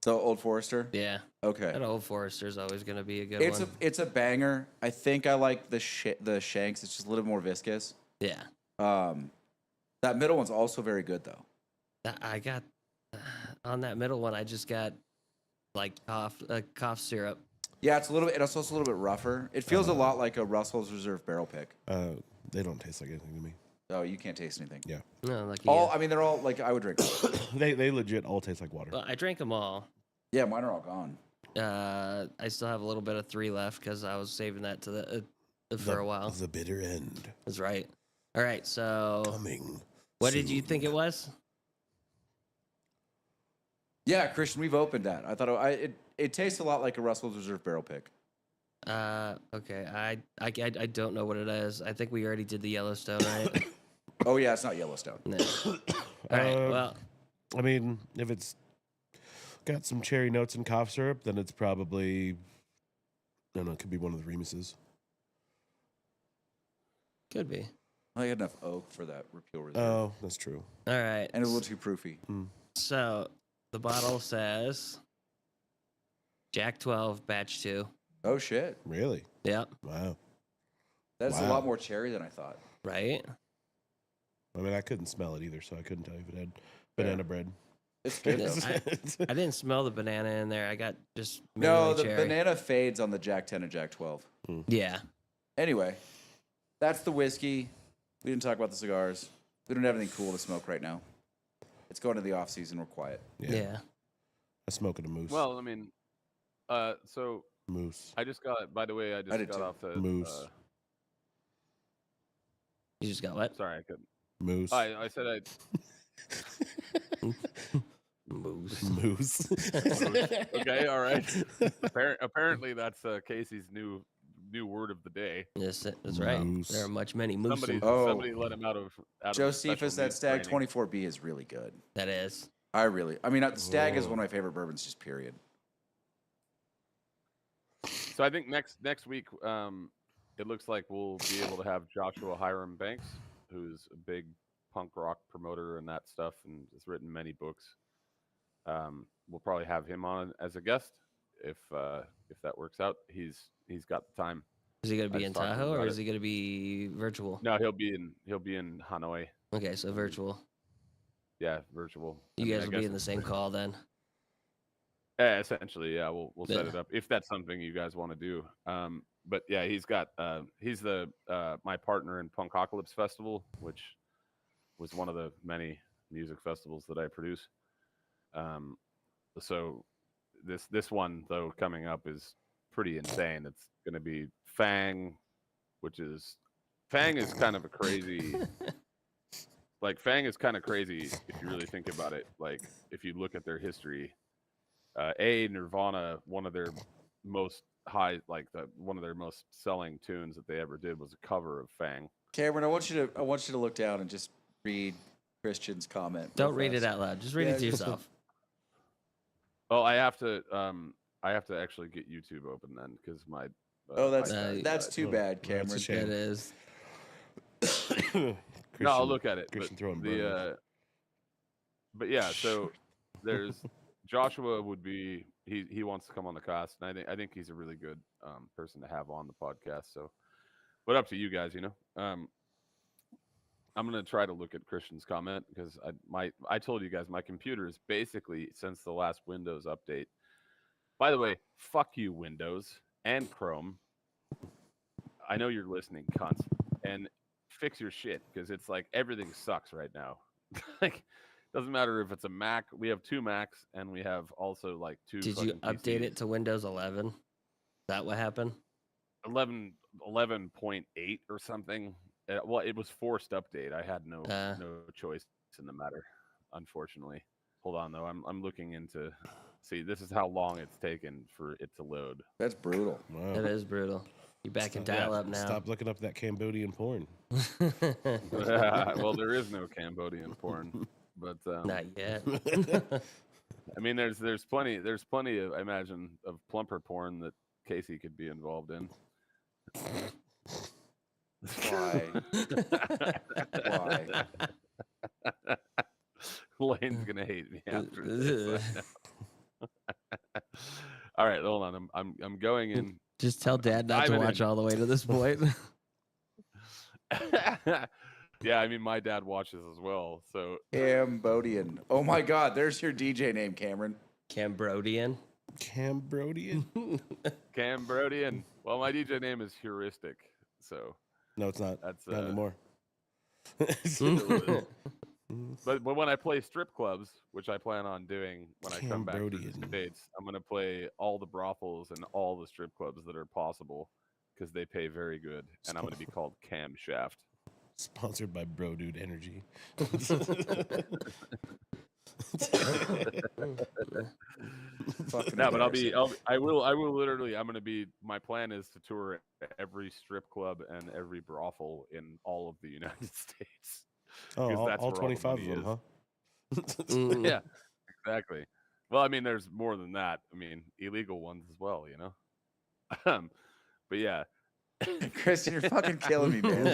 So Old Forester. Yeah. Okay. That Old Forester's always going to be a good It's one. it's a banger. I think I like the shanks. It's just a little more viscous. Yeah. That middle one's also very good though. I got on that middle one. I just got like cough syrup. Yeah, it's a little bit. It's also a little bit rougher. It feels a lot like a Russell's Reserve barrel pick. They don't taste like anything to me. Oh, you can't taste anything. Yeah. No, like I mean, they're all like I would drink. They legit all taste like water. Well, I drank them all. Yeah, mine are all gone. I still have a little bit of 3 left because I was saving that to the for a while. The bitter end. That's right. All right. So, Coming. what did you soon. think it was? Yeah, Christian, we've opened that. I thought it tastes a lot like a Russell's Reserve barrel pick. Okay. I don't know what it is. I think we already did the Yellowstone, right? Oh yeah, it's not Yellowstone. No. All right. Well, I mean, if it's got some cherry notes and cough syrup, then it's probably, I don't know, it could be one of the Remuses. could be. I had enough oak for that repeal reserve, Oh, that's true. All right. and a little too proofy. So the bottle says Jack 12 Batch 2. Oh shit, Yep. Wow. that's a Wow. lot more cherry than I thought. Right. I mean, I couldn't smell it either, so I couldn't tell you if it had banana bread. It's good Yeah, though. I didn't smell the banana in there. I got just No, mainly the cherry. banana fades on the Jack 10 and Jack 12. Yeah. Anyway, that's the whiskey. We didn't talk about the cigars. We don't have anything cool to smoke right now. It's going to the off season. We're quiet. Yeah. I smoke at a moose. Well, I mean, so moose. I just got. By the way, I just did got too. off the Moose. You just got what? Sorry, I couldn't. Moose. I said I. Moose. Moose. Okay, all right. Apparently, that's Casey's new word of the day. Yes, that's right. Moose. There are many moose. Somebody let him out of. Josephus, that needs Stag training. 24B is really good. That is. I mean, Stag is one of my favorite bourbons, just period. So I think next week, it looks like we'll be able to have Joshua Hiram Banks, who's a big punk rock promoter and that stuff, and has written many books. We'll probably have him on as a guest if that works out. He's got the time. Is he going to I be in just talked to him Tahoe or about is he going to be virtual? No, he'll be in Hanoi. Okay, so virtual. Yeah, virtual. You I mean, guys I will be guess in the same call then. Yeah, essentially, yeah. We'll set Yeah. it up if that's something you guys want to do. but yeah, he's the my partner in Punkocalypse Festival, which was one of the many music festivals that I produce. Um, so this one though coming up is pretty insane. It's going to be Fang, Fang is kind of a crazy. Like Fang is kind of crazy if you really think about it. Like if you look at their history, Nirvana, one of their most one of their most selling tunes that they ever did was a cover of Fang. Cameron, I want you to look down and just read Christian's comment. Don't read it out loud. Just read it to yourself. Oh, I have to actually get YouTube open then because my. That's too bad, Cameron. That's a shame. It is. No, I'll look at it. Christian But throwing burgers. but yeah, so there's Joshua would be he wants to come on the cast, and I think he's a really good person to have on the podcast. So, but up to you guys, you know. I'm gonna try to look at Christian's comment because I told you guys my computer is basically since the last Windows update. By the way, fuck you Windows and Chrome. I know you're listening, cunts, and fix your shit because it's like everything sucks right now. Like doesn't matter if it's a Mac. We have 2 Macs and we have also like 2. Did you update it to Windows 11? Is that what happened? 11.8 or something. Well, it was forced update. I had no choice in the matter, unfortunately. Hold on though. I'm looking into. See, this is how long it's taken for it to load. That's brutal. Wow. It is brutal. You back and dial up now. Stop looking up that Cambodian porn. Well, there is no Cambodian porn, but Not yet. I mean, there's plenty of, I imagine, of plumper porn that Casey could be involved in. Why? Why? Lane's gonna hate me after this. All right, hold on. I'm going in. Just tell Dad not to watch all the way to this point. Yeah, I mean, my dad watches as well. So Cambodian. Oh my God, there's your DJ name, Cameron. Cambodian. Cambodian? Cambodian. Well, my DJ name is Heuristic. So No, it's not. that's Not anymore. But when I play strip clubs, which I plan on doing when I come back to the Cambodian. States, I'm going to play all the brothels and all the strip clubs that are possible because they pay very good. And I'm going to be called Camshaft. Sponsored by Bro Dude Energy. No, but I will literally, I'm going to be, my plan is to tour every strip club and every brothel in all of the United States. Oh, all that's where all the 25 of money them, is. huh? Yeah, exactly. Well, I mean, there's more than that. I mean, illegal ones as well, you know? But yeah. Christian, you're fucking killing me, man.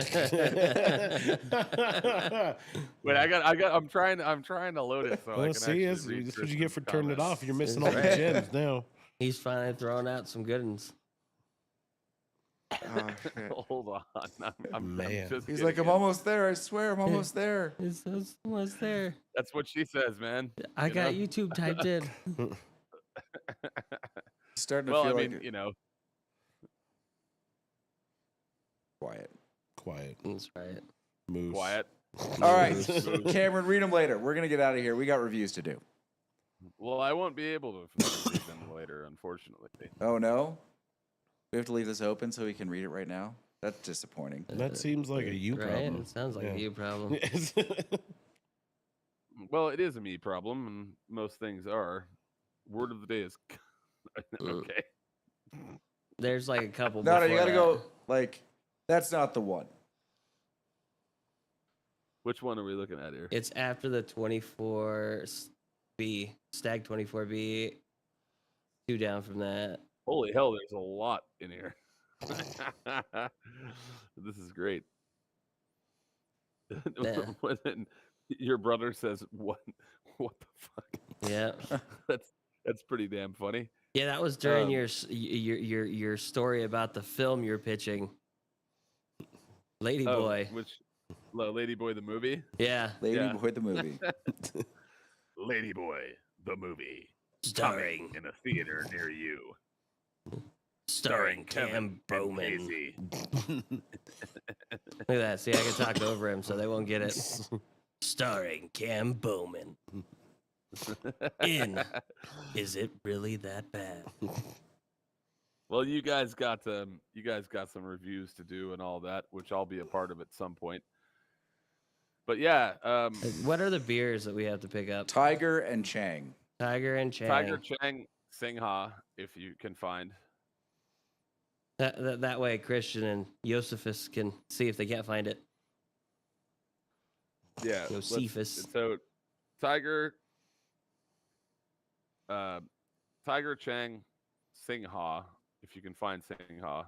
Wait, I'm trying to load it so I Well, can see, actually read that's what you get for Kristen's turning it comments. off. You're missing all the gems now. He's finally throwing out some good ones. Oh, shit. Hold on. I'm Man. just He's getting like, I'm it. almost there. I swear, I'm almost there. It's almost there. That's what she says, man. I You got know? YouTube typed in. Starting to Well, feel I mean, like you know, quiet. Quiet. That's right. Moose. quiet. All right, Moose. Cameron, read them later. We're gonna get out of here. We got reviews to do. Well, I won't be able to read them later, unfortunately. Oh no, we have to leave this open so we can read it right now. That's disappointing. That seems like a you Right? problem. It sounds like Yeah. a you problem. Well, it is a me problem, and most things are. Word of the day is okay. There's like a couple. No, you before gotta that. go. Like, that's not the one. Which one are we looking at here? It's after the 24B, Stag 24B. 2 down from that. Holy hell, there's a lot in here. This is great. Yeah. When your brother says, "What the fuck?" Yeah. That's pretty damn funny. Yeah, that was during your story about the film you're pitching. Lady Boy. Which Lady Boy the movie? Yeah. Lady Yeah. Boy the movie. Lady Boy the movie. Starring Coming in a theater near you. Starring Cam Bowman. Look at that. See, I can talk over him so they won't get it. Starring Cam Bowman. In Is It Really That Bad? Well, you guys got some reviews to do and all that, which I'll be a part of at some point. But yeah, What are the beers that we have to pick up? Tiger and Chang. Tiger and Chang. Tiger Chang Singha, if you can find. That way, Christian and Josephus can see if they can't find it. Yeah, Josephus. So Tiger Chang Singha, if you can find Singha.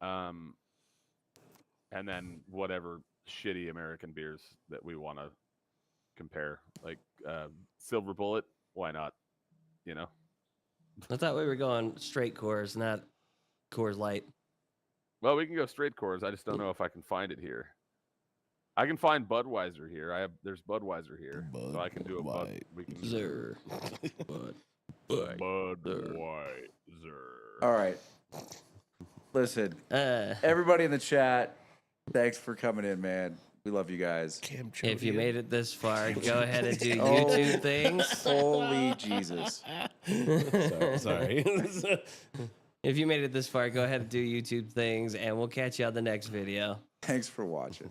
And then whatever shitty American beers that we want to compare, like Silver Bullet, why not? You know. I thought we were going straight Coors, not Coors Light. Well, we can go straight Coors. I just don't know if I can find it here. I can find Budweiser here. There's Budweiser here, so I can do a Bud. We can Zer. Budweiser. All right. Listen, everybody in the chat, thanks for coming in, man. We love you guys. If you made it this far, go ahead and do YouTube things. Holy Jesus. Sorry. If you made it this far, go ahead and do YouTube things, and we'll catch you on the next video. Thanks for watching.